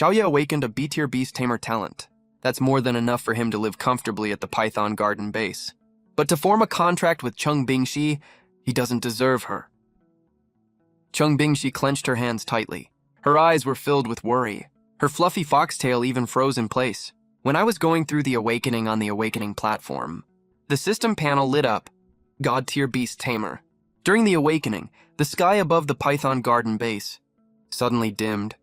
Xiaoye awakened a B-tier beast tamer talent. That's more than enough for him to live comfortably at the Python Garden base. But to form a contract with Cheng Bingxi, he doesn't deserve her. Cheng Bingxi clenched her hands tightly. Her eyes were filled with worry. Her fluffy foxtail even froze in place. When I was going through the awakening on the awakening platform, the system panel lit up, God-tier beast tamer. During the awakening, the sky above the Python Garden base suddenly dimmed.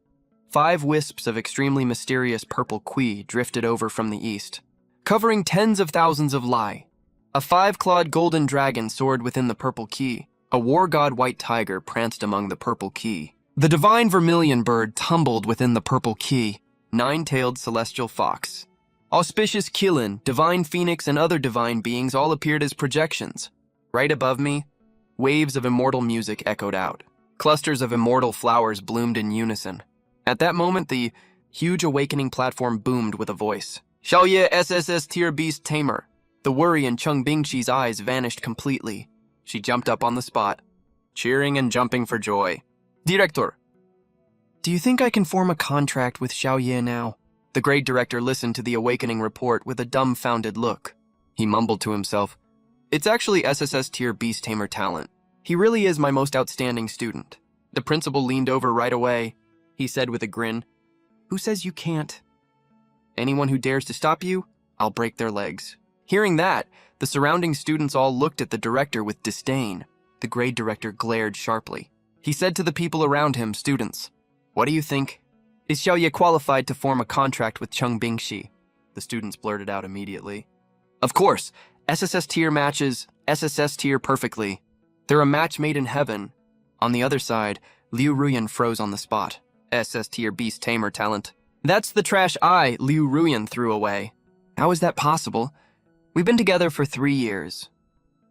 5 wisps of extremely mysterious purple qui drifted over from the east, covering tens of thousands of Lai. A 5-clawed golden dragon soared within the purple key. A war god white tiger pranced among the purple key. The divine vermilion bird tumbled within the purple key. 9-tailed celestial fox. Auspicious Killin, divine phoenix, and other divine beings all appeared as projections. Right above me, waves of immortal music echoed out. Clusters of immortal flowers bloomed in unison. At that moment, the huge awakening platform boomed with a voice. Xiaoye SSS tier beast tamer. The worry in Cheng Bingxi's eyes vanished completely. She jumped up on the spot, cheering and jumping for joy. Director, do you think I can form a contract with Xiaoye now? The grade director listened to the awakening report with a dumbfounded look. He mumbled to himself, it's actually SSS tier beast tamer talent. He really is my most outstanding student. The principal leaned over right away. He said with a grin, who says you can't? Anyone who dares to stop you, I'll break their legs. Hearing that, the surrounding students all looked at the director with disdain. The grade director glared sharply. He said to the people around him, students, what do you think? Is Xiaoye qualified to form a contract with Cheng Bingxi? The students blurted out immediately. Of course, SSS tier matches SSS tier perfectly. They're a match made in heaven. On the other side, Liu Ruyan froze on the spot. SS tier beast tamer talent. That's the trash Liu Ruyan threw away. How is that possible? We've been together for 3 years.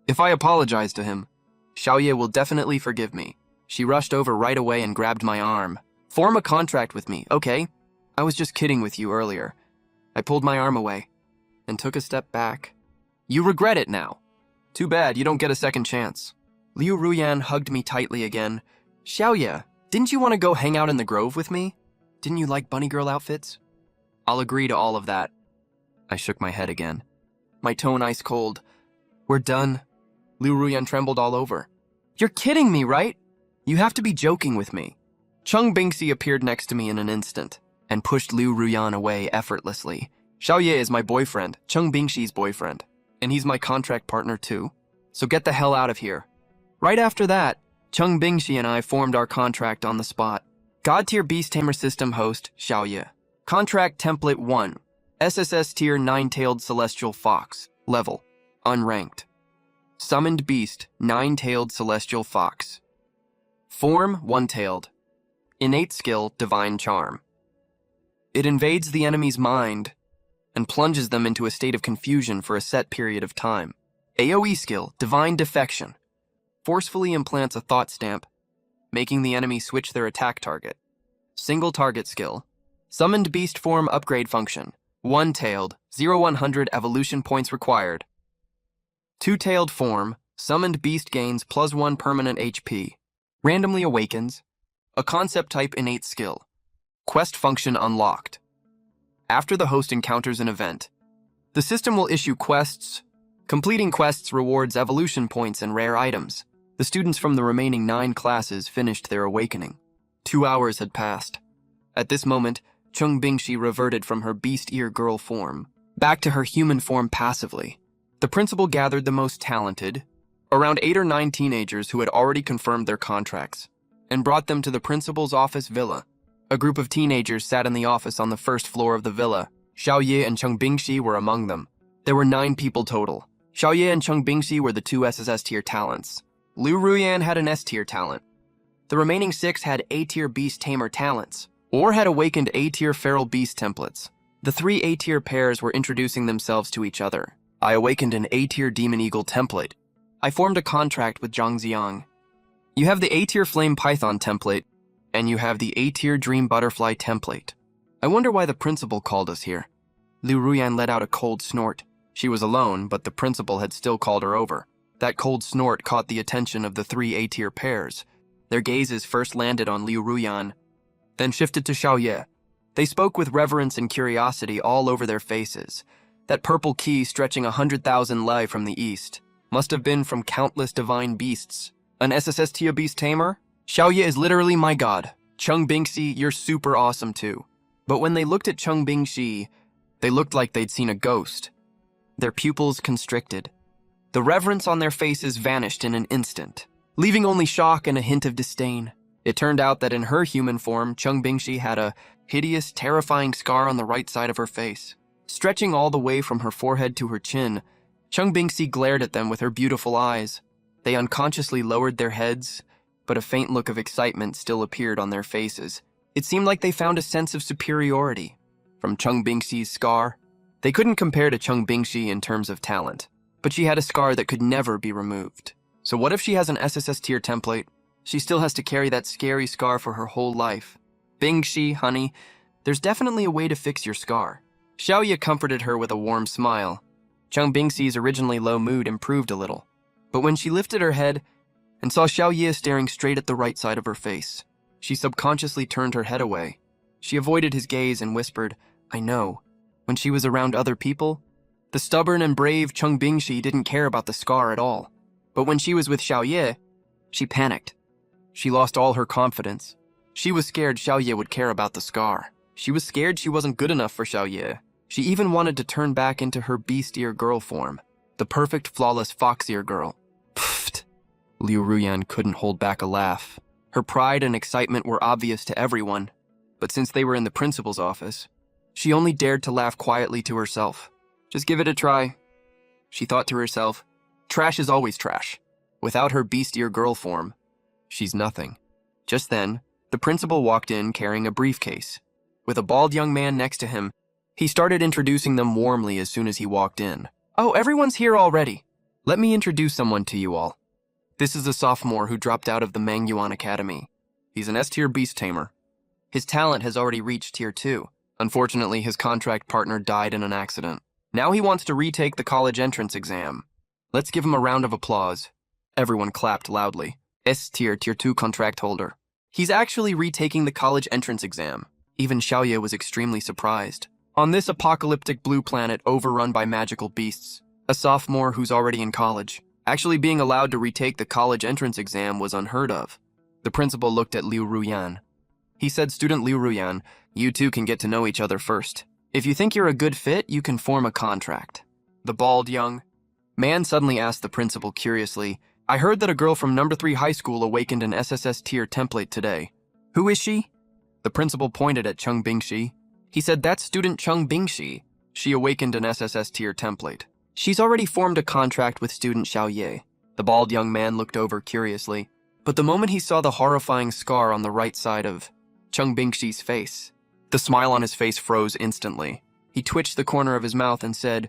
If I apologize to him, Xiaoye will definitely forgive me. She rushed over right away and grabbed my arm. Form a contract with me, okay? I was just kidding with you earlier. I pulled my arm away and took a step back. You regret it now. Too bad you don't get a second chance. Liu Ruyan hugged me tightly again. Xiaoye, didn't you want to go hang out in the grove with me? Didn't you like bunny girl outfits? I'll agree to all of that. I shook my head again. My tone ice cold. We're done. Liu Ruyan trembled all over. You're kidding me, right? You have to be joking with me. Cheng Bingxi appeared next to me in an instant and pushed Liu Ruyan away effortlessly. Xiaoye is my boyfriend, Cheng Bingxi's boyfriend, and he's my contract partner too. So get the hell out of here. Right after that, Cheng Bingxi and I formed our contract on the spot. God-tier beast tamer system host, Xiaoye. Contract template 1. SSS tier 9-tailed celestial fox. Level. Unranked. Summoned beast, 9-tailed celestial fox. Form, 1-tailed. Innate skill, divine charm. It invades the enemy's mind and plunges them into a state of confusion for a set period of time. AoE skill, divine defection. Forcefully implants a thought stamp, making the enemy switch their attack target. Single target skill. Summoned beast form upgrade function. 1-tailed, 0-100 evolution points required. 2-tailed form, summoned beast gains +1 permanent HP. Randomly awakens. A concept type innate skill. Quest function unlocked. After the host encounters an event, the system will issue quests. Completing quests rewards evolution points and rare items. The students from the remaining 9 classes finished their awakening. 2 hours had passed. At this moment, Cheng Bingxi reverted from her beast ear girl form, back to her human form passively. The principal gathered the most talented, around 8 or 9 teenagers who had already confirmed their contracts, and brought them to the principal's office villa. A group of teenagers sat in the office on the first floor of the villa. Xiaoye and Cheng Bingxi were among them. There were 9 people total. Xiaoye and Cheng Bingxi were the 2 SSS tier talents. Liu Ruyan had an S tier talent. The remaining 6 had A tier beast tamer talents, or had awakened A tier feral beast templates. The 3 A tier pairs were introducing themselves to each other. I awakened an A tier demon eagle template. I formed a contract with Zhang Xiang. You have the A tier flame python template, and you have the A tier dream butterfly template. I wonder why the principal called us here. Liu Ruyan let out a cold snort. She was alone, but the principal had still called her over. That cold snort caught the attention of the 3 A tier pairs. Their gazes first landed on Liu Ruyan, then shifted to Xiaoye. They spoke with reverence and curiosity all over their faces. That purple key stretching 100,000 li from the east must have been from countless divine beasts. An SSST beast tamer? Xiaoye is literally my god. Chung Bingxi, you're super awesome too. But when they looked at Chung Bingxi, they looked like they'd seen a ghost. Their pupils constricted. The reverence on their faces vanished in an instant, leaving only shock and a hint of disdain. It turned out that in her human form, Chung Bingxi had a hideous, terrifying scar on the right side of her face. Stretching all the way from her forehead to her chin, Chung Bingxi glared at them with her beautiful eyes. They unconsciously lowered their heads, but a faint look of excitement still appeared on their faces. It seemed like they found a sense of superiority from Chung Bingxi's scar. They couldn't compare to Chung Bingxi in terms of talent, but she had a scar that could never be removed. So what if she has an SSS tier template? She still has to carry that scary scar for her whole life. Bingxi, honey, there's definitely a way to fix your scar. Xiaoye comforted her with a warm smile. Chung Bingxi's originally low mood improved a little, but when she lifted her head and saw Xiaoye staring straight at the right side of her face, she subconsciously turned her head away. She avoided his gaze and whispered, I know. When she was around other people, the stubborn and brave Chung Bingxi didn't care about the scar at all. But when she was with Xiaoye, she panicked. She lost all her confidence. She was scared Xiaoye would care about the scar. She was scared she wasn't good enough for Xiaoye. She even wanted to turn back into her beast-ear girl form, the perfect, flawless fox-ear girl. Pfft. Liu Ruyan couldn't hold back a laugh. Her pride and excitement were obvious to everyone, but since they were in the principal's office, she only dared to laugh quietly to herself. Just give it a try. She thought to herself, trash is always trash. Without her beast-ear girl form, she's nothing. Just then, the principal walked in carrying a briefcase. With a bald young man next to him, he started introducing them warmly as soon as he walked in. Oh, everyone's here already. Let me introduce someone to you all. This is a sophomore who dropped out of the Manhwa Academy. He's an S-tier beast tamer. His talent has already reached tier 2. Unfortunately, his contract partner died in an accident. Now he wants to retake the college entrance exam. Let's give him a round of applause. Everyone clapped loudly. S-tier, tier 2 contract holder. He's actually retaking the college entrance exam. Even Xiaoye was extremely surprised. On this apocalyptic blue planet overrun by magical beasts, a sophomore who's already in college, actually being allowed to retake the college entrance exam was unheard of. The principal looked at Liu Ruyan. He said, Student Liu Ruyan, you two can get to know each other first. If you think you're a good fit, you can form a contract. The bald young man suddenly asked the principal curiously, I heard that a girl from number 3 high school awakened an SSS tier template today. Who is she? The principal pointed at Chung Bingxi. He said, that's student Chung Bingxi. She awakened an SSS tier template. She's already formed a contract with student Xiaoye. The bald young man looked over curiously, but the moment he saw the horrifying scar on the right side of Chung Bingxi's face, the smile on his face froze instantly. He twitched the corner of his mouth and said,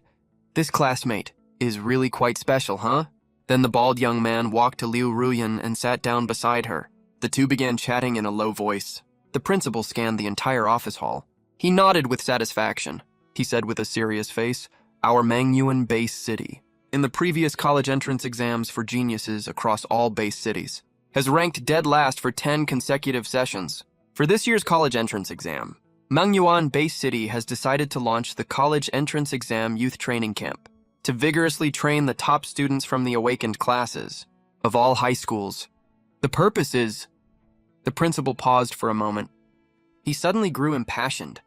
this classmate is really quite special, huh? Then the bald young man walked to Liu Ruyan and sat down beside her. The two began chatting in a low voice. The principal scanned the entire office hall. He nodded with satisfaction. He said with a serious face, our Mangyuan base city, in the previous college entrance exams for geniuses across all base cities, has ranked dead last for 10 consecutive sessions. For this year's college entrance exam, Mangyuan base city has decided to launch the college entrance exam youth training camp to vigorously train the top students from the awakened classes of all high schools. The purpose is... The principal paused for a moment. He suddenly grew impassioned.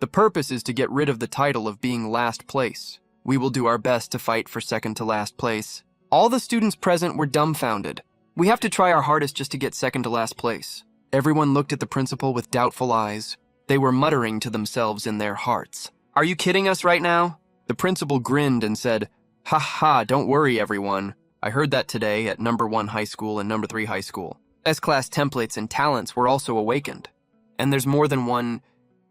The purpose is to get rid of the title of being last place. We will do our best to fight for second to last place. All the students present were dumbfounded. We have to try our hardest just to get second to last place. Everyone looked at the principal with doubtful eyes. They were muttering to themselves in their hearts. Are you kidding us right now? The principal grinned and said, ha ha, don't worry everyone. I heard that today at number 1 high school and number 3 high school. S-class templates and talents were also awakened. And there's more than one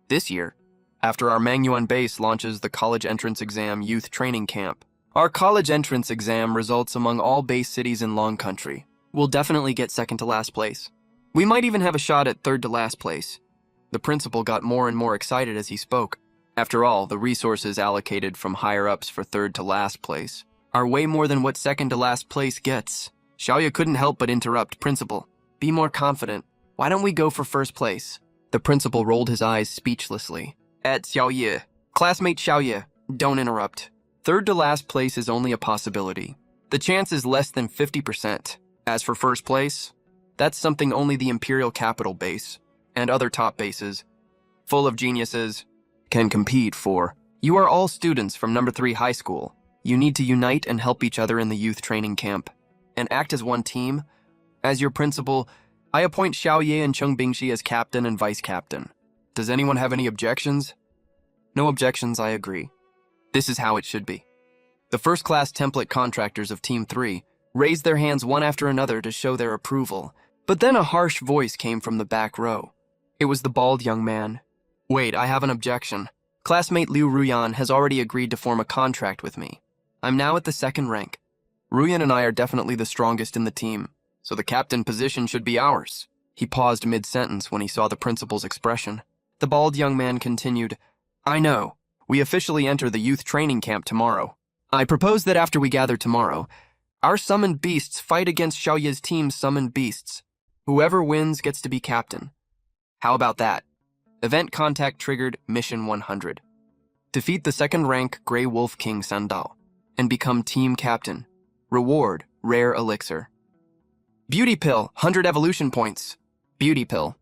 this year. After our Mangyuan base launches the college entrance exam youth training camp, our college entrance exam results among all base cities in Long Country. We'll definitely get second to last place. We might even have a shot at third to last place. The principal got more and more excited as he spoke. After all, the resources allocated from higher-ups for third to last place are way more than what second to last place gets. Xiaoye couldn't help but interrupt, Principal. Be more confident. Why don't we go for first place? The principal rolled his eyes speechlessly. Xiaoye. Classmate Xiaoye, don't interrupt. Third to last place is only a possibility. The chance is less than 50%. As for first place, that's something only the Imperial Capital base and other top bases, full of geniuses, can compete for. You are all students from number 3 high school. You need to unite and help each other in the youth training camp and act as one team. As your principal, I appoint Xiaoye and Cheng Bingxi as captain and vice captain. Does anyone have any objections? No objections, I agree. This is how it should be. The first-class template contractors of Team 3 raised their hands one after another to show their approval, but then a harsh voice came from the back row. It was the bald young man. Wait, I have an objection. Classmate Liu Ruyan has already agreed to form a contract with me. I'm now at the 2nd rank. Ruyan and I are definitely the strongest in the team, so the captain position should be ours. He paused mid-sentence when he saw the principal's expression. The bald young man continued, I know. We officially enter the youth training camp tomorrow. I propose that after we gather tomorrow, our summoned beasts fight against Xiaoye's team's summoned beasts. Whoever wins gets to be captain. How about that? Event contact triggered Mission 100. Defeat the 2nd rank Grey Wolf King Sandao and become team captain. Reward, rare elixir. Beauty pill, 100 evolution points. Beauty pill.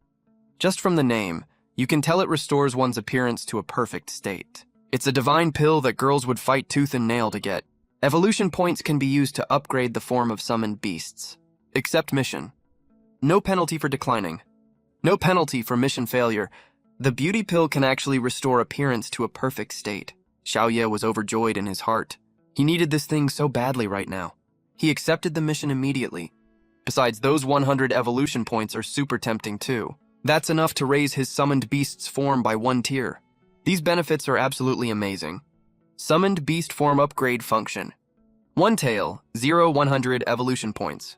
Just from the name, you can tell it restores one's appearance to a perfect state. It's a divine pill that girls would fight tooth and nail to get. Evolution points can be used to upgrade the form of summoned beasts. Accept mission. No penalty for declining. No penalty for mission failure. The beauty pill can actually restore appearance to a perfect state. Xiaoye was overjoyed in his heart. He needed this thing so badly right now. He accepted the mission immediately. Besides, those 100 evolution points are super tempting too. That's enough to raise his summoned beast's form by 1 tier. These benefits are absolutely amazing. Summoned beast form upgrade function. 1 tail, 100 evolution points.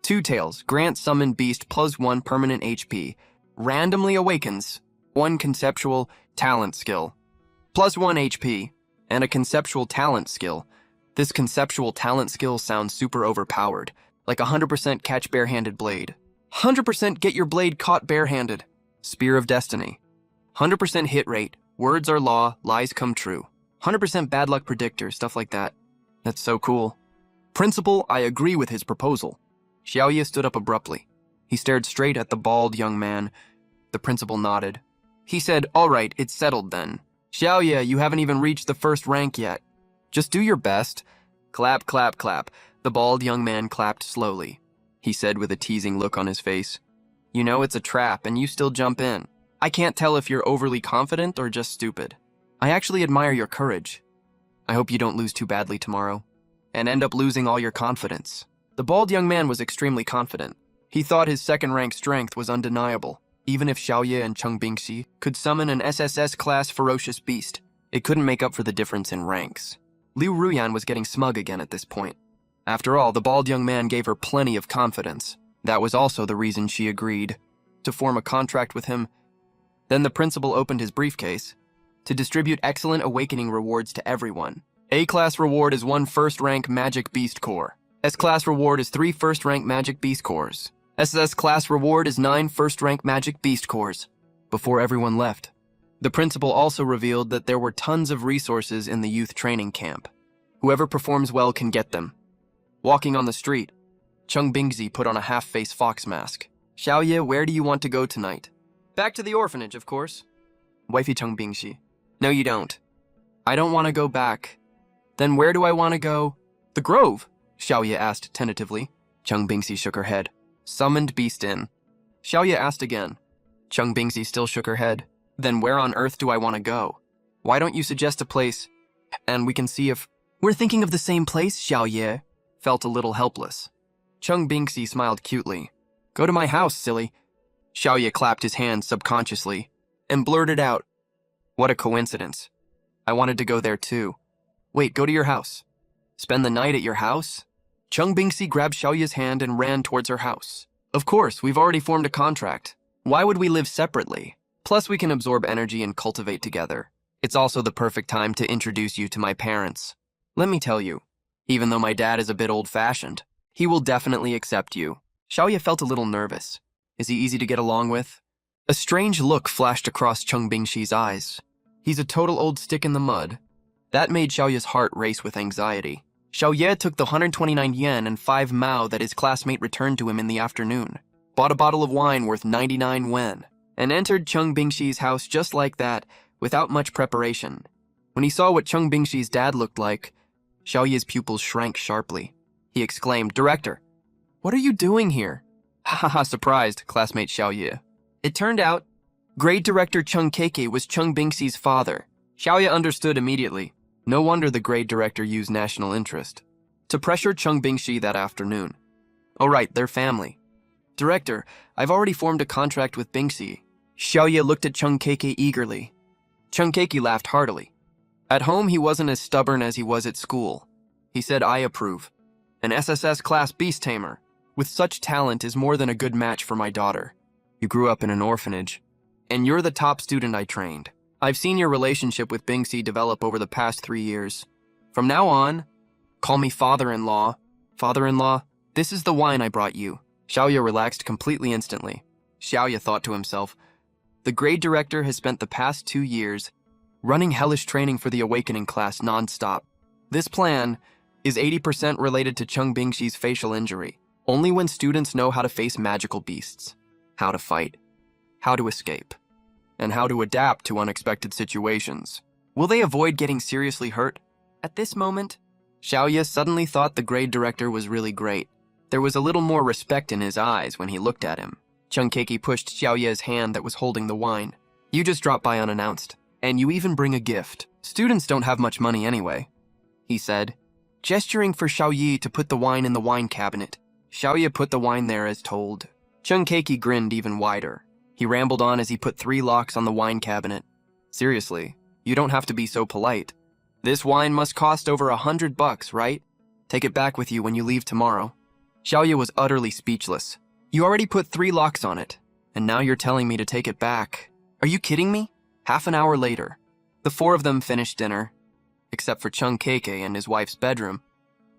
2 tails, grant summoned beast +1 permanent HP. Randomly awakens. 1 conceptual talent skill. +1 HP, and a conceptual talent skill. This conceptual talent skill sounds super overpowered, like 100% catch barehanded blade. 100% get your blade caught barehanded. Spear of Destiny. 100% hit rate. Words are law, lies come true. 100% bad luck predictor, stuff like that. That's so cool. Principal, I agree with his proposal. Xiaoye stood up abruptly. He stared straight at the bald young man. The principal nodded. He said, all right, it's settled then. Xiaoye, you haven't even reached the 1st rank yet. Just do your best. Clap, clap, clap. The bald young man clapped slowly. He said with a teasing look on his face. You know it's a trap and you still jump in. I can't tell if you're overly confident or just stupid. I actually admire your courage. I hope you don't lose too badly tomorrow and end up losing all your confidence. The bald young man was extremely confident. He thought his 2nd rank strength was undeniable. Even if Xiaoye and Cheng Bingxi could summon an SSS-class ferocious beast, it couldn't make up for the difference in ranks. Liu Ruyan was getting smug again at this point. After all, the bald young man gave her plenty of confidence. That was also the reason she agreed to form a contract with him. Then the principal opened his briefcase to distribute excellent awakening rewards to everyone. A-class reward is 1 1st-rank magic beast core. S-class reward is 3 1st-rank magic beast cores. SS class reward is 9 1st-rank magic beast cores. Before everyone left, the principal also revealed that there were tons of resources in the youth training camp. Whoever performs well can get them. Walking on the street, Cheng Bingxi put on a half-face fox mask. Xiaoye, where do you want to go tonight? Back to the orphanage, of course. Wifey Cheng Bingxi. No, you don't. I don't want to go back. Then where do I want to go? The Grove, Xiaoye asked tentatively. Cheng Bingxi shook her head. Summoned beast in. Xiaoye asked again. Cheng Bingxi still shook her head. Then where on earth do I want to go? Why don't you suggest a place, and we can see if... We're thinking of the same place, Xiaoye. Felt a little helpless. Cheng Bingxi smiled cutely. Go to my house, silly. Xiaoye clapped his hands subconsciously and blurted out, what a coincidence. I wanted to go there too. Wait, go to your house. Spend the night at your house? Cheng Bingxi grabbed Xiaoye's hand and ran towards her house. Of course, we've already formed a contract. Why would we live separately? Plus, we can absorb energy and cultivate together. It's also the perfect time to introduce you to my parents. Let me tell you, even though my dad is a bit old-fashioned, he will definitely accept you. Xiaoye felt a little nervous. Is he easy to get along with? A strange look flashed across Chung Bingshi's eyes. He's a total old stick in the mud. That made Xiaoya's heart race with anxiety. Xiaoye took the 129 yen and 5 mao that his classmate returned to him in the afternoon, bought a bottle of wine worth 99 wen, and entered Chung Bingshi's house just like that, without much preparation. When he saw what Chung Bingshi's dad looked like, Xiaoye's pupils shrank sharply. He exclaimed, "Director, what are you doing here?" Haha, surprised, classmate Xiaoye. It turned out, grade director Chung Keike was Chung Bingshi's father. Xiaoye understood immediately. No wonder the grade director used national interest to pressure Chung Bingshi that afternoon. Oh right, they're family. Director, I've already formed a contract with Bingshi. Xiaoye looked at Chung Keike eagerly. Chung Keike laughed heartily. At home, he wasn't as stubborn as he was at school. He said, "I approve. An SSS class beast tamer with such talent is more than a good match for my daughter. You grew up in an orphanage, and you're the top student I trained. I've seen your relationship with Bingshi develop over the past 3 years. From now on, call me father-in-law. Father-in-law, this is the wine I brought you." Xiaoye relaxed completely instantly. Xiaoye thought to himself, the grade director has spent the past 2 years running hellish training for the awakening class non-stop. This plan is 80% related to Chung Bingshi's facial injury. Only when students know how to face magical beasts, how to fight, how to escape, and how to adapt to unexpected situations, will they avoid getting seriously hurt. At this moment, Xiaoye suddenly thought the grade director was really great. There was a little more respect in his eyes when he looked at him. Chung Keiki pushed Xiaoye's hand that was holding the wine. "You just dropped by unannounced, and you even bring a gift. Students don't have much money anyway," he said, gesturing for Xiaoye to put the wine in the wine cabinet. Xiaoye put the wine there as told. Chung Keiki grinned even wider. He rambled on as he put 3 locks on the wine cabinet. "Seriously, you don't have to be so polite. This wine must cost over $100, right? Take it back with you when you leave tomorrow." Xiaoye was utterly speechless. "You already put 3 locks on it, and now you're telling me to take it back. Are you kidding me?" Half an hour later, the 4 of them finished dinner, except for Chung Keike and his wife's bedroom.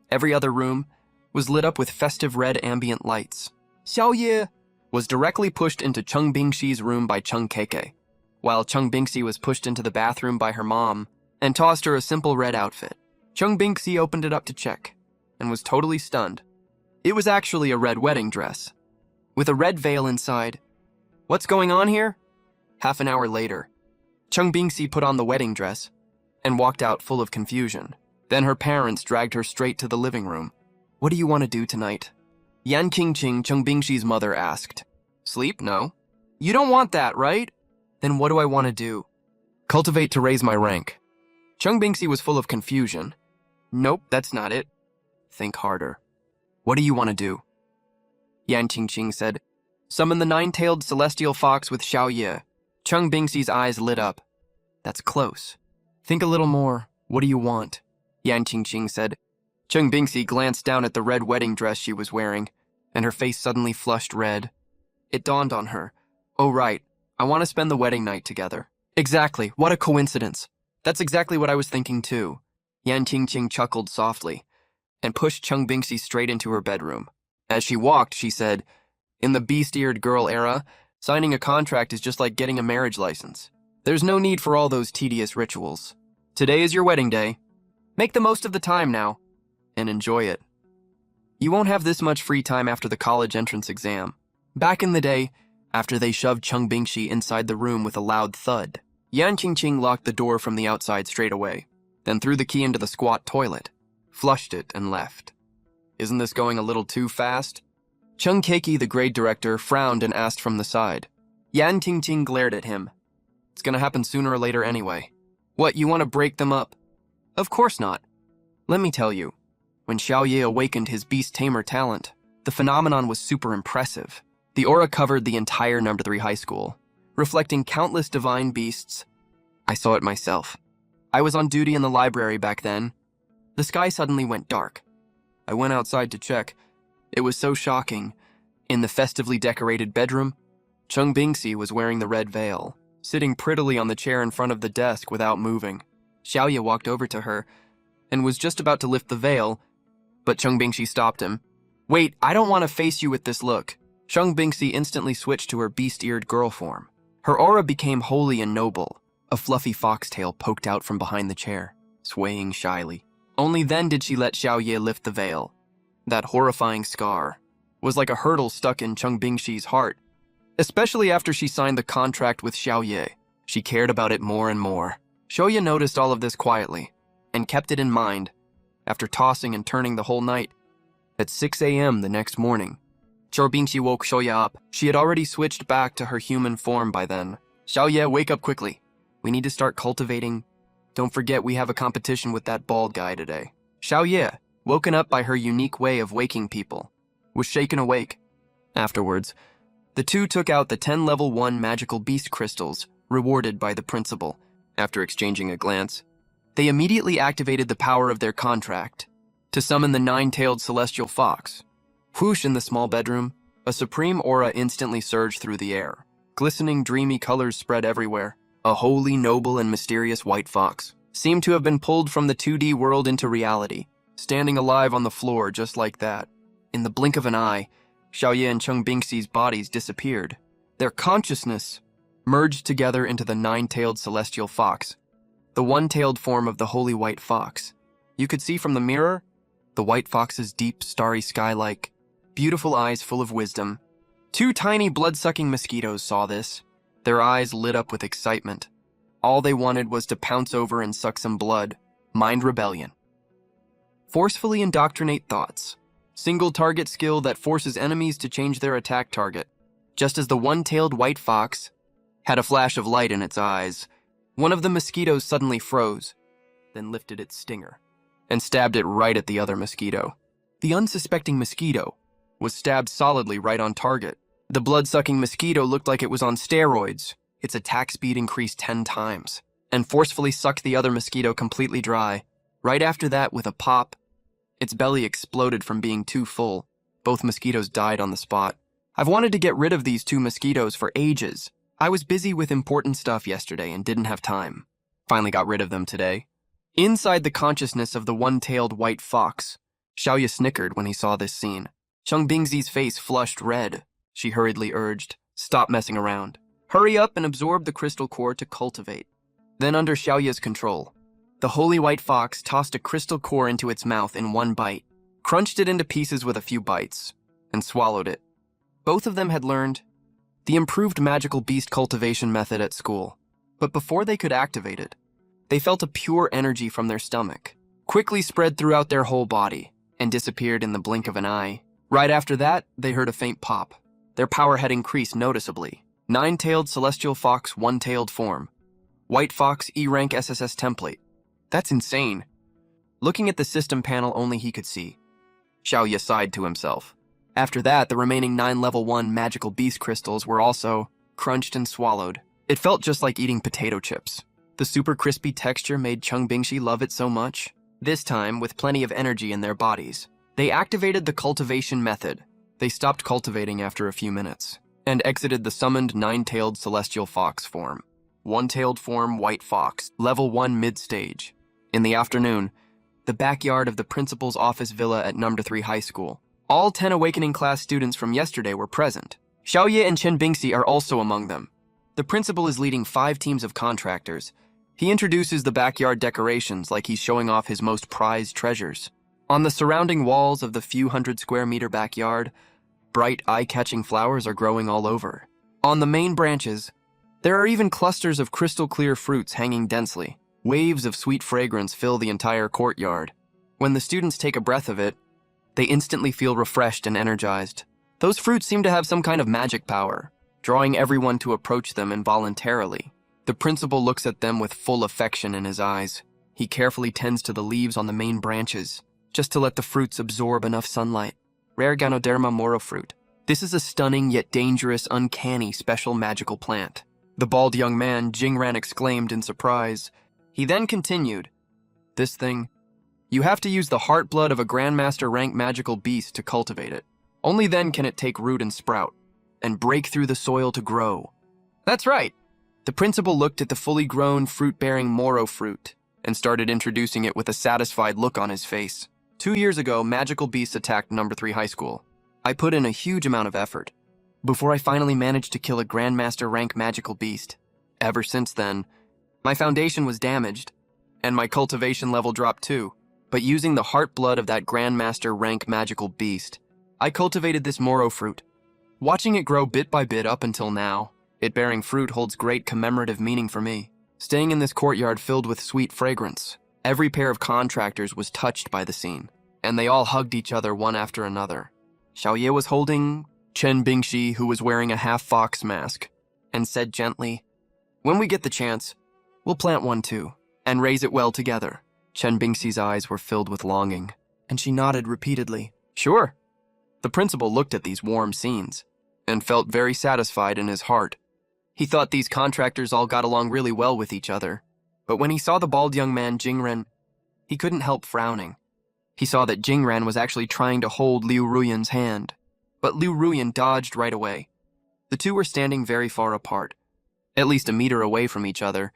Every other room was lit up with festive red ambient lights. Xiaoye was directly pushed into Chung Bingshi's room by Chung Keike, while Chung Bingshi was pushed into the bathroom by her mom and tossed her a simple red outfit. Chung Bingshi opened it up to check and was totally stunned. It was actually a red wedding dress, with a red veil inside. "What's going on here?" Half an hour later, Chung Bingshi put on the wedding dress and walked out full of confusion. Then her parents dragged her straight to the living room. "What do you want to do tonight?" Yan Qingqing, Chung Bingshi's mother, asked. "Sleep? No." "You don't want that, right?" "Then what do I want to do?" "Cultivate to raise my rank." Chung Bingshi was full of confusion. "Nope, that's not it." "Think harder. What do you want to do?" Yan Qingqing said, "Summon the 9-tailed celestial fox with Xiaoye." Chung Bingshi's eyes lit up. "That's close. Think a little more. What do you want?" Yan Qingqing said. Chung Bingshi glanced down at the red wedding dress she was wearing, and her face suddenly flushed red. It dawned on her. "Oh right, I want to spend the wedding night together." "Exactly, what a coincidence. That's exactly what I was thinking too." Yan Qingqing chuckled softly and pushed Chung Bingshi straight into her bedroom. As she walked, she said, "In the beast-eared girl era, signing a contract is just like getting a marriage license. There's no need for all those tedious rituals. Today is your wedding day. Make the most of the time now, and enjoy it. You won't have this much free time after the college entrance exam." Back in the day, after they shoved Chung Bingshi inside the room with a loud thud, Yan Qingqing locked the door from the outside straight away, then threw the key into the squat toilet, flushed it, and left. "Isn't this going a little too fast?" Chung Keiki, the grade director, frowned and asked from the side. Yan Qingqing glared at him. "It's gonna happen sooner or later anyway. What, you want to break them up?" "Of course not. Let me tell you, when Xiaoye awakened his beast tamer talent, the phenomenon was super impressive. The aura covered the entire No. 3 high school, reflecting countless divine beasts. I saw it myself. I was on duty in the library back then. The sky suddenly went dark. I went outside to check. It was so shocking. In the festively decorated bedroom, Chung Bingshi was wearing the red veil, sitting prettily on the chair in front of the desk without moving. Xiaoye walked over to her and was just about to lift the veil, but Chung Bingshi stopped him. "Wait, I don't want to face you with this look." Chung Bingshi instantly switched to her beast-eared girl form. Her aura became holy and noble. A fluffy foxtail poked out from behind the chair, swaying shyly. Only then did she let Xiaoye lift the veil. That horrifying scar was like a hurdle stuck in Chung Bingshi's heart, especially after she signed the contract with Xiaoye. She cared about it more and more. Xiaoye noticed all of this quietly and kept it in mind after tossing and turning the whole night. At 6 a.m. the next morning, Chung Bingshi woke Xiaoye up. She had already switched back to her human form by then. Xiaoye, wake up quickly. We need to start cultivating. Don't forget we have a competition with that bald guy today. Xiaoye, woken up by her unique way of waking people, was shaken awake. Afterwards, the two took out the 10 level 1 magical beast crystals, rewarded by the principal. After exchanging a glance, they immediately activated the power of their contract to summon the 9-tailed celestial fox. Whoosh, in the small bedroom, a supreme aura instantly surged through the air. Glistening, dreamy colors spread everywhere. A holy, noble, and mysterious white fox seemed to have been pulled from the 2D world into reality, standing alive on the floor just like that. In the blink of an eye, Xiaoye and Chung Bingshi's bodies disappeared. Their consciousness merged together into the 9-tailed celestial fox, the 1-tailed form of the holy white fox. You could see from the mirror the white fox's deep, starry sky-like, beautiful eyes full of wisdom. 2 tiny blood-sucking mosquitoes saw this. Their eyes lit up with excitement. All they wanted was to pounce over and suck some blood. Mind rebellion. Forcefully indoctrinate thoughts. Single target skill that forces enemies to change their attack target. Just as the 1-tailed white fox had a flash of light in its eyes, one of the mosquitoes suddenly froze, then lifted its stinger and stabbed it right at the other mosquito. The unsuspecting mosquito was stabbed solidly right on target. The blood-sucking mosquito looked like it was on steroids. Its attack speed increased 10 times and forcefully sucked the other mosquito completely dry. Right after that, with a pop, its belly exploded from being too full. Both mosquitoes died on the spot. I've wanted to get rid of these 2 mosquitoes for ages. I was busy with important stuff yesterday and didn't have time. Finally got rid of them today. Inside the consciousness of the 1-tailed white fox, Xiaoye snickered when he saw this scene. Chung Bingshi's face flushed red. She hurriedly urged, "Stop messing around. Hurry up and absorb the crystal core to cultivate." Then, under Xiaoye's control, the holy white fox tossed a crystal core into its mouth in one bite, crunched it into pieces with a few bites, and swallowed it. Both of them had learned the improved magical beast cultivation method at school, but before they could activate it, they felt a pure energy from their stomach, quickly spread throughout their whole body, and disappeared in the blink of an eye. Right after that, they heard a faint pop. Their power had increased noticeably. 9-tailed celestial fox 1-tailed form. White fox E-rank SSS template. That's insane. Looking at the system panel only he could see. Xiaoye sighed to himself. After that, the remaining 9 level 1 magical beast crystals were also crunched and swallowed. It felt just like eating potato chips. The super crispy texture made Chung Bingshi love it so much. This time, with plenty of energy in their bodies, they activated the cultivation method. They stopped cultivating after a few minutes and exited the summoned 9-tailed celestial fox form. 1-tailed form white fox, level 1 mid-stage. In the afternoon, the backyard of the principal's office villa at number 3 high school. All 10 awakening class students from yesterday were present. Xiaoye and Chen Bingxi are also among them. The principal is leading 5 teams of contractors. He introduces the backyard decorations like he's showing off his most prized treasures. On the surrounding walls of the few hundred square meter backyard, bright, eye-catching flowers are growing all over. On the main branches, there are even clusters of crystal-clear fruits hanging densely. Waves of sweet fragrance fill the entire courtyard. When the students take a breath of it, they instantly feel refreshed and energized. Those fruits seem to have some kind of magic power, drawing everyone to approach them involuntarily. The principal looks at them with full affection in his eyes. He carefully tends to the leaves on the main branches, just to let the fruits absorb enough sunlight. Rare Ganoderma moro fruit. This is a stunning yet dangerous, uncanny, special magical plant. The bald young man, Jingran, exclaimed in surprise. He then continued, "This thing, you have to use the heart blood of a Grandmaster rank magical beast to cultivate it. Only then can it take root and sprout, and break through the soil to grow." That's right. The principal looked at the fully grown, fruit-bearing moro fruit and started introducing it with a satisfied look on his face. 2 years ago, magical beasts attacked number 3 high school. I put in a huge amount of effort. before I finally managed to kill a Grandmaster rank magical beast. Ever since then, my foundation was damaged, and my cultivation level dropped too. But using the heart blood of that Grandmaster rank magical beast, I cultivated this Moro fruit. Watching it grow bit by bit up until now, it bearing fruit holds great commemorative meaning for me. Staying in this courtyard filled with sweet fragrance, every pair of contractors was touched by the scene, and they all hugged each other one after another. Xiaoye was holding Chen Bingxi, who was wearing a half-fox mask, and said gently, "When we get the chance, we'll plant one too, and raise it well together." Chen Bingxi's eyes were filled with longing, and she nodded repeatedly. "Sure." The principal looked at these warm scenes, and felt very satisfied in his heart. He thought these contractors all got along really well with each other, but when he saw the bald young man Jingren, he couldn't help frowning. He saw that Jingren was actually trying to hold Liu Ruyan's hand, but Liu Ruyan dodged right away. The two were standing very far apart, at least a meter away from each other.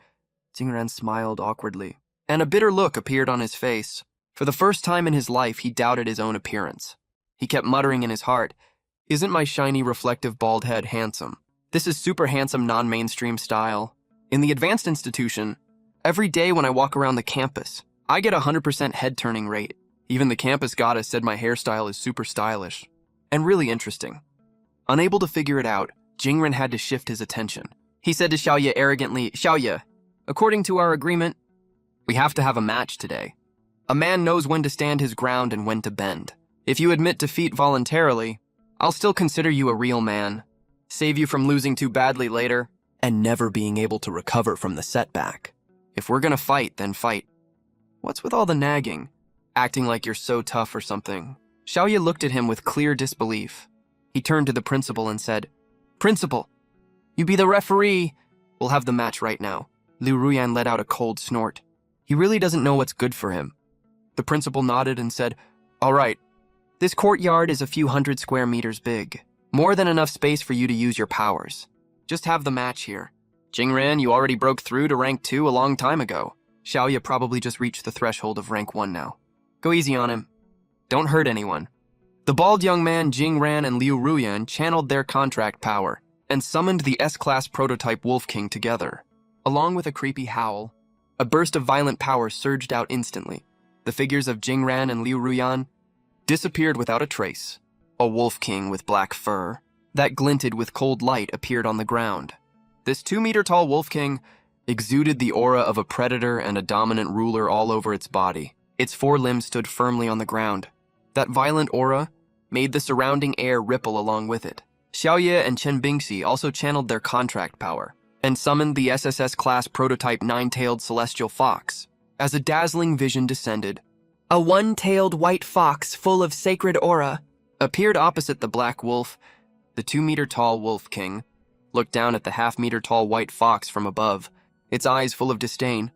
Jingren smiled awkwardly, and a bitter look appeared on his face. For the first time in his life, he doubted his own appearance. He kept muttering in his heart, "Isn't my shiny, reflective bald head handsome? This is super handsome non-mainstream style. In the advanced institution, every day when I walk around the campus, I get a 100% head-turning rate. Even the campus goddess said my hairstyle is super stylish and really interesting." Unable to figure it out, Jingren had to shift his attention. He said to Xiaoye arrogantly, "Xiaoye, according to our agreement, we have to have a match today. A man knows when to stand his ground and when to bend. If you admit defeat voluntarily, I'll still consider you a real man, save you from losing too badly later, and never being able to recover from the setback. If we're gonna fight, then fight. What's with all the nagging? Acting like you're so tough or something?" Xiaoye looked at him with clear disbelief. He turned to the principal and said, "Principal, you be the referee. We'll have the match right now." Liu Ruyan let out a cold snort. He really doesn't know what's good for him. The principal nodded and said, "All right. This courtyard is a few hundred square meters big. More than enough space for you to use your powers. Just have the match here. Jingren, you already broke through to rank 2 a long time ago. Xiaoye probably just reached the threshold of rank 1 now. Go easy on him. Don't hurt anyone." The bald young man Jingren and Liu Ruyan channeled their contract power and summoned the S-class prototype Wolf King together. Along with a creepy howl, a burst of violent power surged out instantly. The figures of Jingren and Liu Ruyan disappeared without a trace. A Wolf King with black fur that glinted with cold light appeared on the ground. This 2-meter-tall Wolf King exuded the aura of a predator and a dominant ruler all over its body. Its 4 limbs stood firmly on the ground. That violent aura made the surrounding air ripple along with it. Xiaoye and Chen Bingxi also channeled their contract power and summoned the SSS-class prototype 9-tailed celestial fox. As a dazzling vision descended, a 1-tailed white fox full of sacred aura appeared opposite the black wolf. The 2-meter-tall Wolf King looked down at the half-meter-tall white fox from above, its eyes full of disdain.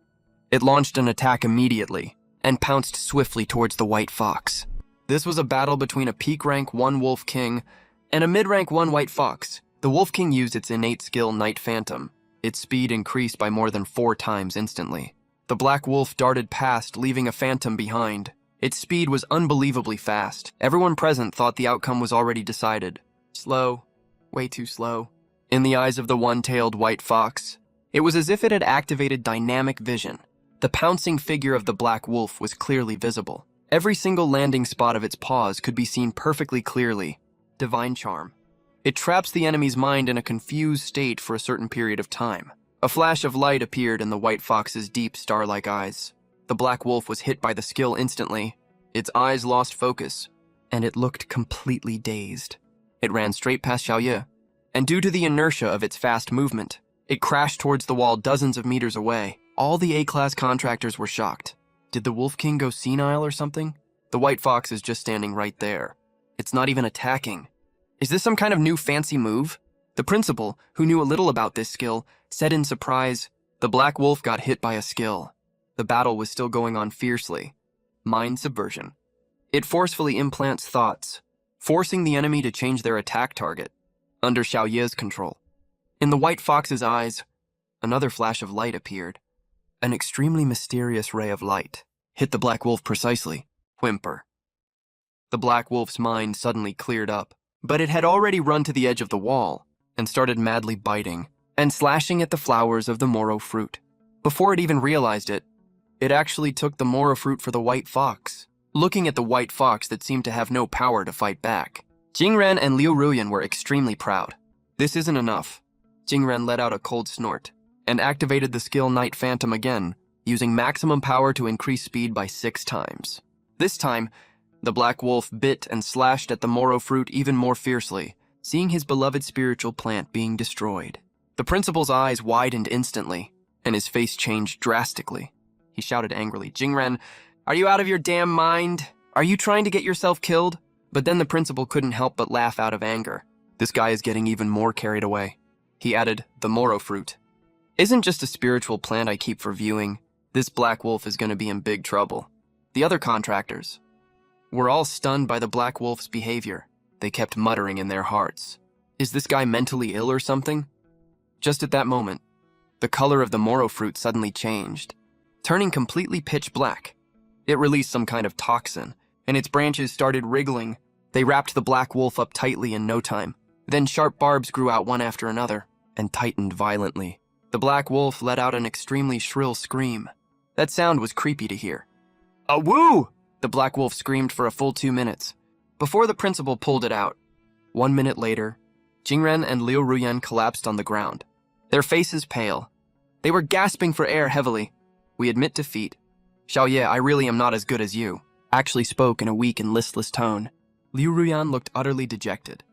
It launched an attack immediately and pounced swiftly towards the white fox. This was a battle between a peak rank 1 Wolf King and a mid-rank 1 white fox. The Wolf King used its innate skill Night Phantom. Its speed increased by more than 4 times instantly. The black wolf darted past, leaving a phantom behind. Its speed was unbelievably fast. Everyone present thought the outcome was already decided. Slow. Way too slow. In the eyes of the 1-tailed white fox, it was as if it had activated dynamic vision. The pouncing figure of the black wolf was clearly visible. Every single landing spot of its paws could be seen perfectly clearly. Divine charm. It traps the enemy's mind in a confused state for a certain period of time. A flash of light appeared in the white fox's deep, star-like eyes. The black wolf was hit by the skill instantly. Its eyes lost focus, and it looked completely dazed. It ran straight past Xiaoye, and due to the inertia of its fast movement, it crashed towards the wall dozens of meters away. All the A-class contractors were shocked. Did the Wolf King go senile or something? The white fox is just standing right there. It's not even attacking. Is this some kind of new fancy move? The principal, who knew a little about this skill, said in surprise, "The black wolf got hit by a skill." The battle was still going on fiercely. Mind subversion. It forcefully implants thoughts, forcing the enemy to change their attack target, under Xiaoye's control. In the white fox's eyes, another flash of light appeared. An extremely mysterious ray of light hit the black wolf precisely. Whimper. The black wolf's mind suddenly cleared up. But it had already run to the edge of the wall and started madly biting and slashing at the flowers of the moro fruit. Before it even realized it, it actually took the moro fruit for the white fox. Looking at the white fox that seemed to have no power to fight back, Jingren and Liu Ruyan were extremely proud. This isn't enough. Jingren let out a cold snort and activated the skill Night Phantom again, using maximum power to increase speed by 6 times. This time, the black wolf bit and slashed at the moro fruit even more fiercely, seeing his beloved spiritual plant being destroyed. The principal's eyes widened instantly, and his face changed drastically. He shouted angrily, "Jingren, are you out of your damn mind? Are you trying to get yourself killed?" But then the principal couldn't help but laugh out of anger. This guy is getting even more carried away. He added, "The moro fruit isn't just a spiritual plant I keep for viewing. This black wolf is going to be in big trouble." The other contractors were all stunned by the black wolf's behavior. They kept muttering in their hearts, "Is this guy mentally ill or something?" Just at that moment, the color of the moro fruit suddenly changed, turning completely pitch black. It released some kind of toxin, and its branches started wriggling. They wrapped the black wolf up tightly in no time. Then sharp barbs grew out one after another and tightened violently. The black wolf let out an extremely shrill scream. That sound was creepy to hear. "Awoo!" The black wolf screamed for a full 2 minutes, before the principal pulled it out. 1 minute later, Jingren and Liu Ruyan collapsed on the ground, their faces pale. They were gasping for air heavily. "We admit defeat. Xiaoye, I really am not as good as you," actually spoke in a weak and listless tone. Liu Ruyan looked utterly dejected.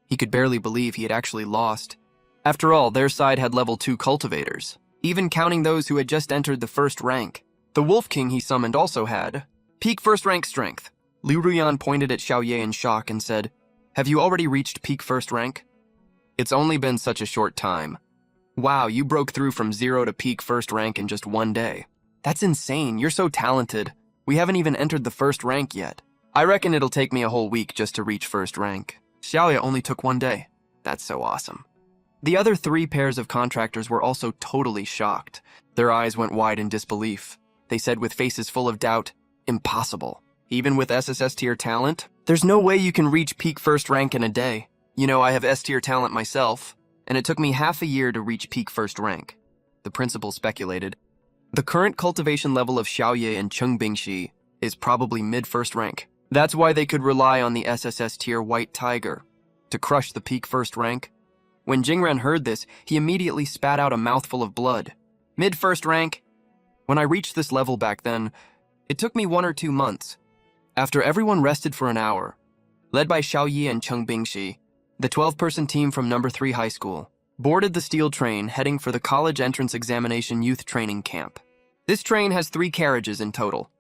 He could barely believe he had actually lost. After all, their side had level 2 cultivators, even counting those who had just entered the first rank. The Wolf King he summoned also had peak first rank strength. Liu Ruyan pointed at Xiaoye in shock and said, "Have you already reached peak first rank?" "It's only been such a short time." "Wow, you broke through from 0 to peak first rank in just 1 day. That's insane, you're so talented. We haven't even entered the first rank yet." "I reckon it'll take me a whole week just to reach first rank." "Xiaoye only took 1 day. That's so awesome." The other 3 pairs of contractors were also totally shocked. Their eyes went wide in disbelief. They said with faces full of doubt, "Impossible. Even with SSS tier talent? There's no way you can reach peak first rank in a day. You know, I have S tier talent myself, and it took me half a year to reach peak first rank." The principal speculated. The current cultivation level of Xiaoye and Cheng Bingxi is probably mid first rank. That's why they could rely on the SSS tier White Tiger to crush the peak first rank. When Jingren heard this, he immediately spat out a mouthful of blood. "Mid first rank? When I reached this level back then, it took me 1 or 2 months. After everyone rested for an hour, led by Xiaoye and Cheng Bingxi, the 12-person team from number 3 high school boarded the steel train heading for the college entrance examination youth training camp. This train has 3 carriages in total.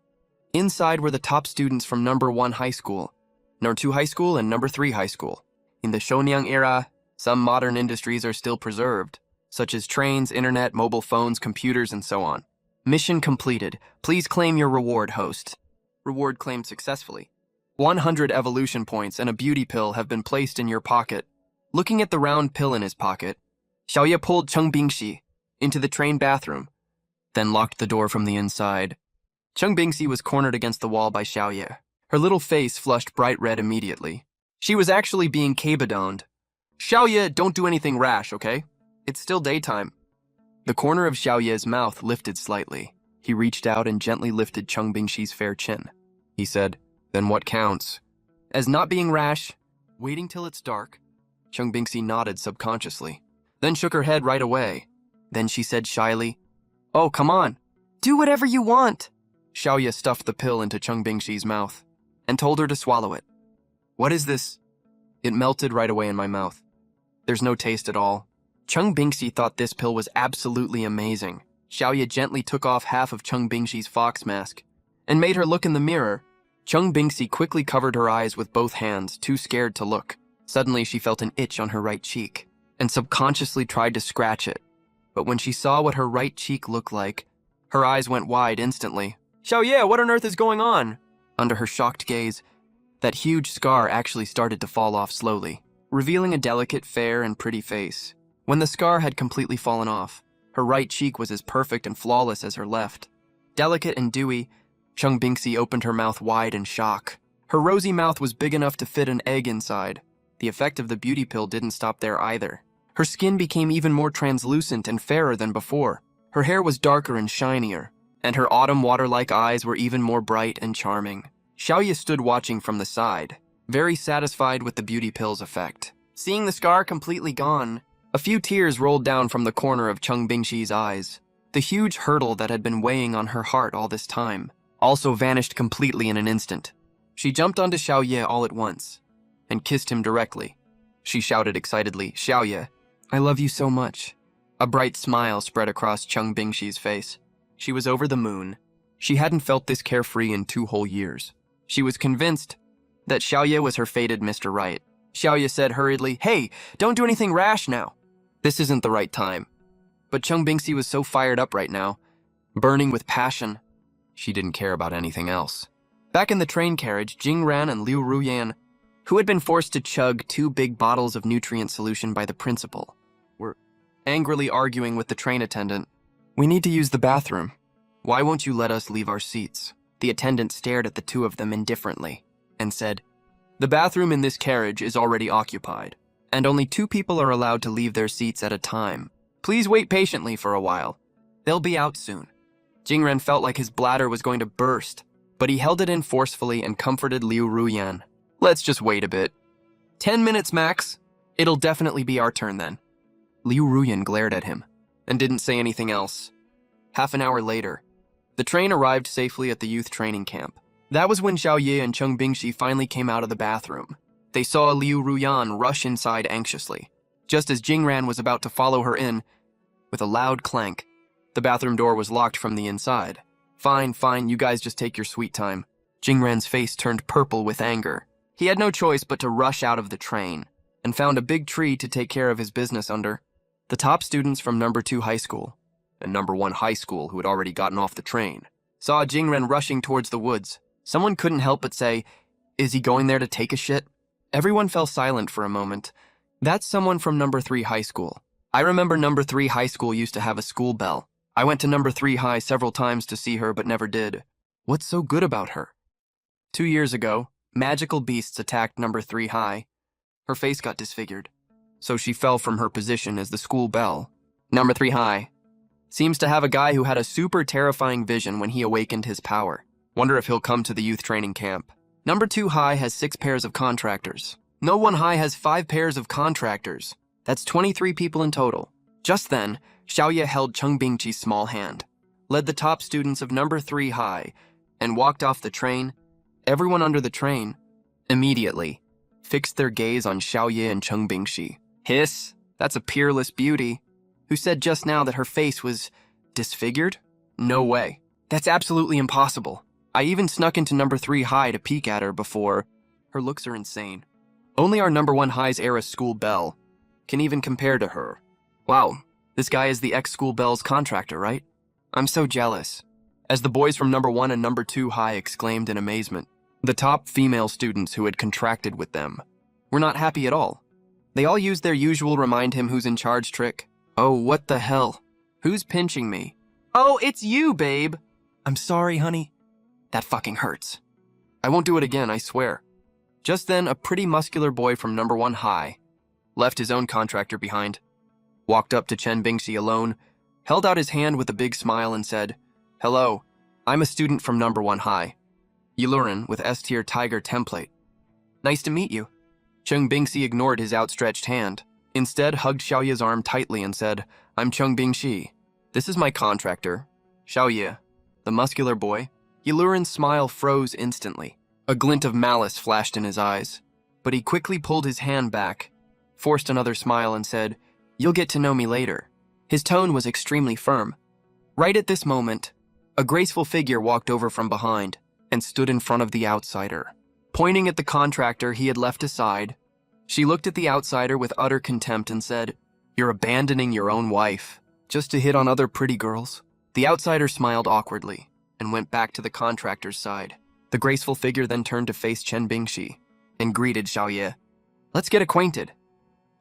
Inside were the top students from number 1 high school, number 2 high school, and number 3 high school. In the Shenyang era, some modern industries are still preserved, such as trains, internet, mobile phones, computers, and so on. Mission completed. Please claim your reward, host. Reward claimed successfully. 100 evolution points and a beauty pill have been placed in your pocket. Looking at the round pill in his pocket, Xiaoye pulled Cheng Bingxi into the train bathroom, then locked the door from the inside. Cheng Bingxi was cornered against the wall by Xiaoye. Her little face flushed bright red immediately. She was actually being cabadoned. "Xiaoye, don't do anything rash, okay? It's still daytime." The corner of Xiaoye's mouth lifted slightly. He reached out and gently lifted Cheng Bingxi's fair chin. He said, "Then what counts?" "As not being rash, waiting till it's dark." Cheng Bingxi nodded subconsciously, then shook her head right away. Then she said shyly, "Oh, come on. Do whatever you want." Xiaoye stuffed the pill into Cheng Bingxi's mouth and told her to swallow it. "What is this?" "It melted right away in my mouth. There's no taste at all." Cheng Bingxi thought this pill was absolutely amazing. Xiaoye gently took off half of Cheng Bingxi's fox mask and made her look in the mirror. Cheng Bingxi quickly covered her eyes with both hands, too scared to look. Suddenly, she felt an itch on her right cheek and subconsciously tried to scratch it. But when she saw what her right cheek looked like, her eyes went wide instantly. "Xiaoye, what on earth is going on?" Under her shocked gaze, that huge scar actually started to fall off slowly, revealing a delicate, fair, and pretty face. When the scar had completely fallen off, her right cheek was as perfect and flawless as her left. Delicate and dewy, Cheng Bingxi opened her mouth wide in shock. Her rosy mouth was big enough to fit an egg inside. The effect of the beauty pill didn't stop there either. Her skin became even more translucent and fairer than before. Her hair was darker and shinier, and her autumn water-like eyes were even more bright and charming. Xiaoye stood watching from the side, very satisfied with the beauty pill's effect. Seeing the scar completely gone, a few tears rolled down from the corner of Cheng Bingshi's eyes. The huge hurdle that had been weighing on her heart all this time also vanished completely in an instant. She jumped onto Xiaoye all at once and kissed him directly. She shouted excitedly, "Xiaoye, I love you so much." A bright smile spread across Cheng Bingshi's face. She was over the moon. She hadn't felt this carefree in 2 whole years. She was convinced that Xiaoye was her fated Mr. Right. Xiaoye said hurriedly, "Hey, don't do anything rash now. This isn't the right time." But Cheng Bingxi was so fired up right now, burning with passion, she didn't care about anything else. Back in the train carriage, Jing Ran and Liu Ruyan, who had been forced to chug 2 big bottles of nutrient solution by the principal, were angrily arguing with the train attendant. "We need to use the bathroom. Why won't you let us leave our seats?" The attendant stared at the 2 of them indifferently and said, "The bathroom in this carriage is already occupied, and only 2 people are allowed to leave their seats at a time. Please wait patiently for a while. They'll be out soon." Jingren felt like his bladder was going to burst, but he held it in forcefully and comforted Liu Ruyan. "Let's just wait a bit. 10 minutes max. It'll definitely be our turn then." Liu Ruyan glared at him and didn't say anything else. Half an hour later, the train arrived safely at the youth training camp. That was when Xiaoye and Cheng Bingxi finally came out of the bathroom. They saw Liu Ruyan rush inside anxiously. Just as Jingran was about to follow her in, with a loud clank, the bathroom door was locked from the inside. Fine, you guys just take your sweet time." Jingran's face turned purple with anger. He had no choice but to rush out of the train, and found a big tree to take care of his business under. The top students from number 2 high school, and number 1 high school who had already gotten off the train, saw Jingren rushing towards the woods. Someone couldn't help but say, "Is he going there to take a shit?" Everyone fell silent for a moment. "That's someone from number 3 high school. I remember number 3 high school used to have a school bell. I went to number 3 high several times to see her but never did. What's so good about her?" 2 years ago, magical beasts attacked number 3 high. Her face got disfigured, so she fell from her position as the school bell. Number 3 high seems to have a guy who had a super terrifying vision when he awakened his power. Wonder if he'll come to the youth training camp. Number 2 high has 6 pairs of contractors. No 1 high has 5 pairs of contractors. That's 23 people in total. Just then, Xiaoye held Cheng Bingqi's small hand, led the top students of number 3 high, and walked off the train. Everyone under the train immediately fixed their gaze on Xiaoye and Cheng Bingqi. "Hiss, that's a peerless beauty. Who said just now that her face was disfigured? No way. That's absolutely impossible. I even snuck into number 3 high to peek at her before. Her looks are insane. Only our number 1 high's era school bell can even compare to her. Wow, this guy is the ex-school bell's contractor, right? I'm so jealous." As the boys from number 1 and number 2 high exclaimed in amazement, the top female students who had contracted with them were not happy at all. They all used their usual remind him who's in charge trick. "Oh, what the hell? Who's pinching me?" "Oh, it's you, babe." "I'm sorry, honey. That fucking hurts. I won't do it again, I swear." Just then, a pretty muscular boy from number 1 high left his own contractor behind, walked up to Chen Bingxi alone, held out his hand with a big smile and said, "Hello, I'm a student from number 1 high. Yilurin with S-tier tiger template. Nice to meet you." Cheng Bingxi ignored his outstretched hand, instead hugged Xiaoye's arm tightly and said, "I'm Cheng Bingxi. This is my contractor, Xiaoye." The muscular boy, Yilurin's smile froze instantly. A glint of malice flashed in his eyes, but he quickly pulled his hand back, forced another smile and said, "You'll get to know me later." His tone was extremely firm. Right at this moment, a graceful figure walked over from behind and stood in front of the outsider. Pointing at the contractor he had left aside, she looked at the outsider with utter contempt and said, "You're abandoning your own wife just to hit on other pretty girls?" The outsider smiled awkwardly and went back to the contractor's side. The graceful figure then turned to face Chen Bingxi and greeted Xiaoye. "Let's get acquainted.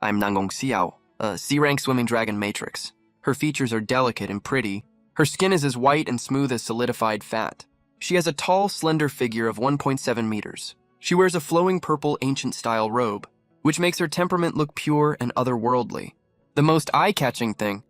I'm Nangong Xiao, a C-rank swimming dragon matrix. Her features are delicate and pretty. Her skin is as white and smooth as solidified fat. She has a tall, slender figure of 1.7 meters. She wears a flowing purple ancient-style robe. which makes her temperament look pure and otherworldly. The most eye-catching thing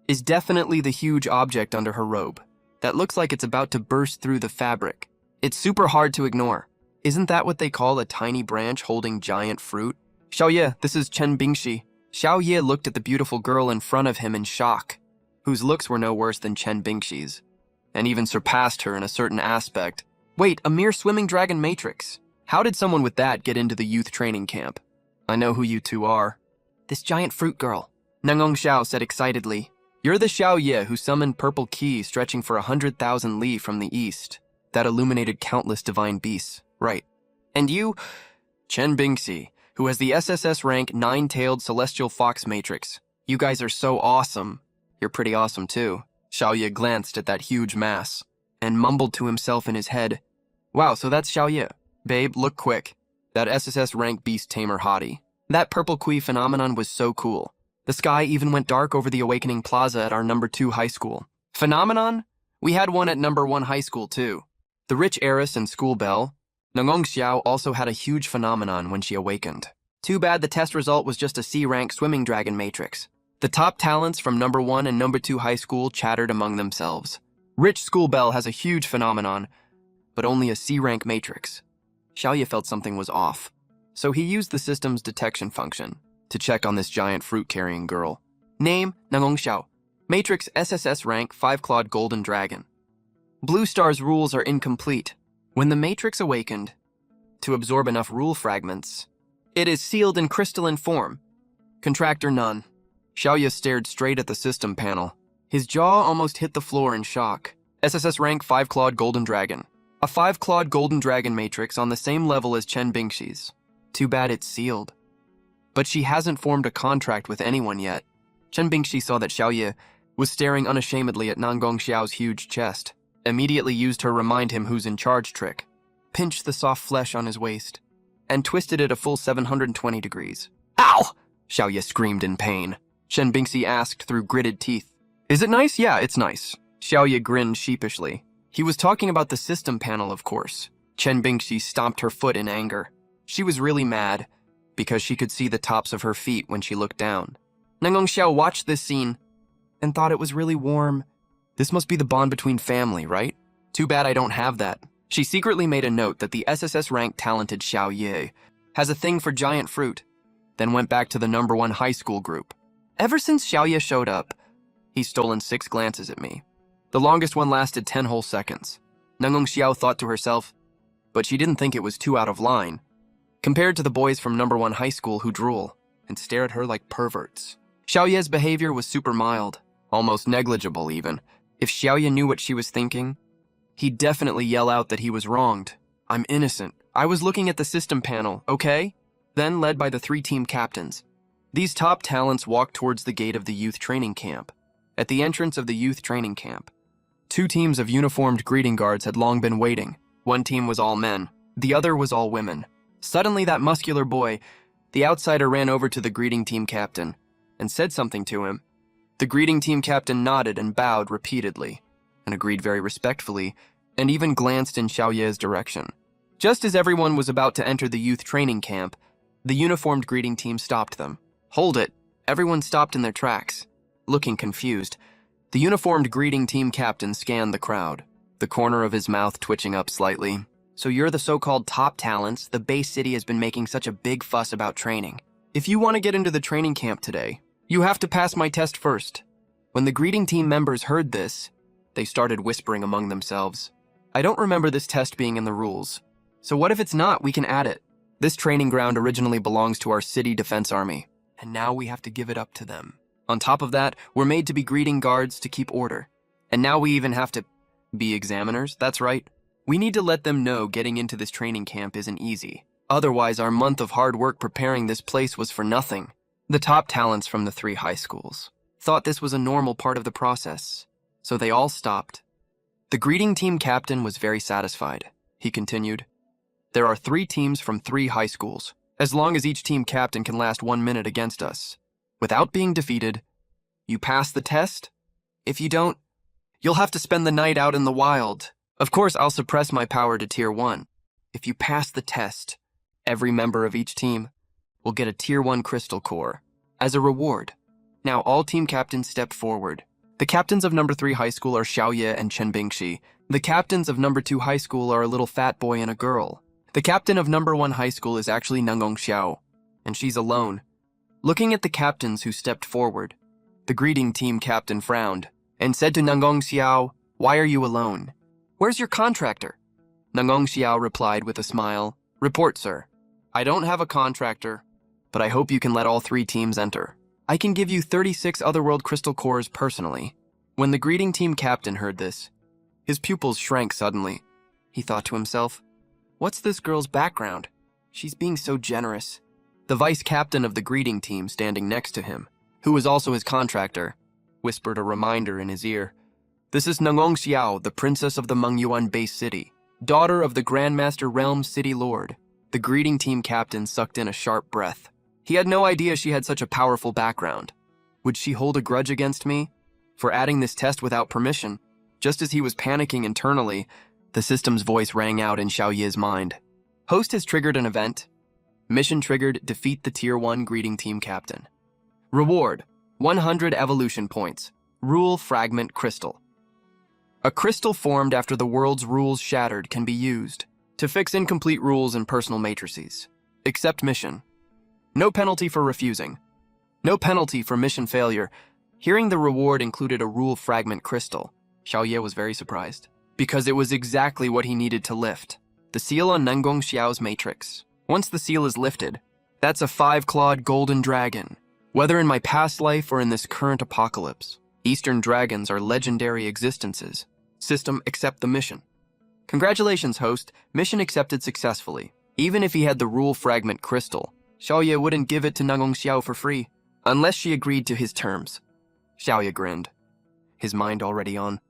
is definitely the huge object under her robe that looks like it's about to burst through the fabric. It's super hard to ignore. Isn't that what they call a tiny branch holding giant fruit? Xiaoye, this is Chen Bingxi. Xiaoye looked at the beautiful girl in front of him in shock, whose looks were no worse than Chen Bingxi's, and even surpassed her in a certain aspect. Wait, a mere swimming dragon matrix. How did someone with that get into the youth training camp? I know who you two are. This giant fruit girl, Nangong Xiao said excitedly. You're the Xiaoye who summoned purple ki stretching for 100,000 li from the east, that illuminated countless divine beasts, right? And you, Chen Bingxi, who has the SSS rank 9-tailed celestial fox matrix. You guys are so awesome. You're pretty awesome too. Xiaoye glanced at that huge mass and mumbled to himself in his head, wow, so that's Xiaoye. Babe, look quick. That SSS rank beast tamer hottie. That purple kui phenomenon was so cool. The sky even went dark over the Awakening Plaza at our number 2 high school. Phenomenon? We had one at number 1 high school too. The rich heiress and school belle, Nangong Xiao, also had a huge phenomenon when she awakened. Too bad the test result was just a C-rank swimming dragon matrix. The top talents from number 1 and number 2 high school chattered among themselves. Rich school belle has a huge phenomenon, but only a C-rank matrix. Xiaoye felt something was off, so he used the system's detection function to check on this giant fruit-carrying girl. Name, Nangong Xiao. Matrix SSS rank 5-clawed golden dragon. Blue Star's rules are incomplete. When the matrix awakened, to absorb enough rule fragments, it is sealed in crystalline form. Contractor none. Xiaoye stared straight at the system panel. His jaw almost hit the floor in shock. SSS rank 5-clawed golden dragon. A 5-clawed golden dragon matrix on the same level as Chen Bingxi's. Too bad it's sealed. But she hasn't formed a contract with anyone yet. Chen Bingxi saw that Xiaoye was staring unashamedly at Nangong Xiao's huge chest, immediately used her remind him who's in charge trick, pinched the soft flesh on his waist, and twisted it a full 720 degrees. Ow! Xiaoye screamed in pain. Chen Bingxi asked through gritted teeth. Is it nice? Yeah, it's nice. Xiaoye grinned sheepishly. He was talking about the system panel, of course. Chen Bingxi stomped her foot in anger. She was really mad, because she could see the tops of her feet when she looked down. Nangong Xiao watched this scene and thought it was really warm. This must be the bond between family, right? Too bad I don't have that. She secretly made a note that the SSS rank talented Xiaoye has a thing for giant fruit, then went back to the number 1 high school group. Ever since Xiaoye showed up, he's stolen 6 glances at me. The longest one lasted 10 whole seconds. Nangong Xiao thought to herself, but she didn't think it was too out of line, compared to the boys from number 1 high school who drool and stare at her like perverts. Xiaoye's behavior was super mild, almost negligible even. If Xiaoye knew what she was thinking, he'd definitely yell out that he was wronged. I'm innocent. I was looking at the system panel, okay? Then led by the 3 team captains. These top talents walked towards the gate of the youth training camp. At the entrance of the youth training camp, 2 teams of uniformed greeting guards had long been waiting. One team was all men, the other was all women. Suddenly that muscular boy, the outsider, ran over to the greeting team captain and said something to him. The greeting team captain nodded and bowed repeatedly, and agreed very respectfully, and even glanced in Xiaoye's direction. Just as everyone was about to enter the youth training camp, the uniformed greeting team stopped them. Hold it! Everyone stopped in their tracks, looking confused. The uniformed greeting team captain scanned the crowd, the corner of his mouth twitching up slightly. So you're the so-called top talents the Bay City has been making such a big fuss about training. If you want to get into the training camp today, you have to pass my test first. When the greeting team members heard this, they started whispering among themselves. I don't remember this test being in the rules, so what if it's not? We can add it. This training ground originally belongs to our city defense army, and now we have to give it up to them. On top of that, we're made to be greeting guards to keep order. And now we even have to be examiners, that's right. We need to let them know getting into this training camp isn't easy. Otherwise, our month of hard work preparing this place was for nothing. The top talents from the 3 high schools thought this was a normal part of the process, so they all stopped. The greeting team captain was very satisfied. He continued, there are 3 teams from 3 high schools. As long as each team captain can last 1 minute against us, without being defeated, you pass the test. If you don't, you'll have to spend the night out in the wild. Of course, I'll suppress my power to tier 1. If you pass the test, every member of each team will get a Tier 1 crystal core as a reward. Now all team captains step forward. The captains of number 3 high school are Xiaoye and Chen Bingxi. The captains of number 2 high school are a little fat boy and a girl. The captain of number 1 high school is actually Nangong Xiao, and she's alone. Looking at the captains who stepped forward, the greeting team captain frowned and said to Nangong Xiao, "Why are you alone? Where's your contractor?" Nangong Xiao replied with a smile, "Report, sir. I don't have a contractor, but I hope you can let all 3 teams enter. I can give you 36 Otherworld crystal cores personally." When the greeting team captain heard this, his pupils shrank suddenly. He thought to himself, "What's this girl's background? She's being so generous." The vice captain of the greeting team standing next to him, who was also his contractor, whispered a reminder in his ear. "This is Nangong Xiao, the princess of the Mangyuan base city, daughter of the Grandmaster Realm City Lord." The greeting team captain sucked in a sharp breath. He had no idea she had such a powerful background. Would she hold a grudge against me for adding this test without permission? Just as he was panicking internally, the system's voice rang out in Xiaoye's mind. Host has triggered an event. Mission triggered, defeat the Tier 1 greeting team captain. Reward, 100 evolution points. Rule fragment crystal. A crystal formed after the world's rules shattered can be used to fix incomplete rules in personal matrices. Accept mission. No penalty for refusing. No penalty for mission failure. Hearing the reward included a rule fragment crystal, Xiaoye was very surprised, because it was exactly what he needed to lift. The seal on Nangong Xiao's matrix. Once the seal is lifted, that's a 5-clawed golden dragon. Whether in my past life or in this current apocalypse, Eastern dragons are legendary existences. System, accept the mission. Congratulations, host. Mission accepted successfully. Even if he had the rule fragment crystal, Xiaoye wouldn't give it to Nangong Xiao for free, unless she agreed to his terms. Xiaoye grinned, his mind already on.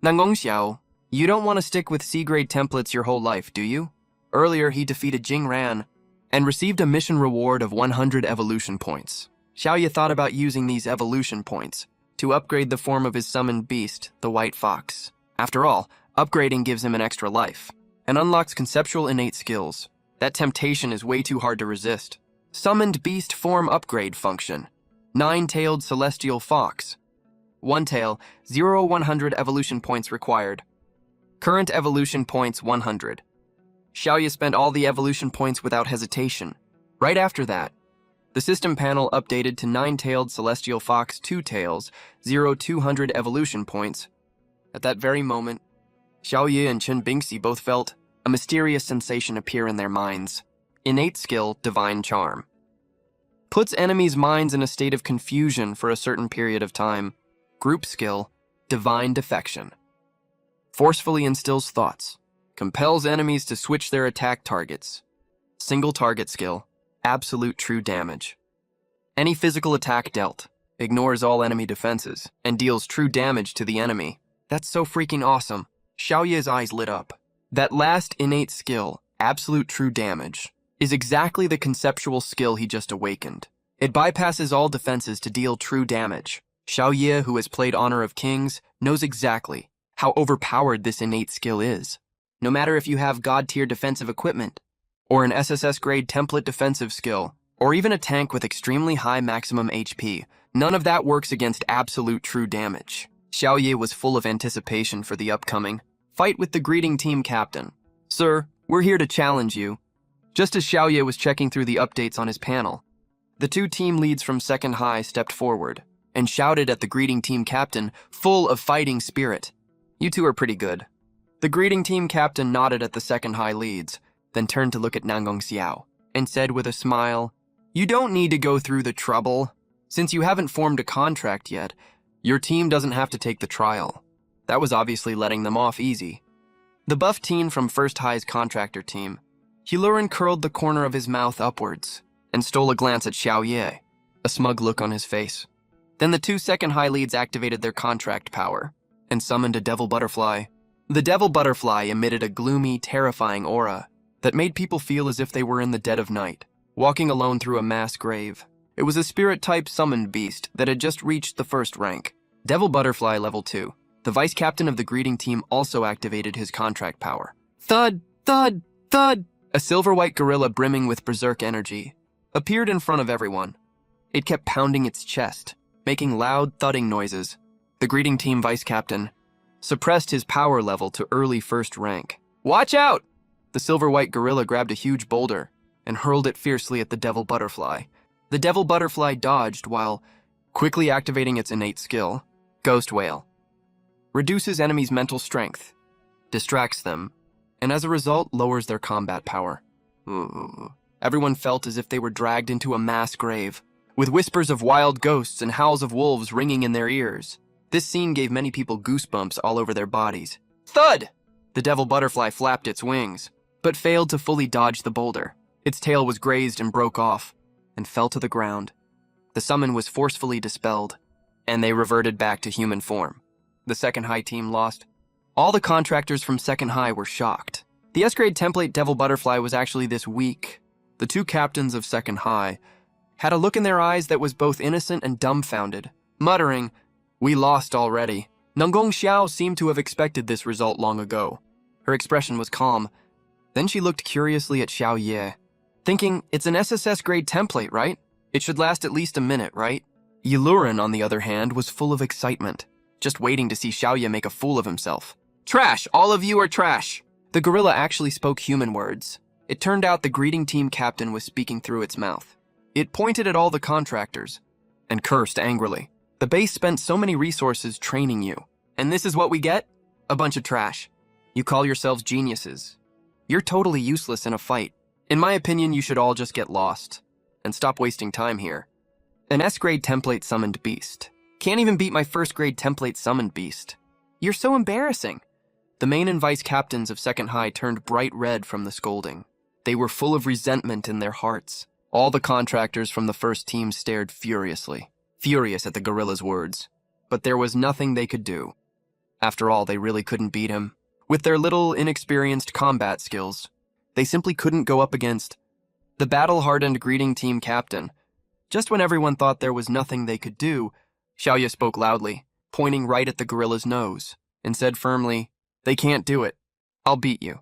Nangong Xiao, you don't want to stick with C-grade templates your whole life, do you? Earlier, he defeated Jing Ran and received a mission reward of 100 evolution points. Xiaoye thought about using these evolution points to upgrade the form of his summoned beast, the White Fox. After all, upgrading gives him an extra life and unlocks conceptual innate skills. That temptation is way too hard to resist. Summoned beast form upgrade function. 9-tailed celestial fox. 1 tail, 0-100 evolution points required. Current evolution points 100. Xiaoye spent all the evolution points without hesitation. Right after that, the system panel updated to 9-tailed celestial fox 2 tails, 0-200 evolution points. At that very moment, Xiaoye and Chen Bingxi both felt a mysterious sensation appear in their minds. Innate skill, divine charm. Puts enemies' minds in a state of confusion for a certain period of time. Group skill, divine defection. Forcefully instills thoughts. Compels enemies to switch their attack targets. Single target skill, absolute true damage. Any physical attack dealt, ignores all enemy defenses, and deals true damage to the enemy. That's so freaking awesome. Xiaoye's eyes lit up. That last innate skill, absolute true damage, is exactly the conceptual skill he just awakened. It bypasses all defenses to deal true damage. Xiaoye, who has played Honor of Kings, knows exactly how overpowered this innate skill is. No matter if you have god-tier defensive equipment, or an SSS-grade template defensive skill, or even a tank with extremely high maximum HP, none of that works against absolute true damage. Xiaoye was full of anticipation for the upcoming fight with the greeting team captain. "Sir, we're here to challenge you." Just as Xiaoye was checking through the updates on his panel, the 2 team leads from Second High stepped forward and shouted at the greeting team captain, full of fighting spirit, "You two are pretty good." The greeting team captain nodded at the Second High leads, then turned to look at Nangong Xiao and said with a smile, "You don't need to go through the trouble. Since you haven't formed a contract yet, your team doesn't have to take the trial." That was obviously letting them off easy. The buff teen from First High's contractor team, Hilurin curled the corner of his mouth upwards and stole a glance at Xiaoye, a smug look on his face. Then the 2 Second High leads activated their contract power and summoned a devil butterfly. The devil butterfly emitted a gloomy, terrifying aura that made people feel as if they were in the dead of night, walking alone through a mass grave. It was a spirit-type summoned beast that had just reached the 1st rank. Devil butterfly level 2. The vice captain of the greeting team also activated his contract power. Thud, thud, thud! A silver-white gorilla brimming with berserk energy appeared in front of everyone. It kept pounding its chest, making loud thudding noises. The greeting team vice captain suppressed his power level to early first rank. Watch out! The silver-white gorilla grabbed a huge boulder and hurled it fiercely at the devil butterfly. The devil butterfly dodged while quickly activating its innate skill, Ghost Whale. Reduces enemies' mental strength, distracts them, and as a result, lowers their combat power. Everyone felt as if they were dragged into a mass grave, with whispers of wild ghosts and howls of wolves ringing in their ears. This scene gave many people goosebumps all over their bodies. Thud! The devil butterfly flapped its wings, but failed to fully dodge the boulder. Its tail was grazed and broke off, and fell to the ground. The summon was forcefully dispelled, and they reverted back to human form. The Second High team lost. All the contractors from Second High were shocked. The S-grade template Devil Butterfly was actually this weak. The two captains of Second High had a look in their eyes that was both innocent and dumbfounded, muttering, "We lost already." Nunggong Xiao seemed to have expected this result long ago. Her expression was calm. Then she looked curiously at Xiao Ye, thinking, it's an SSS-grade template, right? It should last at least a minute, right? Yilurin, on the other hand, was full of excitement, just waiting to see Xiao Ye make a fool of himself. Trash! All of you are trash! The gorilla actually spoke human words. It turned out the greeting team captain was speaking through its mouth. It pointed at all the contractors and cursed angrily. The base spent so many resources training you, and this is what we get? A bunch of trash. You call yourselves geniuses. You're totally useless in a fight. In my opinion, you should all just get lost and stop wasting time here. An S-grade template summoned beast. Can't even beat my first-grade template summoned beast. You're so embarrassing. The main and vice captains of Second High turned bright red from the scolding. They were full of resentment in their hearts. All the contractors from the first team stared furiously, furious at the gorilla's words. But there was nothing they could do. After all, they really couldn't beat him. With their little, inexperienced combat skills, they simply couldn't go up against the battle-hardened greeting team captain. Just when everyone thought there was nothing they could do, Xiaoye spoke loudly, pointing right at the gorilla's nose, and said firmly, "They can't do it. I'll beat you."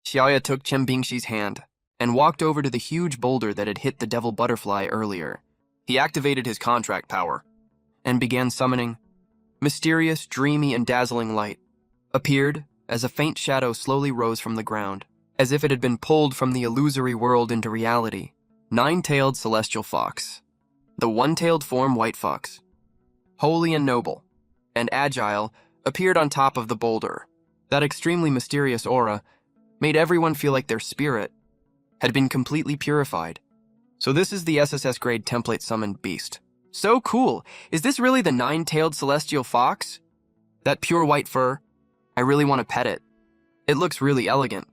Xiaoye took Chen Bingxi's hand and walked over to the huge boulder that had hit the devil butterfly earlier. He activated his contract power and began summoning. Mysterious, dreamy, and dazzling light appeared as a faint shadow slowly rose from the ground, as if it had been pulled from the illusory world into reality. Nine-tailed celestial fox. The one-tailed form white fox, holy and noble, and agile, appeared on top of the boulder. That extremely mysterious aura made everyone feel like their spirit had been completely purified. So this is the SSS grade template summoned beast. So cool! Is this really the nine-tailed celestial fox? That pure white fur? I really want to pet it. It looks really elegant,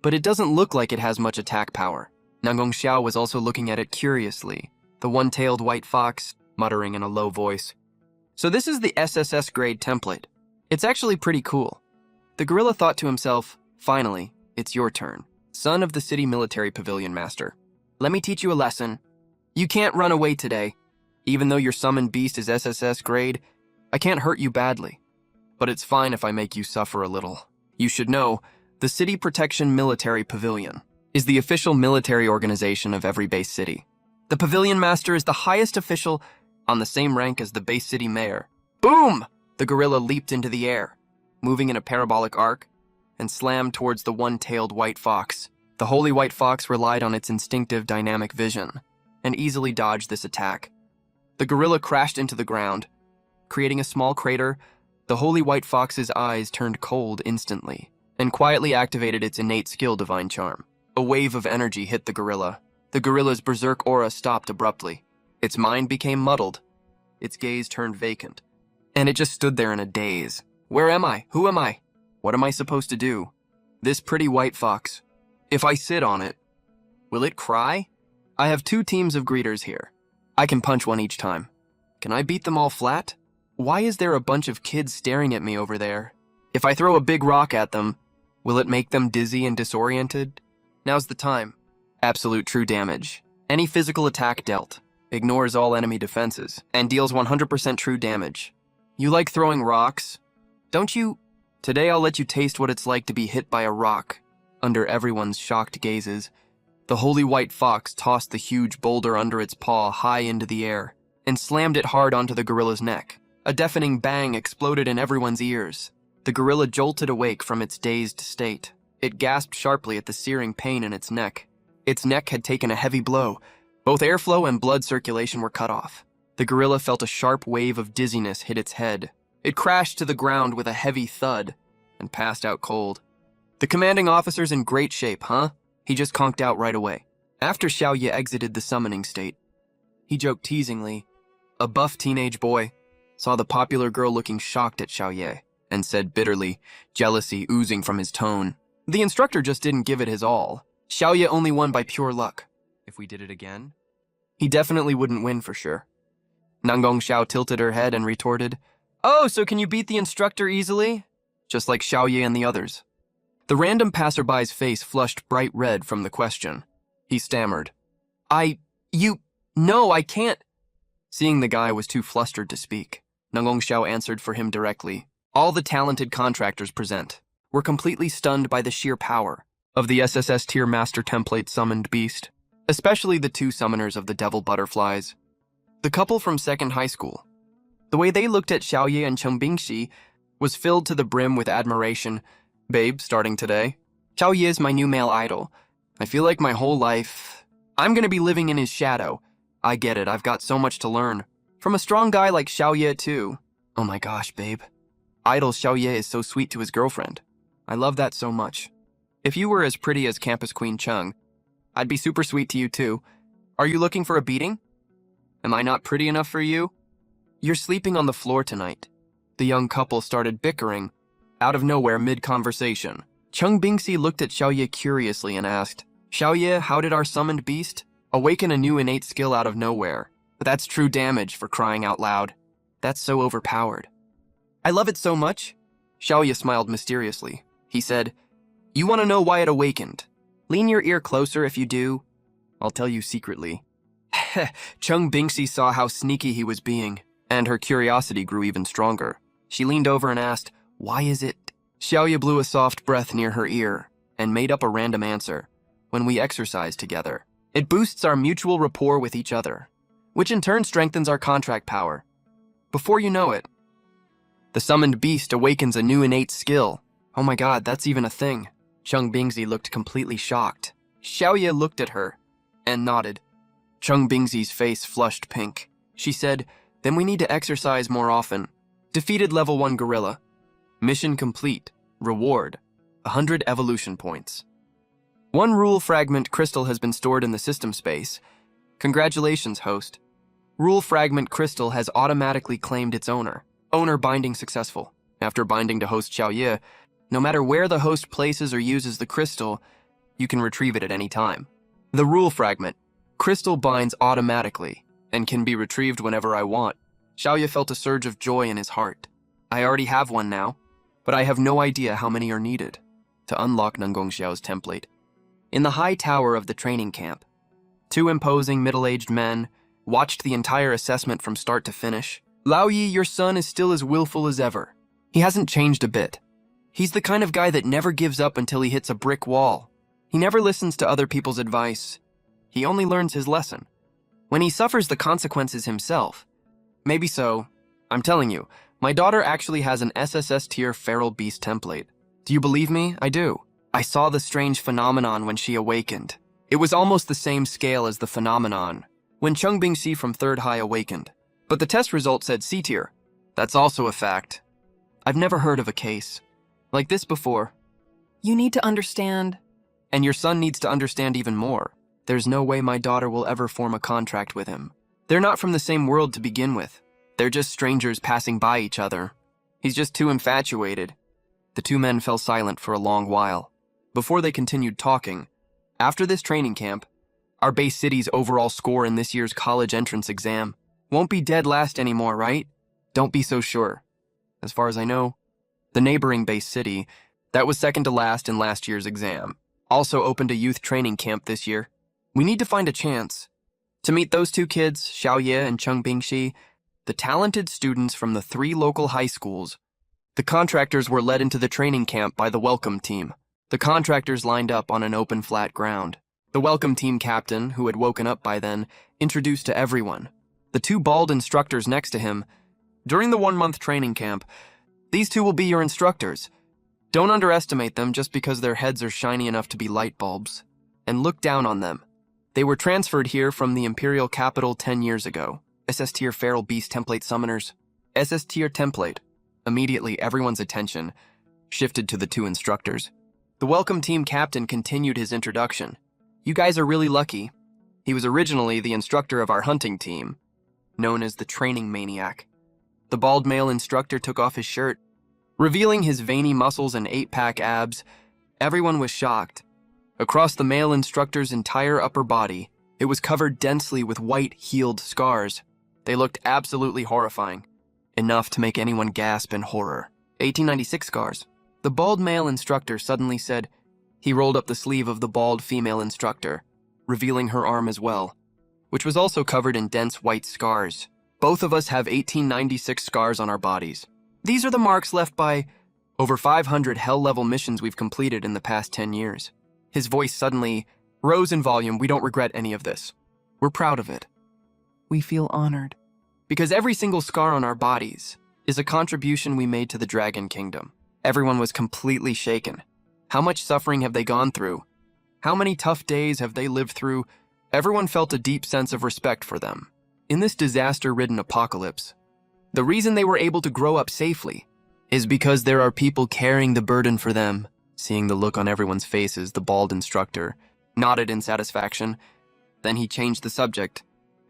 but it doesn't look like it has much attack power. Nunggong Xiao was also looking at it curiously, the one-tailed white fox muttering in a low voice. So this is the SSS grade template. It's actually pretty cool. The gorilla thought to himself, finally, it's your turn. Son of the city military pavilion master. Let me teach you a lesson. You can't run away today. Even though your summoned beast is SSS grade, I can't hurt you badly. But it's fine if I make you suffer a little. You should know, the City Protection Military Pavilion is the official military organization of every base city. The pavilion master is the highest official on the same rank as the base city mayor. Boom! The gorilla leaped into the air, moving in a parabolic arc, and slammed towards the one-tailed white fox. The holy white fox relied on its instinctive dynamic vision and easily dodged this attack. The gorilla crashed into the ground, creating a small crater. The holy white fox's eyes turned cold instantly and quietly activated its innate skill, Divine Charm. A wave of energy hit the gorilla. The gorilla's berserk aura stopped abruptly. Its mind became muddled. Its gaze turned vacant. And it just stood there in a daze. Where am I? Who am I? What am I supposed to do? This pretty white fox. If I sit on it, will it cry? I have 2 teams of greeters here. I can punch one each time. Can I beat them all flat? Why is there a bunch of kids staring at me over there? If I throw a big rock at them, will it make them dizzy and disoriented? Now's the time. Absolute true damage. Any physical attack dealt ignores all enemy defenses and deals 100% true damage. You like throwing rocks, don't you? Today I'll let you taste what it's like to be hit by a rock. Under everyone's shocked gazes, The holy white fox tossed the huge boulder under its paw high into the air and slammed it hard onto the gorilla's neck. A deafening bang exploded in everyone's ears. The gorilla jolted awake from its dazed state. It gasped sharply at the searing pain in its neck. Its neck had taken a heavy blow. Both airflow and blood circulation were cut off. The gorilla felt a sharp wave of dizziness hit its head. It crashed to the ground with a heavy thud and passed out cold. The commanding officer's in great shape, huh? He just conked out right away. After Xiaoye exited the summoning state, he joked teasingly. A buff teenage boy saw the popular girl looking shocked at Xiaoye and said bitterly, jealousy oozing from his tone. The instructor just didn't give it his all. Xiaoye only won by pure luck. If we did it again, he definitely wouldn't win for sure. Nanggong Xiao tilted her head and retorted, "Oh, so can you beat the instructor easily?" Just like Xiaoye and the others. The random passerby's face flushed bright red from the question. He stammered, No, I can't." Seeing the guy was too flustered to speak, Nanggong Xiao answered for him directly. All the talented contractors present were completely stunned by the sheer power of the SSS tier master template summoned beast, especially the two summoners of the devil butterflies. The couple from second high school. The way they looked at Xiaoye and Cheng Bingxi was filled to the brim with admiration. "Babe, starting today, Xiaoye is my new male idol. I feel like my whole life, I'm gonna be living in his shadow. I get it, I've got so much to learn. From a strong guy like Xiaoye too. Oh my gosh, babe. Idol Xiaoye is so sweet to his girlfriend. I love that so much. If you were as pretty as Campus Queen Cheng, I'd be super sweet to you too. Are you looking for a beating? Am I not pretty enough for you? You're sleeping on the floor tonight." The young couple started bickering, out of nowhere mid-conversation. Cheng Bingxi looked at Xiaoye curiously and asked, "Xiaoye, how did our summoned beast awaken a new innate skill out of nowhere? That's true damage for crying out loud. That's so overpowered." "I love it so much." Xiaoye smiled mysteriously. He said, "You want to know why it awakened? Lean your ear closer if you do. I'll tell you secretly." Cheng Bingxi saw how sneaky he was being, and her curiosity grew even stronger. She leaned over and asked, "Why is it?" Xiaoye blew a soft breath near her ear and made up a random answer. "When we exercise together, it boosts our mutual rapport with each other, which in turn strengthens our contract power. Before you know it, the summoned beast awakens a new innate skill." "Oh my god, that's even a thing." Cheng Bingxi looked completely shocked. Xiaoye looked at her and nodded. Cheng Bingxi's face flushed pink. She said, "Then we need to exercise more often." Defeated level 1 gorilla. Mission complete. Reward, 100 evolution points. 1 rule fragment crystal has been stored in the system space. Congratulations, host. Rule fragment crystal has automatically claimed its owner. Owner binding successful. After binding to host Xiaoye, no matter where the host places or uses the crystal, you can retrieve it at any time. The rule fragment. Crystal binds automatically and can be retrieved whenever I want. Xiaoye felt a surge of joy in his heart. I already have one now, but I have no idea how many are needed to unlock Nanggong Xiao's template. In the high tower of the training camp, 2 imposing middle-aged men watched the entire assessment from start to finish. "Lao Yi, your son is still as willful as ever. He hasn't changed a bit. He's the kind of guy that never gives up until he hits a brick wall. He never listens to other people's advice. He only learns his lesson when he suffers the consequences himself." Maybe so. I'm telling you, my daughter actually has an SSS tier feral beast template. Do you believe me? I do. I saw the strange phenomenon when she awakened. It was almost the same scale as the phenomenon when Cheng Bingxi from 3rd High awakened. But the test result said C tier. That's also a fact. I've never heard of a case like this before. You need to understand. And your son needs to understand even more. There's no way my daughter will ever form a contract with him. They're not from the same world to begin with. They're just strangers passing by each other. He's just too infatuated. The 2 men fell silent for a long while before they continued talking. After this training camp, our base city's overall score in this year's college entrance exam won't be dead last anymore, right? Don't be so sure. As far as I know, the neighboring base city that was second to last in last year's exam also opened a youth training camp this year. We need to find a chance to meet those 2 kids, Xiaoye and Cheng Bingxi, the talented students from the 3 local high schools. The contractors were led into the training camp by the welcome team. The contractors lined up on an open flat ground. The welcome team captain, who had woken up by then, introduced to everyone. The two bald instructors next to him. During the 1-month training camp, these two will be your instructors. Don't underestimate them just because their heads are shiny enough to be light bulbs. And look down on them. They were transferred here from the Imperial capital 10 years ago. SS tier Feral Beast Template Summoners. SS tier Template. Immediately, everyone's attention shifted to the two instructors. The welcome team captain continued his introduction. You guys are really lucky. He was originally the instructor of our hunting team, known as the Training Maniac. The bald male instructor took off his shirt, revealing his veiny muscles and 8-pack abs. Everyone was shocked. Across the male instructor's entire upper body, it was covered densely with white, healed scars. They looked absolutely horrifying, enough to make anyone gasp in horror. 1896 scars. The bald male instructor suddenly said. He rolled up the sleeve of the bald female instructor, revealing her arm as well, which was also covered in dense white scars. Both of us have 1896 scars on our bodies. These are the marks left by over 500 hell-level missions we've completed in the past 10 years. His voice suddenly rose in volume. We don't regret any of this. We're proud of it. We feel honored. Because every single scar on our bodies is a contribution we made to the Dragon Kingdom. Everyone was completely shaken. How much suffering have they gone through? How many tough days have they lived through? Everyone felt a deep sense of respect for them. In this disaster-ridden apocalypse, the reason they were able to grow up safely is because there are people carrying the burden for them. Seeing the look on everyone's faces, the bald instructor nodded in satisfaction. Then he changed the subject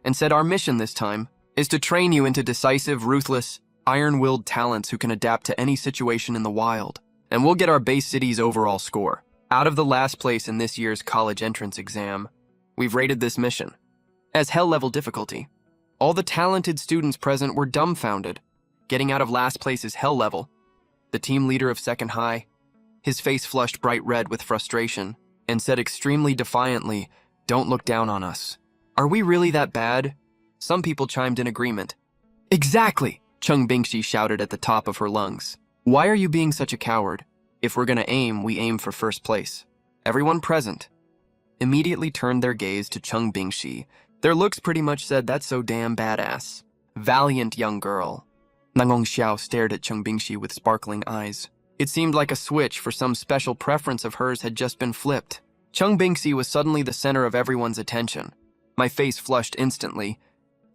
and said, our mission this time is to train you into decisive, ruthless, iron-willed talents who can adapt to any situation in the wild. And we'll get our base city's overall score. Out of the last place in this year's college entrance exam, we've rated this mission as hell-level difficulty. All the talented students present were dumbfounded. Getting out of last place is hell-level. The team leader of Second High, his face flushed bright red with frustration, and said extremely defiantly, don't look down on us. Are we really that bad? Some people chimed in agreement. Exactly, Chung Bingxi shouted at the top of her lungs. Why are you being such a coward? If we're gonna aim, we aim for first place. Everyone present immediately turned their gaze to Chung Bingxi. Their looks pretty much said, that's so damn badass. Valiant young girl. Nangong Xiao stared at Chung Bingxi with sparkling eyes. It seemed like a switch for some special preference of hers had just been flipped. Chung Bingxi was suddenly the center of everyone's attention. My face flushed instantly.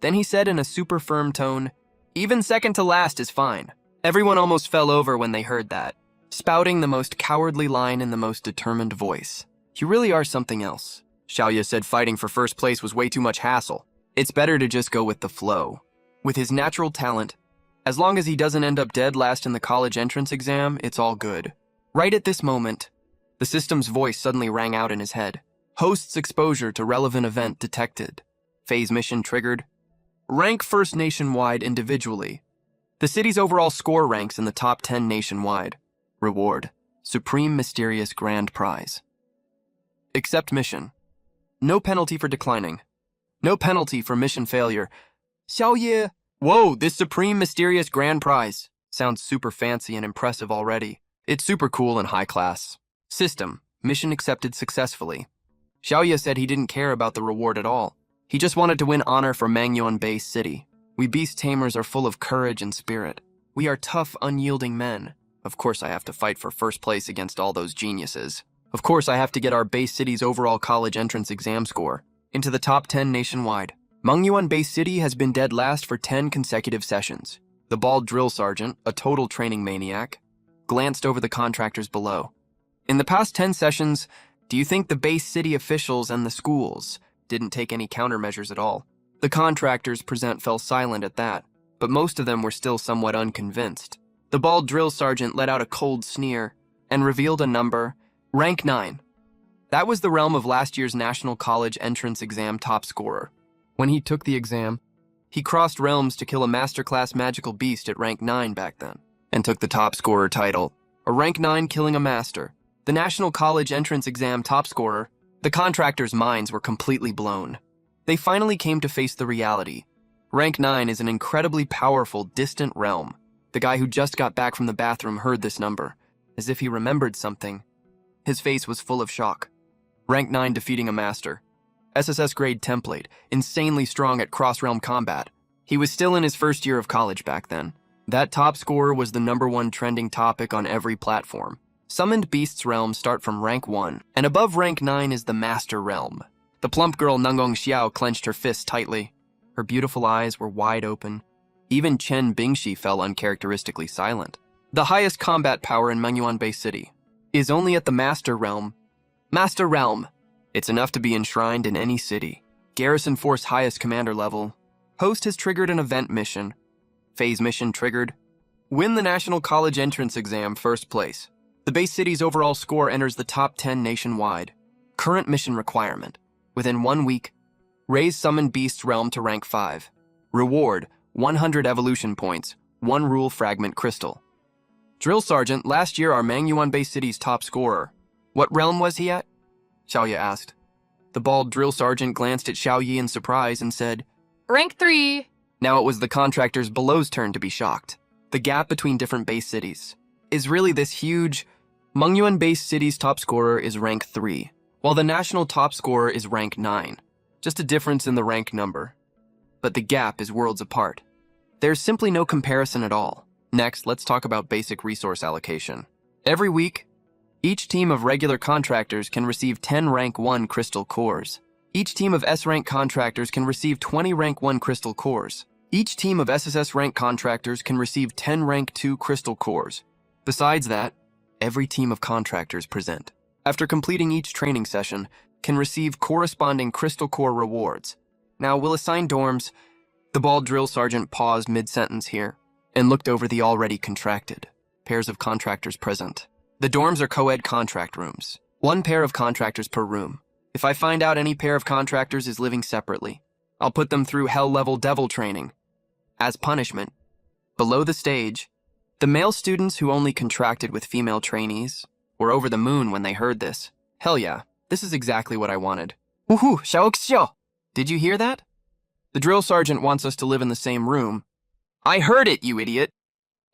Then he said in a super firm tone, even second to last is fine. Everyone almost fell over when they heard that, spouting the most cowardly line in the most determined voice. You really are something else. Xiaoye said fighting for first place was way too much hassle. It's better to just go with the flow. With his natural talent, as long as he doesn't end up dead last in the college entrance exam, it's all good. Right at this moment, the system's voice suddenly rang out in his head. Host's exposure to relevant event detected. Phase mission triggered. Rank first nationwide individually. The city's overall score ranks in the top 10 nationwide. Reward: Supreme Mysterious Grand Prize. Accept mission. No penalty for declining. No penalty for mission failure. Xiaoye! Whoa, this Supreme Mysterious Grand Prize sounds super fancy and impressive already. It's super cool and high class. System: mission accepted successfully. Xiaoye said he didn't care about the reward at all. He just wanted to win honor for Mangyuan Base City. We beast tamers are full of courage and spirit. We are tough, unyielding men. Of course I have to fight for first place against all those geniuses. Of course I have to get our base city's overall college entrance exam score into the top 10 nationwide. Mangyuan Base City has been dead last for 10 consecutive sessions. The bald drill sergeant, a total training maniac, glanced over the contractors below. In the past 10 sessions, do you think the base city officials and the schools didn't take any countermeasures at all? The contractors present fell silent at that, but most of them were still somewhat unconvinced. The bald drill sergeant let out a cold sneer and revealed a number, rank 9. That was the realm of last year's National College Entrance Exam top scorer. When he took the exam, he crossed realms to kill a masterclass magical beast at rank 9 back then, and took the top scorer title. A rank 9 killing a master. The National College Entrance Exam top scorer. The contractors' minds were completely blown. They finally came to face the reality. Rank 9 is an incredibly powerful, distant realm. The guy who just got back from the bathroom heard this number, as if he remembered something. His face was full of shock. Rank 9 defeating a master. SSS grade template, insanely strong at cross-realm combat. He was still in his first year of college back then. That top scorer was the #1 trending topic on every platform. Summoned Beasts realm start from rank 1, and above rank 9 is the Master realm. The plump girl Nangong Xiao clenched her fists tightly. Her beautiful eyes were wide open. Even Chen Bingxi fell uncharacteristically silent. The highest combat power in Manhwa Bay City is only at the Master realm. Master realm! It's enough to be enshrined in any city. Garrison Force highest commander level. Host has triggered an event mission. Phase mission triggered. Win the National College Entrance Exam first place. The base city's overall score enters the top 10 nationwide. Current mission requirement. Within 1 week, raise Summoned Beasts realm to rank 5. Reward, 100 evolution points, 1 rule fragment crystal. Drill Sergeant, last year our Mangyuan Bay City's top scorer. What realm was he at? Xiaoye asked. The bald drill sergeant glanced at Xiaoye in surprise and said, Rank 3. Now it was the contractors below's turn to be shocked. The gap between different base cities is really this huge. Mangyuan Base City's top scorer is rank 3, while the national top scorer is rank 9. Just a difference in the rank number. But the gap is worlds apart. There's simply no comparison at all. Next, let's talk about basic resource allocation. Every week, each team of regular contractors can receive 10 rank 1 crystal cores. Each team of S-rank contractors can receive 20 rank 1 crystal cores. Each team of SSS rank contractors can receive 10 rank 2 crystal cores. Besides that, every team of contractors present, after completing each training session, can receive corresponding crystal core rewards. Now, we'll assign dorms. The bald drill sergeant paused mid-sentence here and looked over the already contracted pairs of contractors present. The dorms are co-ed contract rooms. 1 pair of contractors per room. If I find out any pair of contractors is living separately, I'll put them through hell-level devil training. As punishment, below the stage, the male students who only contracted with female trainees were over the moon when they heard this. Hell yeah, this is exactly what I wanted. Woohoo, xiao. Did you hear that? The drill sergeant wants us to live in the same room. I heard it, you idiot.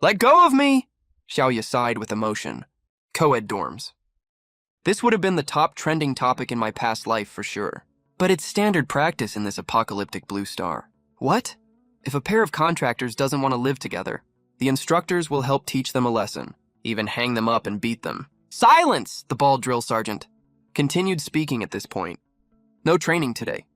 Let go of me! Xiaoye sighed with emotion. Co-ed dorms. This would have been the top trending topic in my past life for sure. But it's standard practice in this apocalyptic blue star. What? If a pair of contractors doesn't want to live together, the instructors will help teach them a lesson, even hang them up and beat them. Silence! The bald drill sergeant continued speaking at this point. No training today.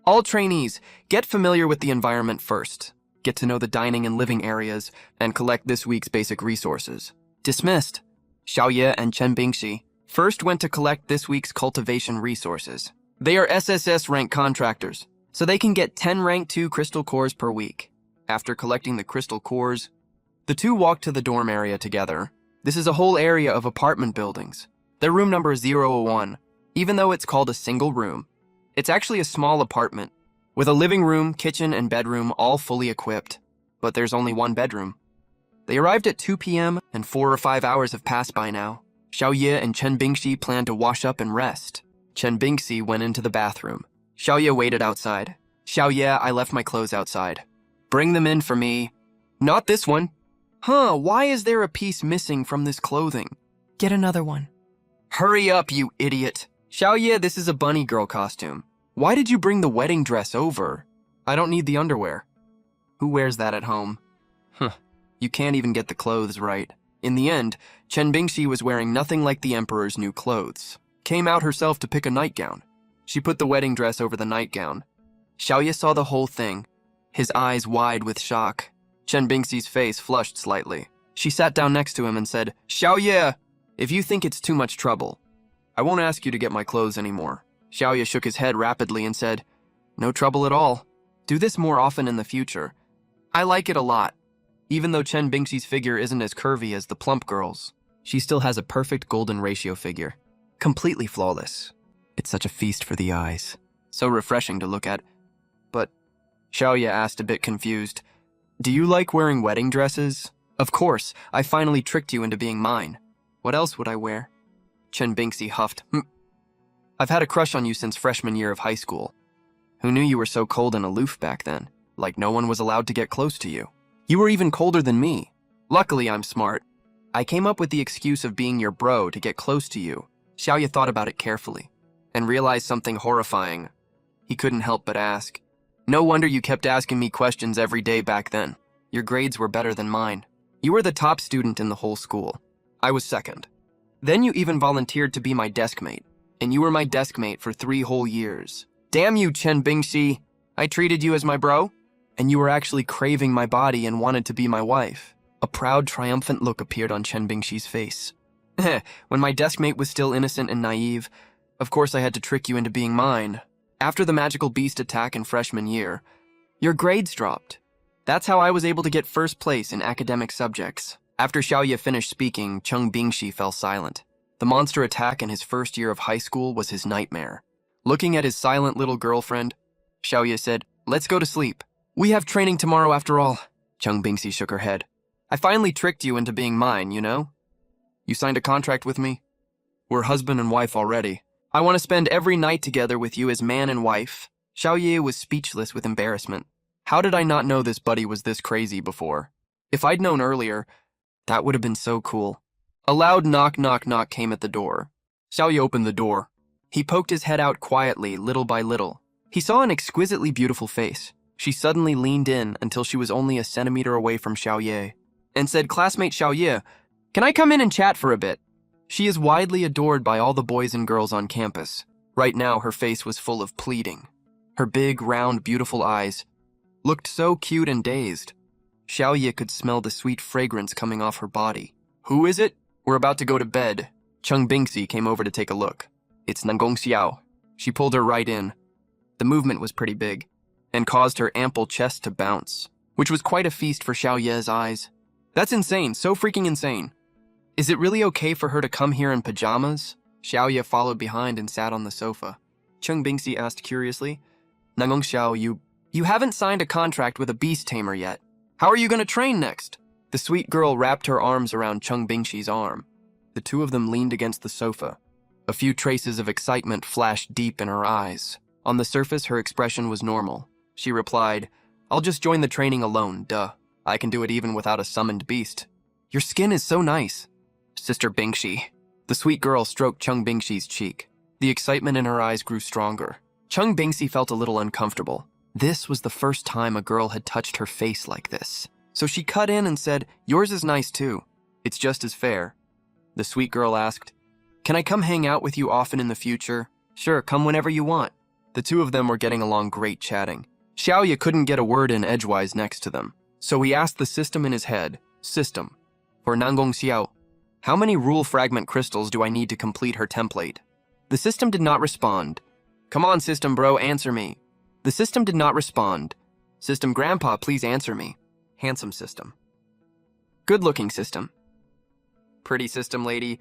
All trainees, get familiar with the environment first. Get to know the dining and living areas, and collect this week's basic resources. Dismissed. Xiaoye and Chen Bingxi first went to collect this week's cultivation resources. They are SSS rank contractors, so they can get 10 rank 2 crystal cores per week. After collecting the crystal cores, the two walked to the dorm area together. This is a whole area of apartment buildings. Their room number is 001, even though it's called a single room. It's actually a small apartment, with a living room, kitchen, and bedroom all fully equipped. But there's only 1 bedroom. They arrived at 2 p.m. and 4 or 5 hours have passed by now. Xiaoye and Chen Bingxi planned to wash up and rest. Chen Bingxi went into the bathroom. Xiaoye waited outside. Xiaoye, I left my clothes outside. Bring them in for me. Not this one. Huh, why is there a piece missing from this clothing? Get another one. Hurry up, you idiot. Xiaoye, this is a bunny girl costume. Why did you bring the wedding dress over? I don't need the underwear. Who wears that at home? Huh, you can't even get the clothes right. In the end, Chen Bingxi was wearing nothing like the emperor's new clothes. Came out herself to pick a nightgown. She put the wedding dress over the nightgown. Xiaoye saw the whole thing, his eyes wide with shock. Chen Bingxi's face flushed slightly. She sat down next to him and said, Xiaoye, if you think it's too much trouble, I won't ask you to get my clothes anymore. Xiaoye shook his head rapidly and said, No trouble at all. Do this more often in the future. I like it a lot. Even though Chen Bingxi's figure isn't as curvy as the plump girl's, she still has a perfect golden ratio figure. Completely flawless. It's such a feast for the eyes. So refreshing to look at. But, Xiaoye asked a bit confused, Do you like wearing wedding dresses? Of course, I finally tricked you into being mine. What else would I wear? Chen Bingxi huffed. I've had a crush on you since freshman year of high school. Who knew you were so cold and aloof back then? Like no one was allowed to get close to you. You were even colder than me. Luckily, I'm smart. I came up with the excuse of being your bro to get close to you. Xiaoye thought about it carefully. and realized something horrifying. He couldn't help but ask. No wonder you kept asking me questions every day back then. Your grades were better than mine. You were the top student in the whole school. I was second. Then you even volunteered to be my desk mate, and you were my desk mate for 3 whole years. Damn you, Chen Bingxi. I treated you as my bro, and you were actually craving my body and wanted to be my wife. A proud, triumphant look appeared on Chen Bingxi's face. When my desk mate was still innocent and naive, of course I had to trick you into being mine. After the magical beast attack in freshman year, your grades dropped. That's how I was able to get first place in academic subjects. After Xiaoye finished speaking, Cheng Bingxi fell silent. The monster attack in his first year of high school was his nightmare. Looking at his silent little girlfriend, Xiaoye said, "Let's go to sleep. We have training tomorrow after all." Cheng Bingxi shook her head. "I finally tricked you into being mine, you know? You signed a contract with me? We're husband and wife already. I want to spend every night together with you as man and wife." Xiaoye was speechless with embarrassment. How did I not know this buddy was this crazy before? If I'd known earlier, that would have been so cool. A loud knock knock knock came at the door. Xiaoye opened the door. He poked his head out quietly, little by little. He saw an exquisitely beautiful face. She suddenly leaned in until she was only a centimeter away from Xiaoye and said, "Classmate Xiaoye, can I come in and chat for a bit?" She is widely adored by all the boys and girls on campus. Right now, her face was full of pleading. Her big, round, beautiful eyes looked so cute and dazed. Xiaoye could smell the sweet fragrance coming off her body. "Who is it? We're about to go to bed." Cheng Bingxi came over to take a look. "It's Nangong Xiao." She pulled her right in. The movement was pretty big and caused her ample chest to bounce, which was quite a feast for Xiaoye's eyes. "That's insane, so freaking insane. Is it really okay for her to come here in pajamas?" Xiaoye followed behind and sat on the sofa. Cheng Bingxi asked curiously, "Nangong Xiao, you haven't signed a contract with a beast tamer yet. How are you going to train next?" The sweet girl wrapped her arms around Cheng Bingxi's arm. The two of them leaned against the sofa. A few traces of excitement flashed deep in her eyes. On the surface, her expression was normal. She replied, "I'll just join the training alone, duh. I can do it even without a summoned beast." "Your skin is so nice, Sister Bingxi." The sweet girl stroked Cheng Bingxi's cheek. The excitement in her eyes grew stronger. Cheng Bingxi felt a little uncomfortable. This was the first time a girl had touched her face like this. So she cut in and said, "Yours is nice too. It's just as fair." The sweet girl asked, "Can I come hang out with you often in the future?" "Sure, come whenever you want." The two of them were getting along great chatting. Xiaoye couldn't get a word in edgewise next to them. So he asked the system in his head, "System, for Nangong Xiao, how many rule fragment crystals do I need to complete her template?" The system did not respond. "Come on, system bro, answer me." The system did not respond. "System grandpa, please answer me." Handsome system. Good-looking system. Pretty system lady.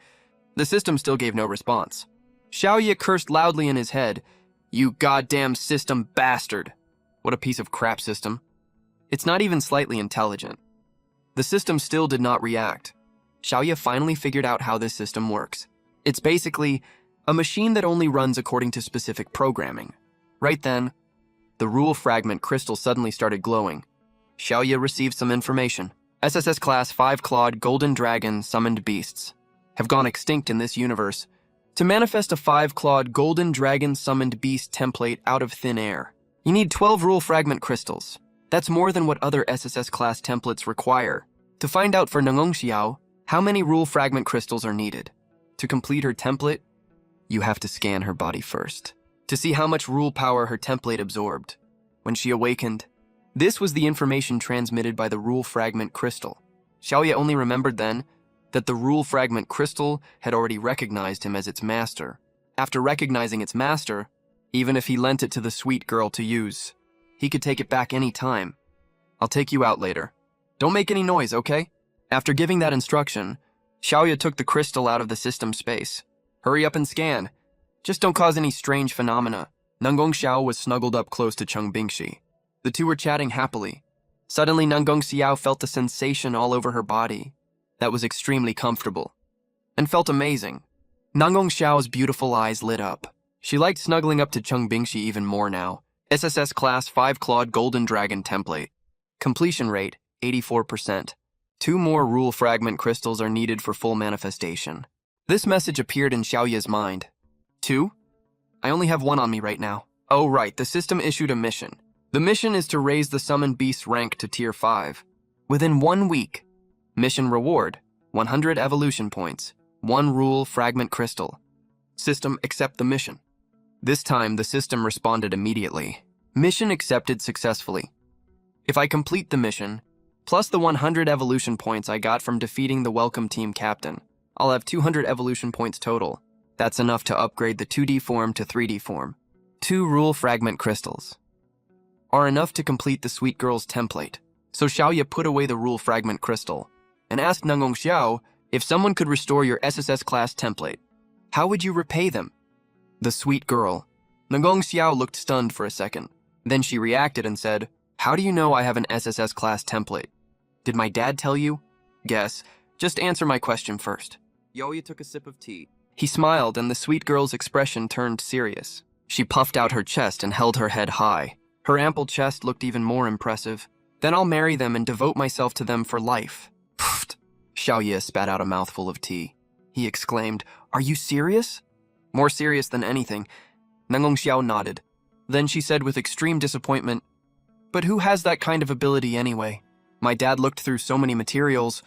The system still gave no response. Xiaoye cursed loudly in his head. "You goddamn system bastard. What a piece of crap system. It's not even slightly intelligent." The system still did not react. Xiaoye finally figured out how this system works. It's basically a machine that only runs according to specific programming. Right then, the rule fragment crystal suddenly started glowing. Xiaoye received some information. SSS Class 5-clawed Golden Dragon Summoned Beasts have gone extinct in this universe. To manifest a 5-clawed Golden Dragon Summoned Beast template out of thin air, you need 12 rule fragment crystals. That's more than what other SSS Class templates require. To find out for Nangong Xiao how many rule fragment crystals are needed to complete her template, you have to scan her body first to see how much rule power her template absorbed. When she awakened, this was the information transmitted by the rule fragment crystal. Xiaoye only remembered then that the rule fragment crystal had already recognized him as its master. After recognizing its master, even if he lent it to the sweet girl to use, he could take it back any time. "I'll take you out later. Don't make any noise, okay?" After giving that instruction, Xiaoye took the crystal out of the system space. "Hurry up and scan. Just don't cause any strange phenomena." Nangong Xiao was snuggled up close to Cheng Bingxi. The two were chatting happily. Suddenly, Nangong Xiao felt a sensation all over her body that was extremely comfortable and felt amazing. Nangong Xiao's beautiful eyes lit up. She liked snuggling up to Cheng Bingxi even more now. SSS Class 5-clawed Golden Dragon template. Completion rate, 84%. 2 more rule fragment crystals are needed for full manifestation. This message appeared in Xiaoye's mind. 2? I only have one on me right now. Oh right, the system issued a mission. The mission is to raise the summoned beast's rank to tier 5. Within 1 week. Mission reward, 100 evolution points, 1 rule fragment crystal. System accept the mission. This time, the system responded immediately. Mission accepted successfully. If I complete the mission, plus the 100 evolution points I got from defeating the welcome team captain, I'll have 200 evolution points total. That's enough to upgrade the 2D form to 3D form. 2 rule fragment crystals are enough to complete the sweet girl's template. So Xiaoye put away the rule fragment crystal and asked Nangong Xiao if someone could restore your SSS class template. How would you repay them? The sweet girl. Nangong Xiao looked stunned for a second. Then she reacted and said, "How do you know I have an SSS class template? Did my dad tell you?" "Guess. Just answer my question first." Xiaoye took a sip of tea. He smiled and the sweet girl's expression turned serious. She puffed out her chest and held her head high. Her ample chest looked even more impressive. "Then I'll marry them and devote myself to them for life." Pfft. Xiaoye spat out a mouthful of tea. He exclaimed, "Are you serious?" "More serious than anything." Nangong Xiao nodded. Then she said with extreme disappointment, "But who has that kind of ability anyway? My dad looked through so many materials.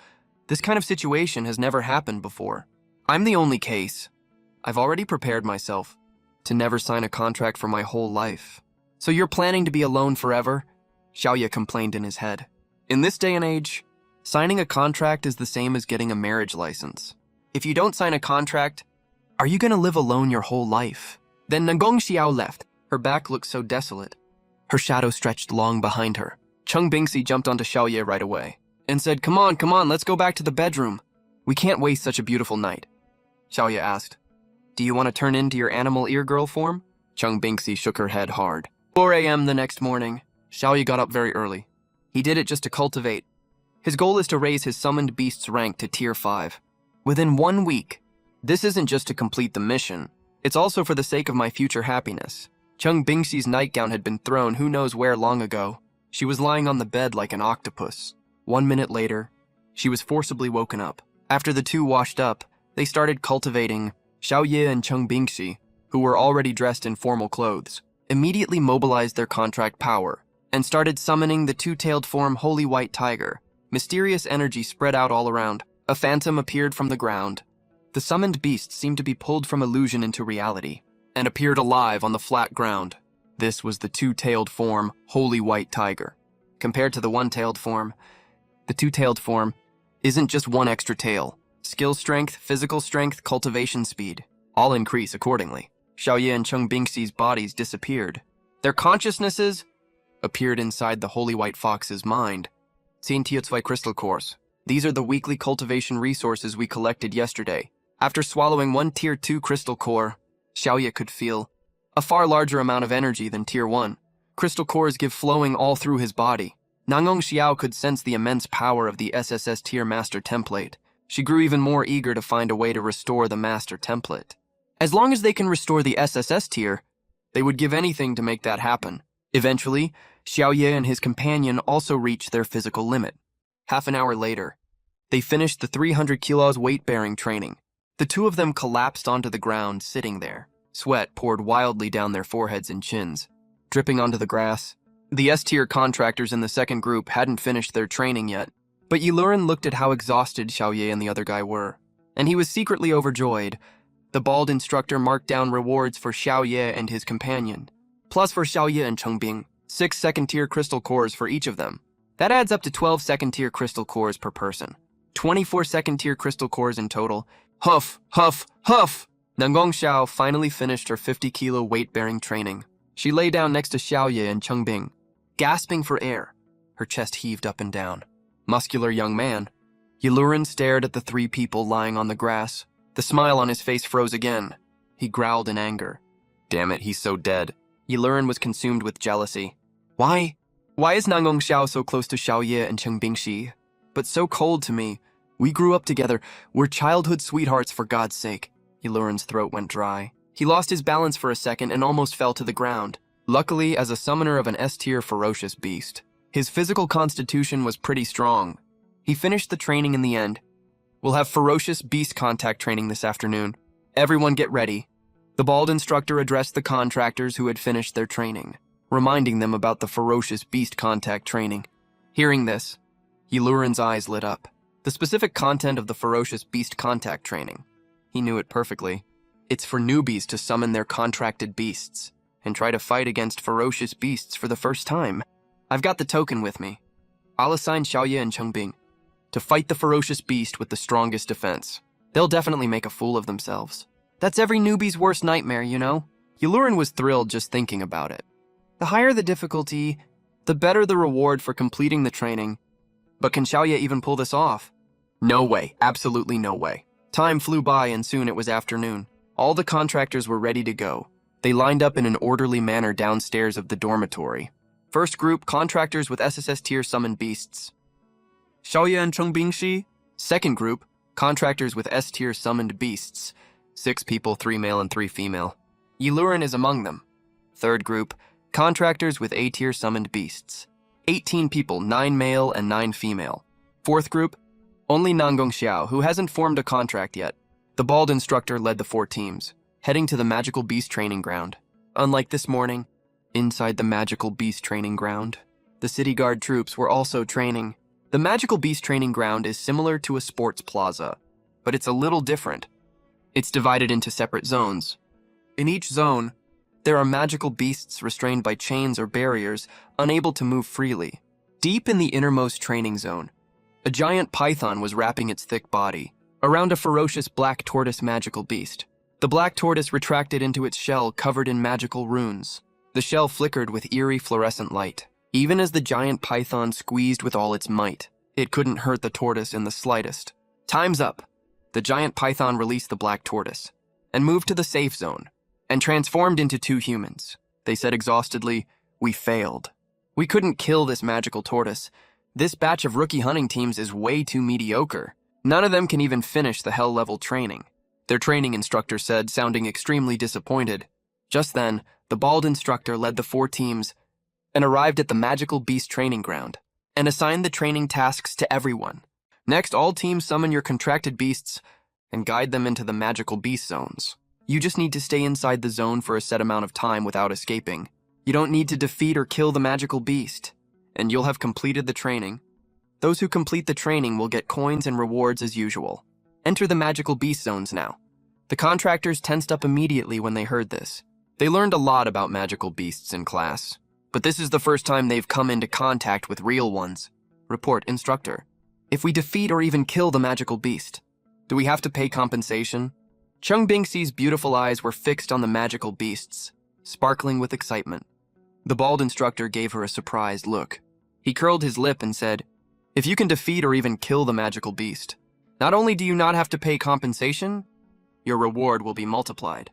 This kind of situation has never happened before. I'm the only case. I've already prepared myself to never sign a contract for my whole life." "So you're planning to be alone forever?" Xiaoye complained in his head. In this day and age, signing a contract is the same as getting a marriage license. If you don't sign a contract, are you going to live alone your whole life? Then Nangong Xiao left. Her back looked so desolate. Her shadow stretched long behind her. Chung Bingxi jumped onto Xiaoye right away and said, come on, let's go back to the bedroom. We can't waste such a beautiful night." Xiaoye asked, "Do you want to turn into your animal ear girl form?" Chung Bingxi shook her head hard. 4 a.m. the next morning, Xiaoye got up very early. He did it just to cultivate. His goal is to raise his summoned beast's rank to tier 5. Within 1 week. This isn't just to complete the mission. It's also for the sake of my future happiness. Chung Bingxi's nightgown had been thrown who knows where long ago. She was lying on the bed like an octopus. 1 minute later, she was forcibly woken up. After the two washed up, they started cultivating. Xiaoye and Chung Bingxi, who were already dressed in formal clothes, immediately mobilized their contract power and started summoning the two-tailed form Holy White Tiger. Mysterious energy spread out all around. A phantom appeared from the ground. The summoned beast seemed to be pulled from illusion into reality and appeared alive on the flat ground. This was the two-tailed form Holy White Tiger. Compared to the one-tailed form, the two-tailed form isn't just one extra tail. Skill strength, physical strength, cultivation speed, all increase accordingly. Xiaoye and Chung Bingxi's bodies disappeared. Their consciousnesses appeared inside the Holy White Fox's mind. 10 Tier 2 crystal cores. These are the weekly cultivation resources we collected yesterday. After swallowing 1 Tier 2 crystal core, Xiaoye could feel a far larger amount of energy than Tier 1. Crystal cores give flowing all through his body. Nangong Xiao could sense the immense power of the SSS tier master template. She grew even more eager to find a way to restore the master template. As long as they can restore the SSS tier, they would give anything to make that happen. Eventually, Xiaoye and his companion also reached their physical limit. Half an hour later, they finished the 300 kilos weight-bearing training. The two of them collapsed onto the ground, sitting there. Sweat poured wildly down their foreheads and chins, dripping onto the grass. The S-tier contractors in the second group hadn't finished their training yet, but Yilurin looked at how exhausted Xiaoye and the other guy were, and he was secretly overjoyed. The bald instructor marked down rewards for Xiaoye and his companion, plus for Xiaoye and Chengbing, 6 second-tier crystal cores for each of them. That adds up to 12 second-tier crystal cores per person. 24 second-tier crystal cores in total. Huff, huff, huff! Nangong Xiao finally finished her 50-kilo weight-bearing training. She lay down next to Xiaoye and Chengbing, gasping for air. Her chest heaved up and down. Muscular young man. Yilurin stared at the 3 people lying on the grass. The smile on his face froze again. He growled in anger. Damn it, he's so dead. Yilurin was consumed with jealousy. Why is Nangong Xiao so close to Xiaoye and Chung Bingxi, but so cold to me? We grew up together. We're childhood sweethearts, for God's sake. Yilurin's throat went dry. He lost his balance for a second and almost fell to the ground. Luckily, as a summoner of an S-tier ferocious beast, his physical constitution was pretty strong. He finished the training in the end. We'll have ferocious beast contact training this afternoon. Everyone get ready. The bald instructor addressed the contractors who had finished their training, reminding them about the ferocious beast contact training. Hearing this, Yilurin's eyes lit up. The specific content of the ferocious beast contact training. He knew it perfectly. It's for newbies to summon their contracted beasts and try to fight against ferocious beasts for the first time. I've got the token with me. I'll assign Xiaoye and Chengbing to fight the ferocious beast with the strongest defense. They'll definitely make a fool of themselves. That's every newbie's worst nightmare, you know? Yilurin was thrilled just thinking about it. The higher the difficulty, the better the reward for completing the training. But can Xiaoye even pull this off? No way, absolutely no way. Time flew by and soon it was afternoon. All the contractors were ready to go. They lined up in an orderly manner downstairs of the dormitory. First group, contractors with SSS tier summoned beasts. Xiaoye and Chengbingxi. Second group, contractors with S tier summoned beasts. 6 people, 3 male and 3 female. Yilurin is among them. Third group, contractors with A tier summoned beasts. 18 people, 9 male and 9 female. Fourth group, only Nangong Xiao, who hasn't formed a contract yet. The bald instructor led the 4 teams, heading to the magical beast training ground. Unlike this morning, inside the magical beast training ground, the city guard troops were also training. The magical beast training ground is similar to a sports plaza, but it's a little different. It's divided into separate zones. In each zone, there are magical beasts restrained by chains or barriers, unable to move freely. Deep in the innermost training zone, a giant python was wrapping its thick body around a ferocious black tortoise magical beast. The black tortoise retracted into its shell covered in magical runes. The shell flickered with eerie fluorescent light. Even as the giant python squeezed with all its might, it couldn't hurt the tortoise in the slightest. Time's up. The giant python released the black tortoise and moved to the safe zone and transformed into 2 humans. They said exhaustedly, "We failed. We couldn't kill this magical tortoise. This batch of rookie hunting teams is way too mediocre. None of them can even finish the hell-level training," their training instructor said, sounding extremely disappointed. Just then, the bald instructor led the 4 teams and arrived at the magical beast training ground and assigned the training tasks to everyone. Next, all teams summon your contracted beasts and guide them into the magical beast zones. You just need to stay inside the zone for a set amount of time without escaping. You don't need to defeat or kill the magical beast, and you'll have completed the training. Those who complete the training will get coins and rewards as usual. Enter the magical beast zones now. The contractors tensed up immediately when they heard this. They learned a lot about magical beasts in class, but this is the first time they've come into contact with real ones. Report, instructor. If we defeat or even kill the magical beast, do we have to pay compensation? Chengbingxi's beautiful eyes were fixed on the magical beasts, sparkling with excitement. The bald instructor gave her a surprised look. He curled his lip and said, "If you can defeat or even kill the magical beast, not only do you not have to pay compensation, your reward will be multiplied.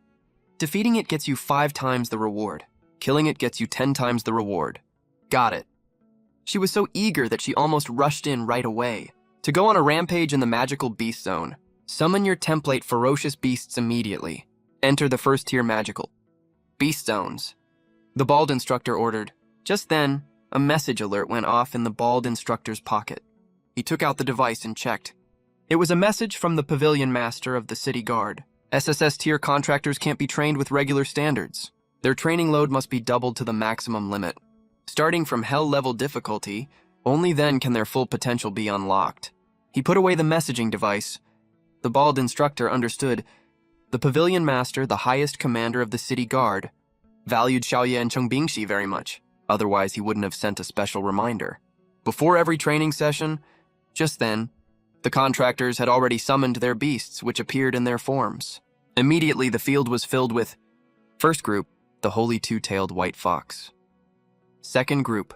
Defeating it gets you 5 times the reward. Killing it gets you 10 times the reward." Got it. She was so eager that she almost rushed in right away. To go on a rampage in the magical beast zone, summon your template ferocious beasts immediately. Enter the first tier magical beast zones. The bald instructor ordered. Just then, a message alert went off in the bald instructor's pocket. He took out the device and checked. It was a message from the pavilion master of the city guard. SSS tier contractors can't be trained with regular standards. Their training load must be doubled to the maximum limit. Starting from hell-level difficulty, only then can their full potential be unlocked. He put away the messaging device. The bald instructor understood. The pavilion master, the highest commander of the city guard, valued Xiaoye and Chengbingxi very much. Otherwise, he wouldn't have sent a special reminder. Before every training session, just then, the contractors had already summoned their beasts, which appeared in their forms. Immediately, the field was filled with first group, the holy 2-tailed white fox. Second group,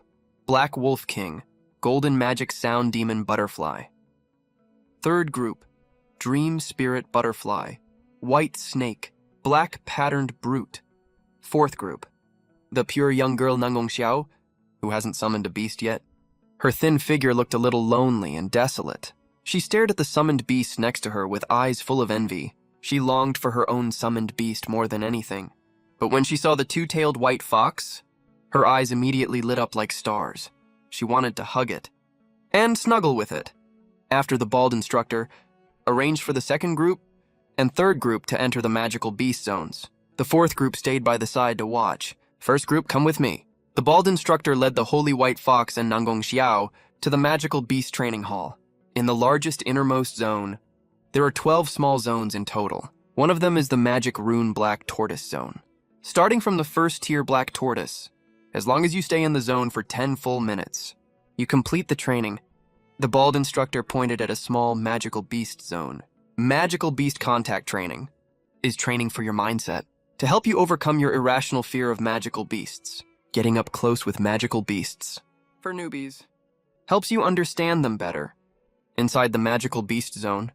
Black Wolf King, Golden Magic Sound Demon Butterfly. Third group, Dream Spirit Butterfly, White Snake, Black Patterned Brute. Fourth group, the pure young girl Nangong Xiao, who hasn't summoned a beast yet. Her thin figure looked a little lonely and desolate. She stared at the summoned beast next to her with eyes full of envy. She longed for her own summoned beast more than anything. But when she saw the 2-tailed white fox, her eyes immediately lit up like stars. She wanted to hug it and snuggle with it. After the bald instructor arranged for the second group and third group to enter the magical beast zones, The fourth group stayed by the side to watch. First group, come with me. The bald instructor led the Holy White Fox and Nanggong Xiao to the magical beast training hall. In the largest innermost zone, there are 12 small zones in total. One of them is the magic rune black tortoise zone. Starting from the first tier black tortoise, as long as you stay in the zone for 10 full minutes, you complete the training. The bald instructor pointed at a small magical beast zone. Magical beast contact training is training for your mindset to help you overcome your irrational fear of magical beasts. Getting up close with magical beasts, for newbies, helps you understand them better. Inside the magical beast zone,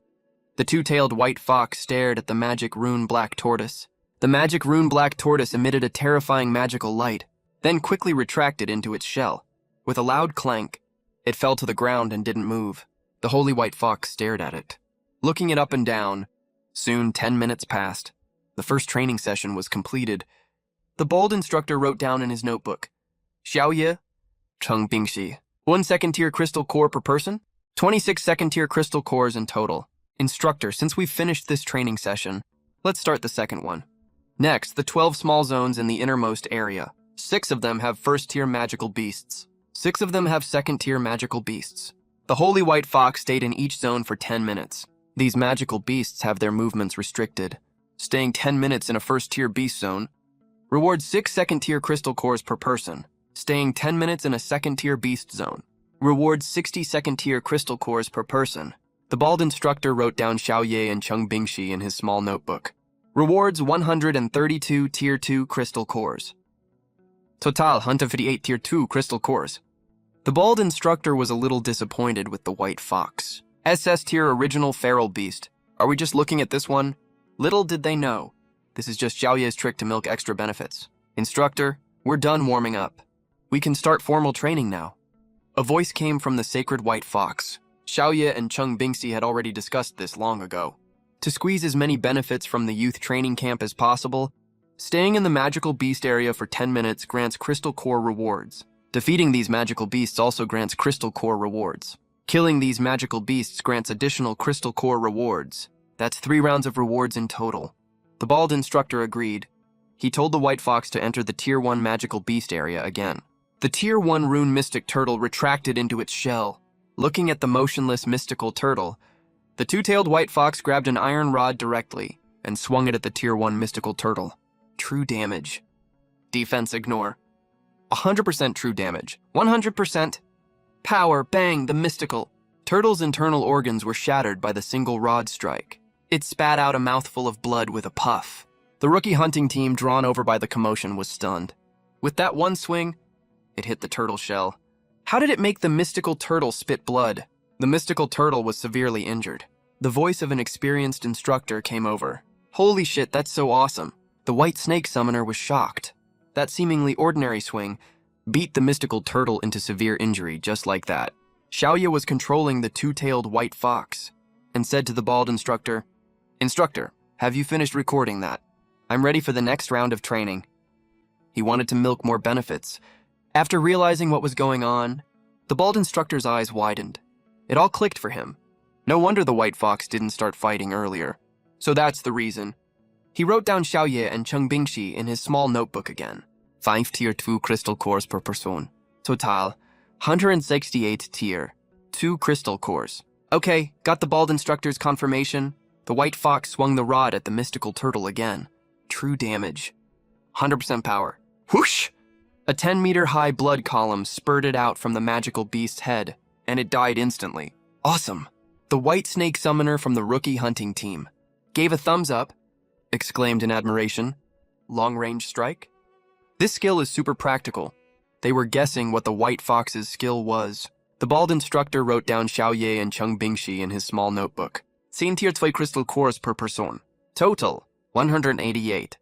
the two-tailed white fox stared at the magic rune black tortoise. The magic rune black tortoise emitted a terrifying magical light, then quickly retracted into its shell. With a loud clank, it fell to the ground and didn't move. The holy white fox stared at it, looking it up and down. Soon 10 minutes passed. The first training session was completed. The bald instructor wrote down in his notebook, Xiaoye, Cheng Bingxi, 1 second-tier crystal core per person, 26 second-tier crystal cores in total. Instructor, since we've finished this training session, let's start the second one. Next, the 12 small zones in the innermost area. 6 of them have first-tier magical beasts. 6 of them have second-tier magical beasts. The Holy White Fox stayed in each zone for 10 minutes. These magical beasts have their movements restricted. Staying 10 minutes in a first-tier beast zone rewards 6 second-tier crystal cores per person. Staying 10 minutes in a second-tier beast zone rewards 60 second-tier crystal cores per person. The bald instructor wrote down Xiaoye and Cheng Bingxi in his small notebook. Rewards 132 Tier 2 crystal cores. Total 158 Tier 2 crystal cores. The bald instructor was a little disappointed with the white fox. SS Tier original feral beast. Are we just looking at this one? Little did they know, this is just Xiaoye's trick to milk extra benefits. Instructor, we're done warming up. We can start formal training now. A voice came from the sacred white fox. Xiaoye and Cheng Bingxi had already discussed this long ago. To squeeze as many benefits from the youth training camp as possible, staying in the magical beast area for 10 minutes grants crystal core rewards. Defeating these magical beasts also grants crystal core rewards. Killing these magical beasts grants additional crystal core rewards. That's 3 rounds of rewards in total. The bald instructor agreed. He told the white fox to enter the Tier 1 magical beast area again. The Tier 1 rune mystic turtle retracted into its shell. Looking at the motionless mystical turtle, the two-tailed white fox grabbed an iron rod directly and swung it at the Tier 1 mystical turtle. True damage. Defense ignore. 100% true damage. 100%. Power, bang, the mystical. Turtle's internal organs were shattered by the single rod strike. It spat out a mouthful of blood with a puff. The rookie hunting team, drawn over by the commotion, was stunned. With that one swing, it hit the turtle shell. How did it make the mystical turtle spit blood? The mystical turtle was severely injured. The voice of an experienced instructor came over. Holy shit, that's so awesome. The white snake summoner was shocked. That seemingly ordinary swing beat the mystical turtle into severe injury just like that. Xiaoye was controlling the two-tailed white fox and said to the bald instructor, Instructor, have you finished recording that? I'm ready for the next round of training. He wanted to milk more benefits. After realizing what was going on, the bald instructor's eyes widened. It all clicked for him. No wonder the white fox didn't start fighting earlier. So that's the reason. He wrote down Xiaoye and Cheng Bingxi in his small notebook again. 5 Tier 2 crystal cores per person. Total 168 Tier 2 crystal cores. Okay, got the bald instructor's confirmation. The white fox swung the rod at the mystical turtle again. True damage. 100% power. Whoosh! A 10-meter-high blood column spurted out from the magical beast's head, and it died instantly. Awesome! The white snake summoner from the rookie hunting team gave a thumbs up, exclaimed in admiration. Long-range strike? This skill is super practical. They were guessing what the white fox's skill was. The bald instructor wrote down Xiaoye and Cheng Bingxi in his small notebook. 10 Tier 2 crystal cores per person. Total 188.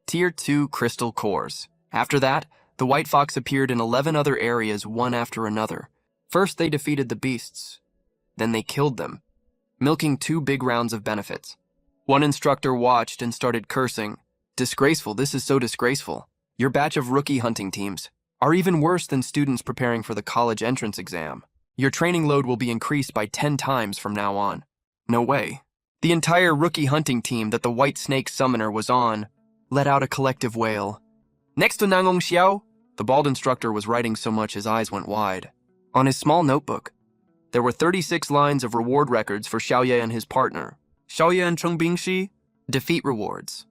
Tier 2 crystal cores. After that, the white fox appeared in 11 other areas one after another. First they defeated the beasts. Then they killed them, milking 2 big rounds of benefits. One instructor watched and started cursing. Disgraceful, this is so disgraceful. Your batch of rookie hunting teams are even worse than students preparing for the college entrance exam. Your training load will be increased by 10 times from now on. No way. The entire rookie hunting team that the white snake summoner was on let out a collective wail. Next to Nangong Xiao, the bald instructor was writing so much his eyes went wide. On his small notebook, there were 36 lines of reward records for Xiaoye and his partner. Xiaoye and Cheng Bingxi, defeat rewards.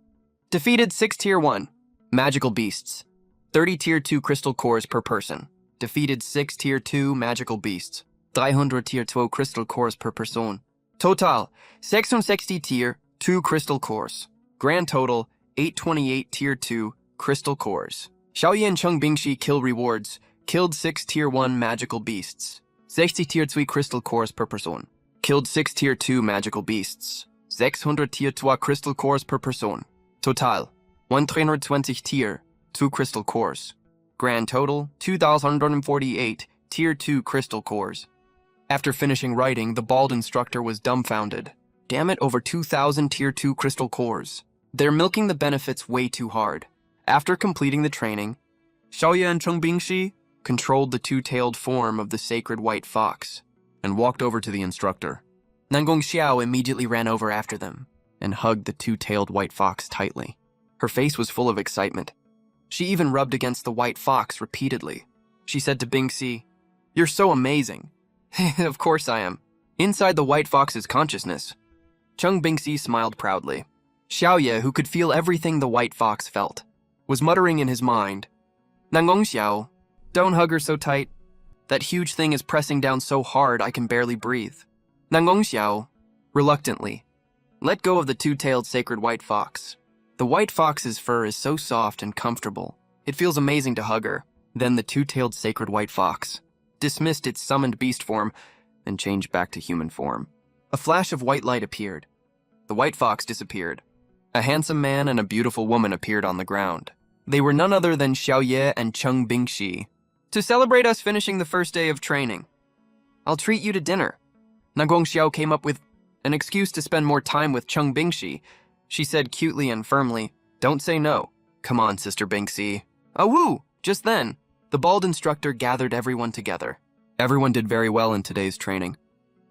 Defeated 6 Tier 1, magical beasts. 30 Tier 2 crystal cores per person. Defeated 6 Tier 2 magical beasts. 300 Tier 2 crystal cores per person. Total, 660 Tier 2 crystal cores. Grand total, 828 Tier 2 crystal cores. Xiaoye and Cheng Bingxi kill rewards. Killed 6 Tier 1 magical beasts. 60 Tier 2 crystal cores per person. Killed 6 Tier 2 magical beasts. 600 Tier 2 crystal cores per person. Total, 120 Tier 2 crystal cores. Grand total, 2,148 Tier 2 crystal cores. After finishing writing, the bald instructor was dumbfounded. Damn it, over 2,000 Tier 2 crystal cores. They're milking the benefits way too hard. After completing the training, Xiaoye and Cheng Bingxi controlled the two-tailed form of the sacred white fox and walked over to the instructor. Nangong Xiao immediately ran over after them and hugged the two-tailed white fox tightly. Her face was full of excitement. She even rubbed against the white fox repeatedly. She said to Bingxi, "You're so amazing." "Of course I am." Inside the white fox's consciousness, Cheng Bingxi smiled proudly. Xiaoye, who could feel everything the white fox felt, was muttering in his mind, "Nangong Xiao, don't hug her so tight. That huge thing is pressing down so hard I can barely breathe." Nangong Xiao, reluctantly, let go of the two-tailed sacred white fox. The white fox's fur is so soft and comfortable. It feels amazing to hug her. Then the two-tailed sacred white fox dismissed its summoned beast form and changed back to human form. A flash of white light appeared. The white fox disappeared. A handsome man and a beautiful woman appeared on the ground. They were none other than Xiaoye and Cheng Bingxi. "To celebrate us finishing the first day of training, I'll treat you to dinner." Nangong Xiao came up with an excuse to spend more time with Cheng Bingxi. She said cutely and firmly, "Don't say no. Come on, Sister Bingxi." "Awoo!" Just then, the bald instructor gathered everyone together. Everyone did very well in today's training.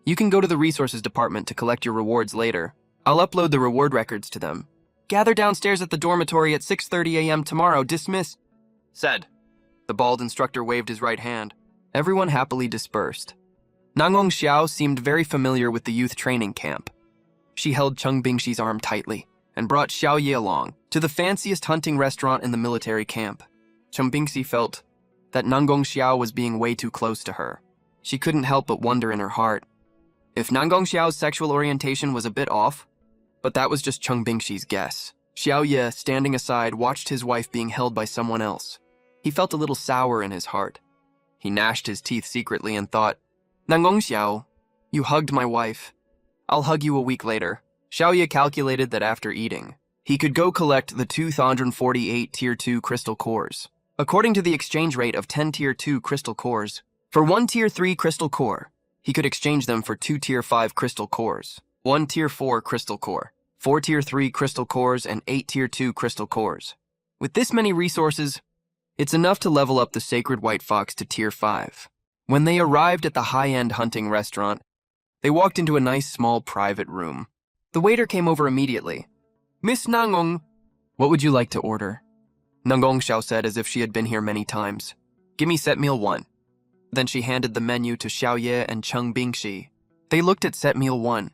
You can go to the resources department to collect your rewards later. I'll upload the reward records to them. Gather downstairs at the dormitory at 6:30 a.m. tomorrow. Dismiss. Said. The bald instructor waved his right hand. Everyone happily dispersed. Nangong Xiao seemed very familiar with the youth training camp. She held Cheng Bingxi's arm tightly and brought Xiaoye along to the fanciest hunting restaurant in the military camp. Cheng Bingxi felt that Nangong Xiao was being way too close to her. She couldn't help but wonder in her heart if Nangong Xiao's sexual orientation was a bit off, but that was just Cheng Bingxi's guess. Xiaoye, standing aside, watched his wife being held by someone else. He felt a little sour in his heart. He gnashed his teeth secretly and thought, "Nangong Xiao, you hugged my wife. I'll hug you a week later." Xiaoye calculated that after eating, he could go collect the 2,148 Tier 2 crystal cores. According to the exchange rate of 10 Tier 2 crystal cores, for 1 Tier 3 crystal core, he could exchange them for 2 Tier 5 crystal cores, 1 Tier 4 crystal core, 4 Tier 3 crystal cores, and 8 Tier 2 crystal cores. With this many resources, it's enough to level up the sacred white fox to Tier 5. When they arrived at the high-end hunting restaurant, they walked into a nice small private room. The waiter came over immediately. "Miss Nangong, what would you like to order?" Nangong Xiao said as if she had been here many times. "Give me set meal 1. Then she handed the menu to Xiaoye and Cheng Bingxi. They looked at set meal 1.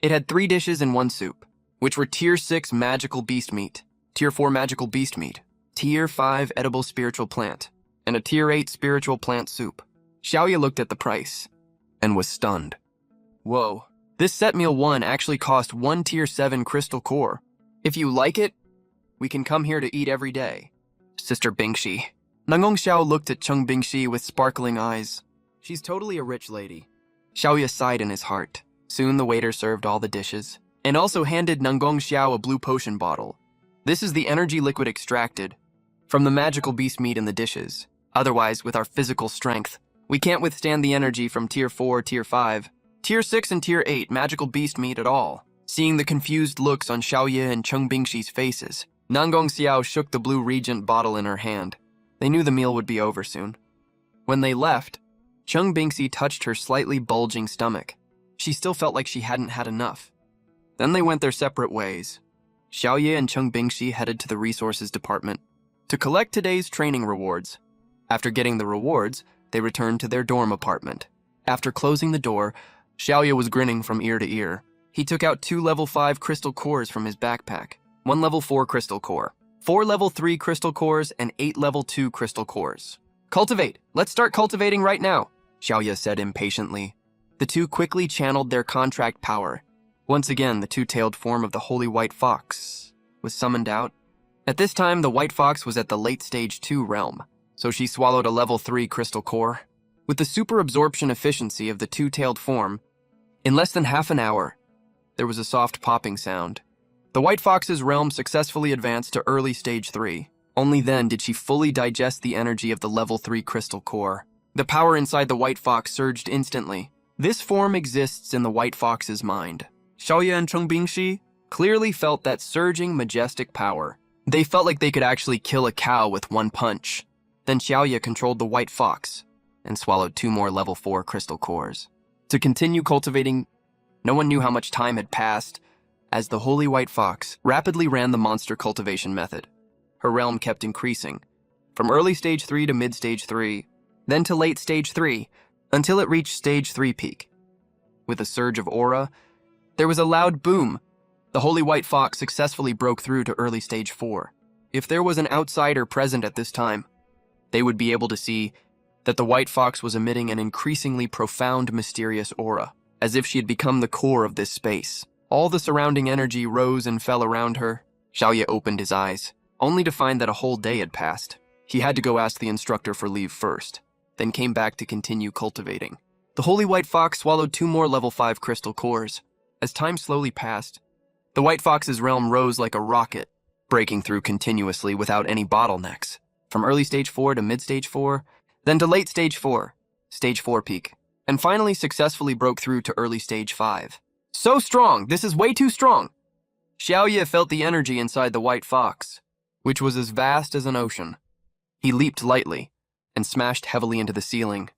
It had 3 dishes and 1 soup, which were Tier 6 magical beast meat, Tier 4 magical beast meat, Tier 5 edible spiritual plant, and a Tier 8 spiritual plant soup. Xiaoye looked at the price and was stunned. Whoa, this set meal 1 actually cost 1 Tier 7 crystal core. If you like it, we can come here to eat every day. Sister Bingxi. Nangong Xiao looked at Cheng Bingxi with sparkling eyes. She's totally a rich lady. Xiaoye sighed in his heart. Soon the waiter served all the dishes and also handed Nangong Xiao a blue potion bottle. This is the energy liquid extracted from the magical beast meat in the dishes. Otherwise, with our physical strength, we can't withstand the energy from Tier 4, Tier 5, Tier 6, and Tier 8 magical beast meat at all. Seeing the confused looks on Xiaoye and Cheng Bingxi's faces, Nangong Xiao shook the blue regent bottle in her hand. They knew the meal would be over soon. When they left, Cheng Bingxi touched her slightly bulging stomach. She still felt like she hadn't had enough. Then they went their separate ways. Xiaoye and Cheng Bingxi headed to the resources department to collect today's training rewards. After getting the rewards, they returned to their dorm apartment. After closing the door, Xiaoye was grinning from ear to ear. He took out 2 level 5 crystal cores from his backpack, 1 level 4 crystal core, 4 level 3 crystal cores, and 8 level 2 crystal cores. Cultivate! Let's start cultivating right now, Xiaoye said impatiently. The two quickly channeled their contract power. Once again, the two-tailed form of the Holy White Fox was summoned out. At this time, the White Fox was at the late stage 2 realm, so she swallowed a level 3 crystal core. With the super absorption efficiency of the two-tailed form, in less than half an hour, there was a soft popping sound. The White Fox's realm successfully advanced to early stage 3. Only then did she fully digest the energy of the level 3 crystal core. The power inside the White Fox surged instantly. This form exists in the White Fox's mind. Xiaoye and Cheng Bingxi clearly felt that surging, majestic power. They felt like they could actually kill a cow with one punch. Then Xiaoye controlled the White Fox and swallowed 2 more level 4 crystal cores. To continue cultivating, no one knew how much time had passed as the Holy White Fox rapidly ran the monster cultivation method. Her realm kept increasing, from early stage 3 to mid stage 3, then to late stage 3, until it reached stage 3 peak. With a surge of aura, there was a loud boom. The Holy White Fox successfully broke through to early stage 4. If there was an outsider present at this time, they would be able to see that the White Fox was emitting an increasingly profound, mysterious aura, as if she had become the core of this space. All the surrounding energy rose and fell around her. Xiaoye opened his eyes, only to find that a whole day had passed. He had to go ask the instructor for leave first, then came back to continue cultivating. The Holy White Fox swallowed 2 more level 5 crystal cores. As time slowly passed, the White Fox's realm rose like a rocket, breaking through continuously without any bottlenecks, from early stage 4 to mid stage 4, then to late stage 4, stage 4 peak, and finally successfully broke through to early stage 5. So strong! This is way too strong! Xiaoye felt the energy inside the White Fox, which was as vast as an ocean. He leaped lightly and smashed heavily into the ceiling.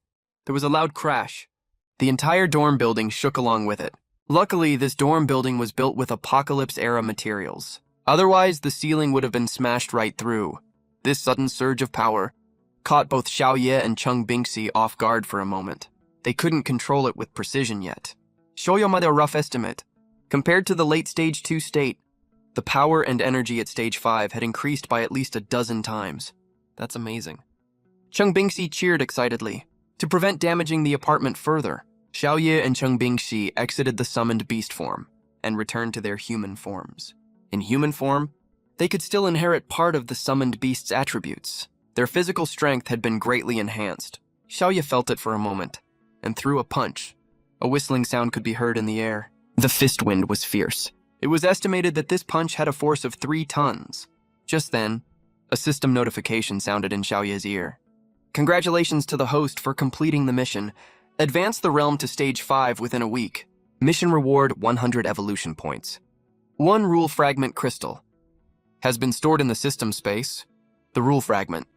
There was a loud crash. The entire dorm building shook along with it. Luckily, this dorm building was built with apocalypse-era materials. Otherwise, the ceiling would have been smashed right through. This sudden surge of power caught both Xiaoye and Cheng Bingxi off guard for a moment. They couldn't control it with precision yet. Xiaoye made a rough estimate. Compared to the late stage 2 state, the power and energy at stage 5 had increased by at least a dozen times. That's amazing. Cheng Bingxi cheered excitedly. To prevent damaging the apartment further, Xiaoye and Cheng Bingxi exited the summoned beast form and returned to their human forms. In human form, they could still inherit part of the summoned beast's attributes. Their physical strength had been greatly enhanced. Xiaoye felt it for a moment and threw a punch. A whistling sound could be heard in the air. The fist wind was fierce. It was estimated that this punch had a force of 3 tons. Just then, a system notification sounded in Xiaoye's ear. Congratulations to the host for completing the mission. Advance the realm to stage 5 within a week. Mission reward 100 evolution points. 1 rule fragment crystal has been stored in the system space. The rule fragment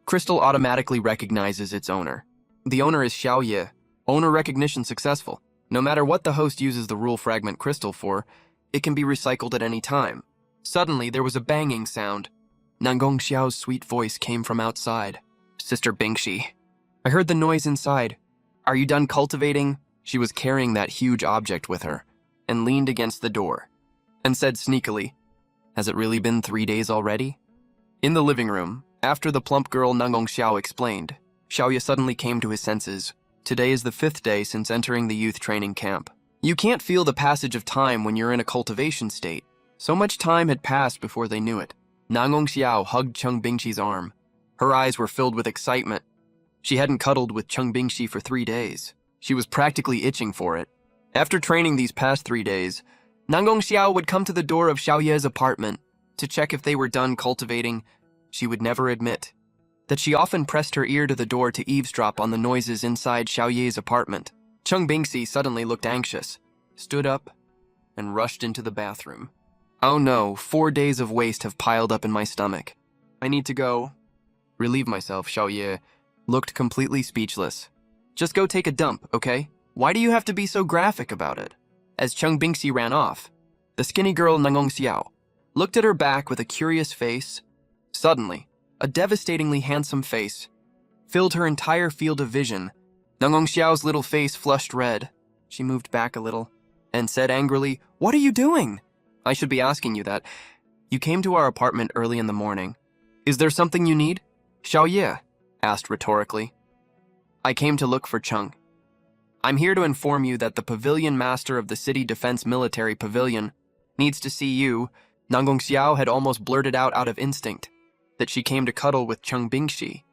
crystal automatically recognizes its owner. The owner is Xiaoye. Owner recognition successful. No matter what the host uses the rule fragment crystal for, it can be recycled at any time. Suddenly, there was a banging sound. Nangong Xiao's sweet voice came from outside. Sister Bingxi, I heard the noise inside. Are you done cultivating? She was carrying that huge object with her and leaned against the door and said sneakily, has it really been 3 days already? In the living room, after the plump girl Nangong Xiao explained, Xiaoye suddenly came to his senses. Today is the 5th day since entering the youth training camp. You can't feel the passage of time when you're in a cultivation state. So much time had passed before they knew it. Nangong Xiao hugged Cheng Bingxi's arm. Her eyes were filled with excitement. She hadn't cuddled with Cheng Bingxi for 3 days. She was practically itching for it. After training these past 3 days, Nangong Xiao would come to the door of Xiaoye's apartment to check if they were done cultivating. She would never admit that she often pressed her ear to the door to eavesdrop on the noises inside Xiaoye's apartment. Cheng Bingxi suddenly looked anxious, stood up, and rushed into the bathroom. Oh no, 4 days of waste have piled up in my stomach. I need to go relieve myself. Xiaoye looked completely speechless. Just go take a dump, okay? Why do you have to be so graphic about it? As Cheng Bingxi ran off, the skinny girl Nangong Xiao looked at her back with a curious face. Suddenly, a devastatingly handsome face filled her entire field of vision. Nangong Xiao's little face flushed red. She moved back a little and said angrily, "What are you doing?" "I should be asking you that. You came to our apartment early in the morning. Is there something you need?" Xiao Ye asked rhetorically. "I came to look for Chung. I'm here to inform you that the pavilion master of the City Defense Military Pavilion needs to see you." Nangong Xiao had almost blurted out of instinct that she came to cuddle with Chung Bingxi.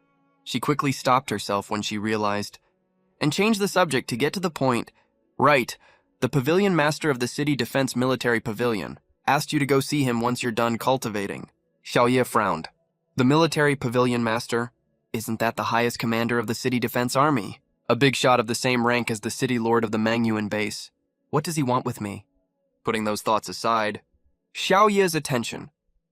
She quickly stopped herself when she realized, and changed the subject to get to the point. "Right, the pavilion master of the City Defense Military Pavilion asked you to go see him once you're done cultivating." Xiao Ye frowned. "The military pavilion master? Isn't that the highest commander of the City Defense Army? A big shot of the same rank as the city lord of the Mangyuan base. What does he want with me?" Putting those thoughts aside, Xiao Ye's attention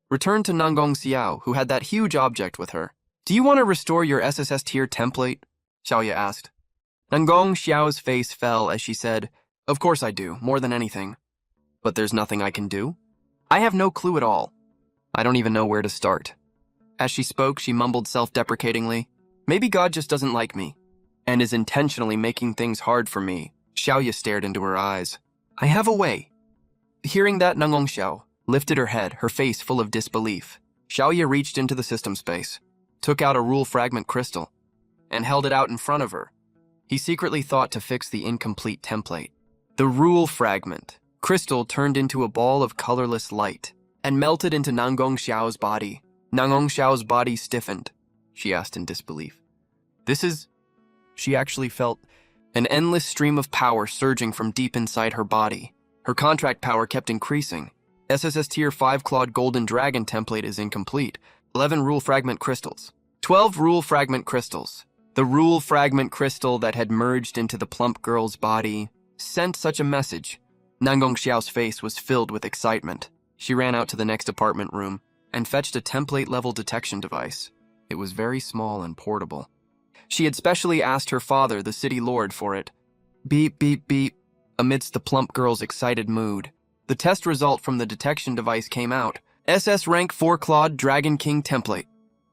returned to Nangong Xiao, who had that huge object with her. "Do you want to restore your SSS tier template?" Xiao Ye asked. Nangong Xiao's face fell as she said, "Of course I do, more than anything. But there's nothing I can do? I have no clue at all. I don't even know where to start." As she spoke, she mumbled self-deprecatingly, "Maybe God just doesn't like me and is intentionally making things hard for me." Xiao Ye stared into her eyes. "I have a way." Hearing that, Nangong Xiao lifted her head, her face full of disbelief. Xiao Ye reached into the system space, took out a rule fragment crystal, and held it out in front of her. He secretly thought to fix the incomplete template. The rule fragment crystal turned into a ball of colorless light and melted into Nangong Xiao's body. Nangong Xiao's body stiffened. She asked in disbelief, "This is..." She actually felt an endless stream of power surging from deep inside her body. Her contract power kept increasing. SSS Tier 5 Clawed Golden Dragon template is incomplete. 11 Rule Fragment Crystals. 12 Rule Fragment Crystals. The Rule Fragment Crystal that had merged into the plump girl's body sent such a message. Nangong Xiao's face was filled with excitement. She ran out to the next apartment room and fetched a template-level detection device. It was very small and portable. She had specially asked her father, the city lord, for it. Beep, beep, beep. Amidst the plump girl's excited mood, the test result from the detection device came out. SS Rank 4 Clawed Dragon King Template.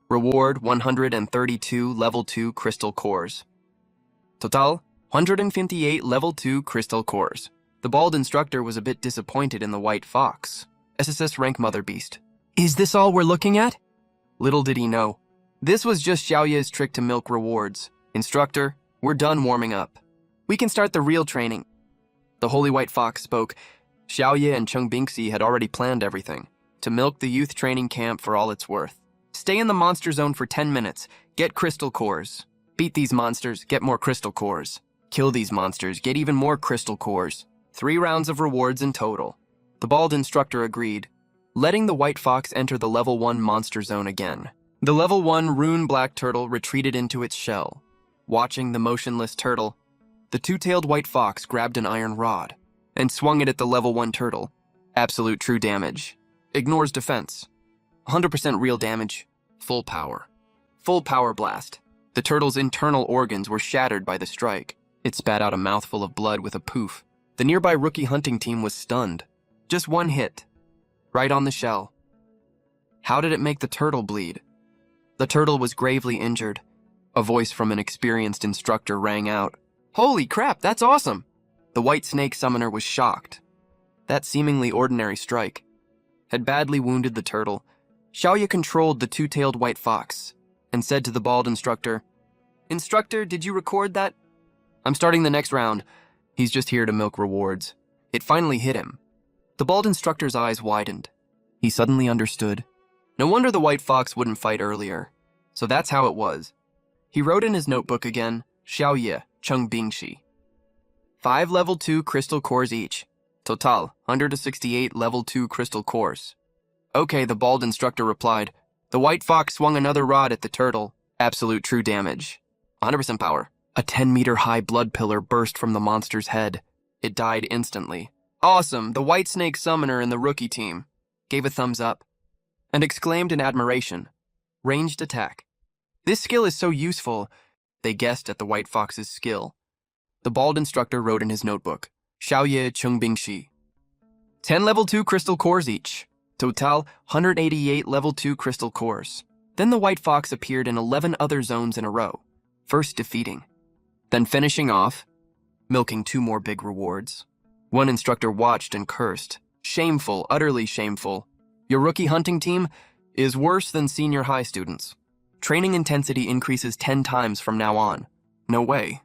Reward 132 Level 2 Crystal Cores. Total 158 Level 2 Crystal Cores. The bald instructor was a bit disappointed in the white fox. SSS Rank Mother Beast. "Is this all we're looking at?" Little did he know, this was just Xiao Ye's trick to milk rewards. "Instructor, we're done warming up. We can start the real training." The Holy White Fox spoke. Xiao Ye and Chung Bingxi had already planned everything to milk the youth training camp for all it's worth. Stay in the monster zone for 10 minutes, get crystal cores. Beat these monsters, get more crystal cores. Kill these monsters, get even more crystal cores. 3 rounds of rewards in total. The bald instructor agreed, letting the White Fox enter the Level 1 monster zone again. The Level 1 Rune Black Turtle retreated into its shell. Watching the motionless turtle, the two-tailed White Fox grabbed an iron rod and swung it at the Level 1 turtle. Absolute true damage. Ignores defense. 100% real damage. Full power. Full power blast. The turtle's internal organs were shattered by the strike. It spat out a mouthful of blood with a poof. The nearby rookie hunting team was stunned. Just one hit. Right on the shell. How did it make the turtle bleed? The turtle was gravely injured. A voice from an experienced instructor rang out. "Holy crap, that's awesome!" The white snake summoner was shocked. That seemingly ordinary strike had badly wounded the turtle. Xiao Ye controlled the two-tailed white fox and said to the bald instructor, "Instructor, did you record that?" "I'm starting the next round. He's just here to milk rewards." It finally hit him. The bald instructor's eyes widened. He suddenly understood. No wonder the white fox wouldn't fight earlier. So that's how it was. He wrote in his notebook again, Xiao Ye, Chung Bingxi. 5 Level 2 crystal cores each. Total, 168 Level 2 crystal cores. Okay, the bald instructor replied. The white fox swung another rod at the turtle. Absolute true damage. 100% power. A 10-meter-high blood pillar burst from the monster's head. It died instantly. Awesome, the white snake summoner in the rookie team gave a thumbs up and exclaimed in admiration. Ranged attack. This skill is so useful. They guessed at the white fox's skill. The bald instructor wrote in his notebook, Xiao Ye Chung Bingxi. 10 Level 2 crystal cores each. Total 188 level 2 crystal cores. Then the white fox appeared in 11 other zones in a row, first defeating, then finishing off, milking 2 more big rewards. One instructor watched and cursed. Shameful, utterly shameful. Your rookie hunting team is worse than senior high students. Training intensity increases 10 times from now on. No way.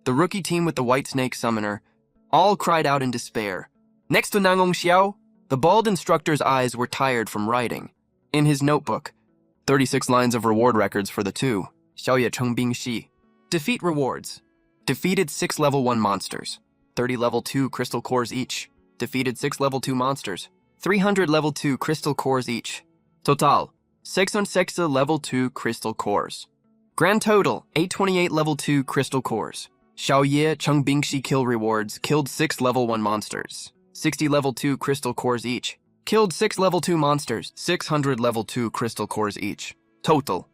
The rookie team with the white snake summoner all cried out in despair. Next to Nangong Xiao, the bald instructor's eyes were tired from writing. In his notebook, 36 lines of reward records for the two. Xiaoye Chengbing Shi. Defeat rewards. Defeated 6 level 1 monsters. 30 level 2 crystal cores each. Defeated 6 level 2 monsters. 300 level 2 crystal cores each. Total, 606 level 2 crystal cores. Grand total, 828 level 2 crystal cores. Xiaoye Chengbingxi kill rewards, killed 6 level 1 monsters. 60 level 2 crystal cores each. Killed 6 level 2 monsters, 600 level 2 crystal cores each. Total,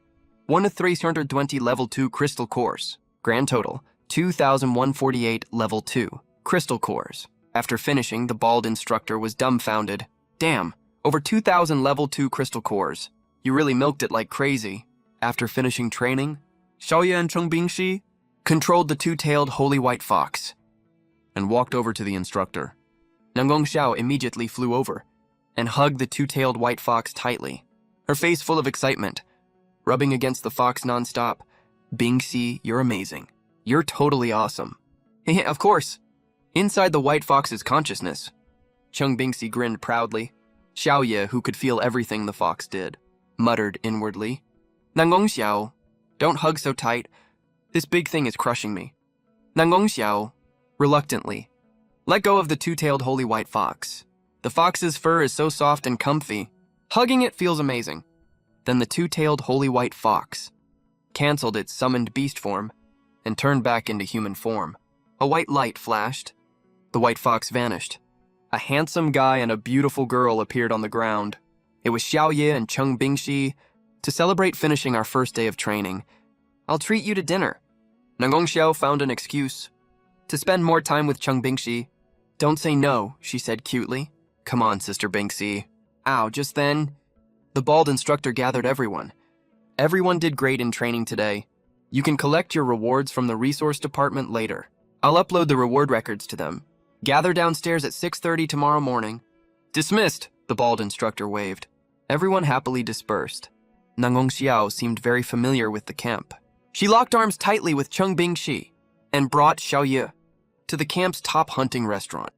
1,320 level 2 crystal cores. Grand total, 2,148 level 2 crystal cores. After finishing, the bald instructor was dumbfounded. Damn, over 2,000 level 2 crystal cores. You really milked it like crazy. After finishing training, Xiaoye and Chengbingxi controlled the two-tailed holy white fox and walked over to the instructor. Nangong Xiao immediately flew over and hugged the two-tailed white fox tightly, her face full of excitement, rubbing against the fox nonstop. Bingxi, you're amazing. You're totally awesome. Of course. Inside the white fox's consciousness, Chengbingxi grinned proudly. Xiaoye, who could feel everything the fox did, muttered inwardly, Nangong Xiao, don't hug so tight. This big thing is crushing me. Nangong Xiao, reluctantly, let go of the two-tailed holy white fox. The fox's fur is so soft and comfy. Hugging it feels amazing. Then the two-tailed holy white fox canceled its summoned beast form and turned back into human form. A white light flashed. The white fox vanished. A handsome guy and a beautiful girl appeared on the ground. It was Xiaoye and Chengbingxi. To celebrate finishing our first day of training, I'll treat you to dinner. Nangong Xiao found an excuse to spend more time with Chengbingxi. Don't say no, she said cutely. Come on, Sister Bingxi. Ow, just then, the bald instructor gathered everyone. Everyone did great in training today. You can collect your rewards from the resource department later. I'll upload the reward records to them. Gather downstairs at 6:30 tomorrow morning. Dismissed, the bald instructor waved. Everyone happily dispersed. Nangong Xiao seemed very familiar with the camp. She locked arms tightly with Chengbingxi and brought Xiaoye to the camp's top hunting restaurant.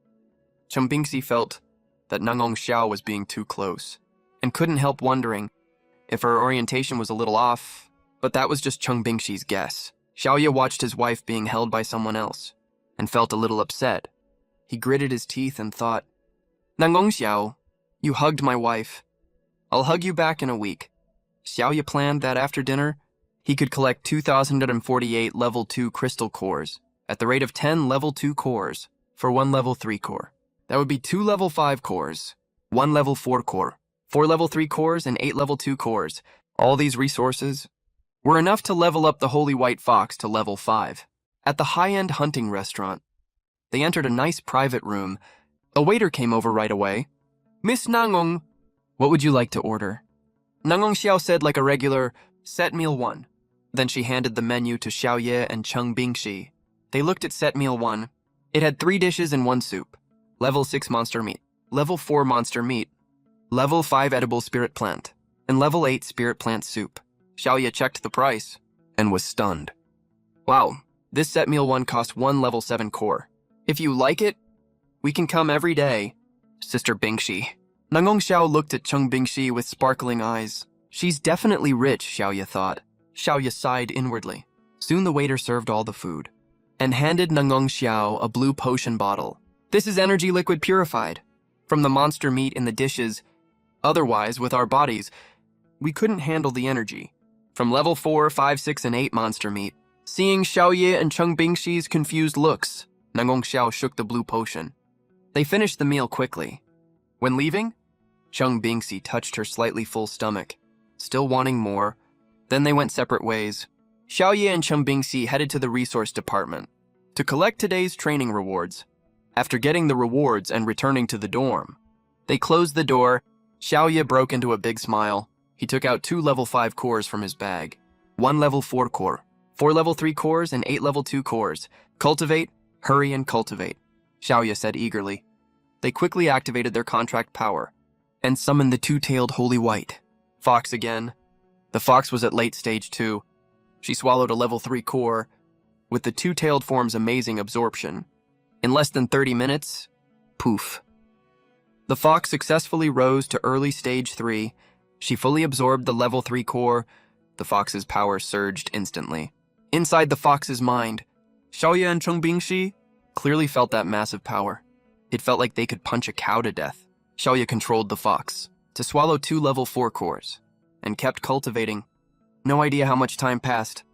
Chengbingxi felt that Nangong Xiao was being too close and couldn't help wondering if her orientation was a little off, but that was just Chengbingxi's guess. Xiaoye watched his wife being held by someone else and felt a little upset. He gritted his teeth and thought, Nangong Xiao, you hugged my wife. I'll hug you back in a week. Xiaoye planned that after dinner, he could collect 2,048 level 2 crystal cores at the rate of 10 level 2 cores for 1 level 3 core. That would be 2 level 5 cores, 1 level 4 core, 4 level 3 cores, and 8 level 2 cores. All these resources were enough to level up the holy white fox to level 5. At the high-end hunting restaurant, they entered a nice private room. A waiter came over right away. Miss Nangong, what would you like to order? Nangong Xiao said like a regular, set meal 1. Then she handed the menu to Xiaoye and Chengbingxi. They looked at set meal 1. It had 3 dishes and 1 soup. Level 6 monster meat, level 4 monster meat, level 5 edible spirit plant, and level 8 spirit plant soup. Xiaoye checked the price and was stunned. Wow, this set meal 1 cost 1 level 7 core. If you like it, we can come every day, Sister Bingxi. Nangong Xiao looked at Chengbingxi with sparkling eyes. She's definitely rich, Xiaoye thought. Xiaoye sighed inwardly. Soon the waiter served all the food and handed Nangong Xiao a blue potion bottle. This is energy liquid purified from the monster meat in the dishes. Otherwise, with our bodies, we couldn't handle the energy from level 4, 5, 6, and 8 monster meat. Seeing Xiaoye and Chengbingxi's confused looks, Nangong Xiao shook the blue potion. They finished the meal quickly. When leaving, Chengbingxi touched her slightly full stomach, still wanting more. Then they went separate ways. Xiaoye and Chengbingxi headed to the resource department to collect today's training rewards. After getting the rewards and returning to the dorm, they closed the door. Xiaoye broke into a big smile. He took out 2 level 5 cores from his bag. 1 level 4 core, 4 level 3 cores, and 8 level 2 cores. Cultivate, hurry, and cultivate, Xiaoye said eagerly. They quickly activated their contract power and summoned the two-tailed holy white fox again. The fox was at late stage 2. She swallowed a level 3 core with the two-tailed form's amazing absorption. In less than 30 minutes, poof. The fox successfully rose to early stage 3. She fully absorbed the level 3 core. The fox's power surged instantly. Inside the fox's mind, Xiaoye and Cheng Bingxi clearly felt that massive power. It felt like they could punch a cow to death. Xiaoye controlled the fox to swallow 2 level 4 cores and kept cultivating. No idea how much time passed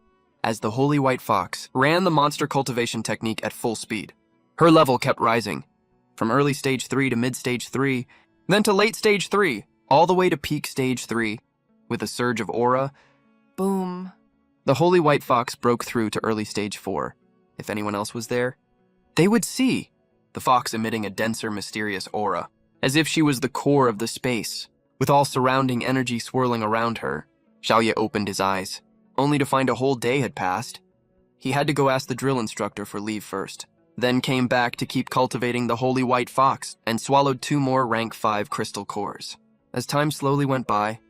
as the holy white fox ran the monster cultivation technique at full speed. Her level kept rising, from early stage 3 to mid stage 3, then to late stage 3, all the way to peak stage 3. With a surge of aura, Boom. the holy white fox broke through to early stage 4. If anyone else was there, they would see the fox emitting a denser, mysterious aura, as if she was the core of the space, with all surrounding energy swirling around her. Xiaoye opened his eyes, only to find a whole day had passed. He had to go ask the drill instructor for leave first, then came back to keep cultivating the holy white fox and swallowed 2 more rank 5 crystal cores. As time slowly went by,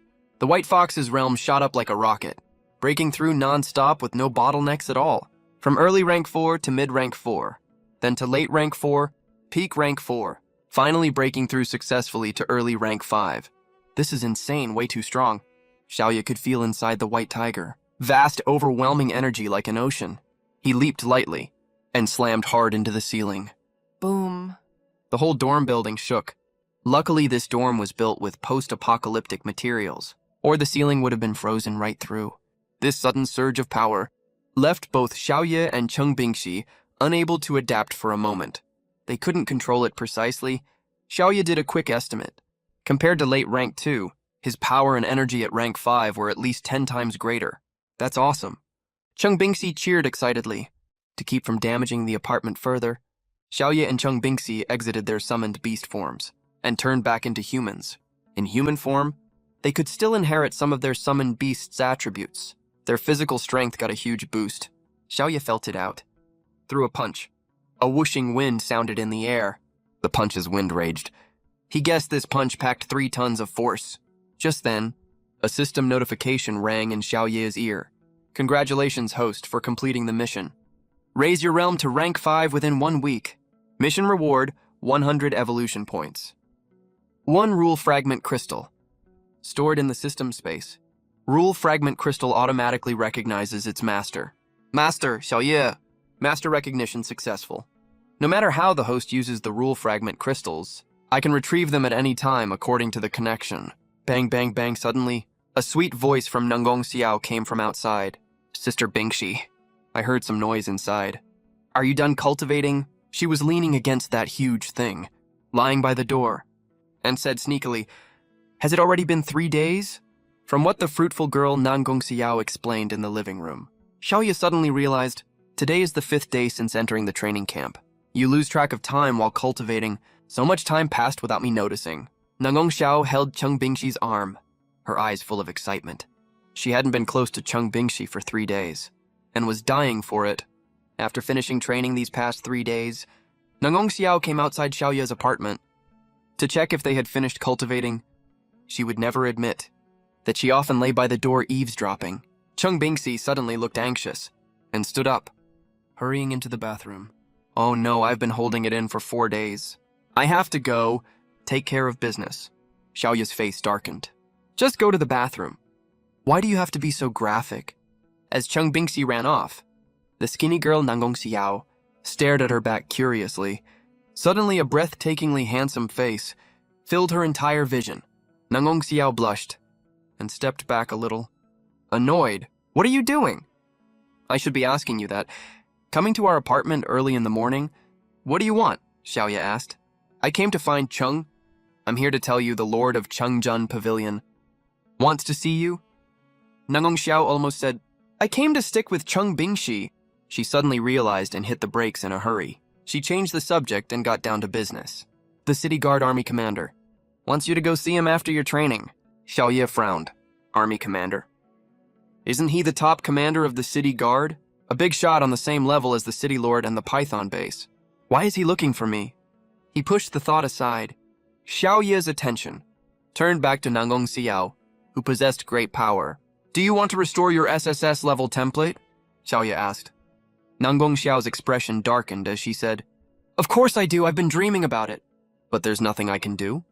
the white fox's realm shot up like a rocket, breaking through non-stop with no bottlenecks at all. From early rank 4 to mid-rank 4, then to late rank 4, peak rank 4, finally breaking through successfully to early rank 5. This is insane, way too strong. Xiaoye could feel inside the white tiger vast, overwhelming energy like an ocean. He leaped lightly and slammed hard into the ceiling. Boom. The whole dorm building shook. Luckily, this dorm was built with post-apocalyptic materials, or the ceiling would have been frozen right through. This sudden surge of power left both Xiaoye and Cheng Bingxi unable to adapt for a moment. They couldn't control it precisely. Xiaoye did a quick estimate. Compared to late rank 2, his power and energy at rank 5 were at least 10 times greater. That's awesome. Cheng Bingxi cheered excitedly. To keep from damaging the apartment further, Xiaoye and Cheng Bingxi exited their summoned beast forms and turned back into humans. In human form, they could still inherit some of their summoned beast's attributes. Their physical strength got a huge boost. Xiaoye felt it out. Threw a punch. A whooshing wind sounded in the air. The punch's wind raged. He guessed this punch packed 3 tons of force. Just then, a system notification rang in Xiaoye's ear. Congratulations, host, for completing the mission. Raise your realm to rank 5 within 1 week. Mission reward, 100 evolution points. 1 rule fragment crystal. Stored in the system space. Rule fragment crystal automatically recognizes its master. Master, Xiaoye. Master recognition successful. No matter how the host uses the rule fragment crystals, I can retrieve them at any time according to the connection. Bang, bang, bang. Suddenly, a sweet voice from Nangong Xiao came from outside. Sister Bingxi. I heard some noise inside. Are you done cultivating? She was leaning against that huge thing, lying by the door, and said sneakily, Has it already been 3 days? From what the fruitful girl Nangong Xiao explained in the living room, Xiaoye suddenly realized, today is the 5th day since entering the training camp. You lose track of time while cultivating. So much time passed without me noticing. Nangong Xiao held Cheng Bingxi's arm, her eyes full of excitement. She hadn't been close to Cheng Bingxi for 3 days, and was dying for it. After finishing training these past 3 days, Nangong Xiao came outside Xiaoye's apartment to check if they had finished cultivating. She would never admit that she often lay by the door eavesdropping. Cheng Bingxi suddenly looked anxious and stood up, hurrying into the bathroom. Oh no, I've been holding it in for 4 days. I have to go take care of business. Xiaoye's face darkened. Just go to the bathroom. Why do you have to be so graphic? As Cheng Bingxi ran off, the skinny girl Nangong Xiao stared at her back curiously. Suddenly, a breathtakingly handsome face filled her entire vision. Nangong Xiao blushed and stepped back a little, annoyed. What are you doing? I should be asking you that. Coming to our apartment early in the morning? What do you want? Xiaoye asked. I came to find Cheng. I'm here to tell you the Lord of Chengjun Pavilion wants to see you. Nangong Xiao almost said, I came to stick with Cheng Bingxi. She suddenly realized and hit the brakes in a hurry. She changed the subject and got down to business. The city guard army commander. Wants you to go see him after your training. Xiaoye frowned. Army commander. Isn't he the top commander of the city guard? A big shot on the same level as the city lord and the Python base. Why is he looking for me? He pushed the thought aside. Xiaoye's attention turned back to Nangong Xiao, who possessed great power. Do you want to restore your SSS level template? Xiaoye asked. Nangong Xiao's expression darkened as she said, Of course I do, I've been dreaming about it. But there's nothing I can do?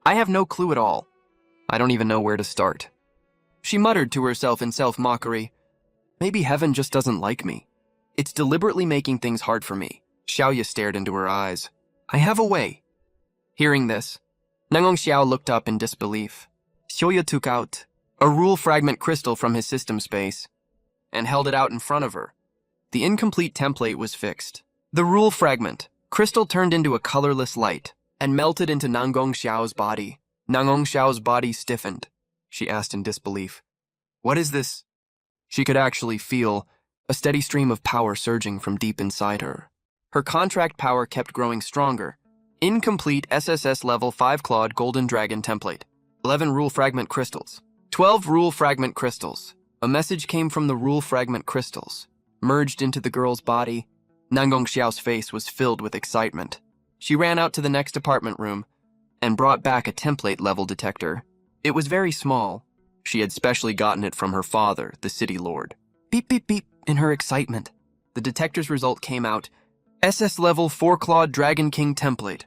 I have no clue at all. I don't even know where to start. She muttered to herself in self-mockery, Maybe heaven just doesn't like me. It's deliberately making things hard for me. Xiaoye stared into her eyes. I have a way. Hearing this, Nangong Xiao looked up in disbelief. Xiaoye took out a rule fragment crystal from his system space and held it out in front of her. The incomplete template was fixed. The rule fragment crystal turned into a colorless light and melted into Nangong Xiao's body. Nangong Xiao's body stiffened. She asked in disbelief, What is this? She could actually feel a steady stream of power surging from deep inside her. Her contract power kept growing stronger. Incomplete SSS level 5 clawed golden dragon template. 11 rule fragment crystals. 12 rule fragment crystals. A message came from the rule fragment crystals. Merged into the girl's body, Nangong Xiao's face was filled with excitement. She ran out to the next apartment room and brought back a template level detector. It was very small. She had specially gotten it from her father, the city lord. Beep, beep, beep. In her excitement, the detector's result came out. SS level 4 clawed Dragon King template.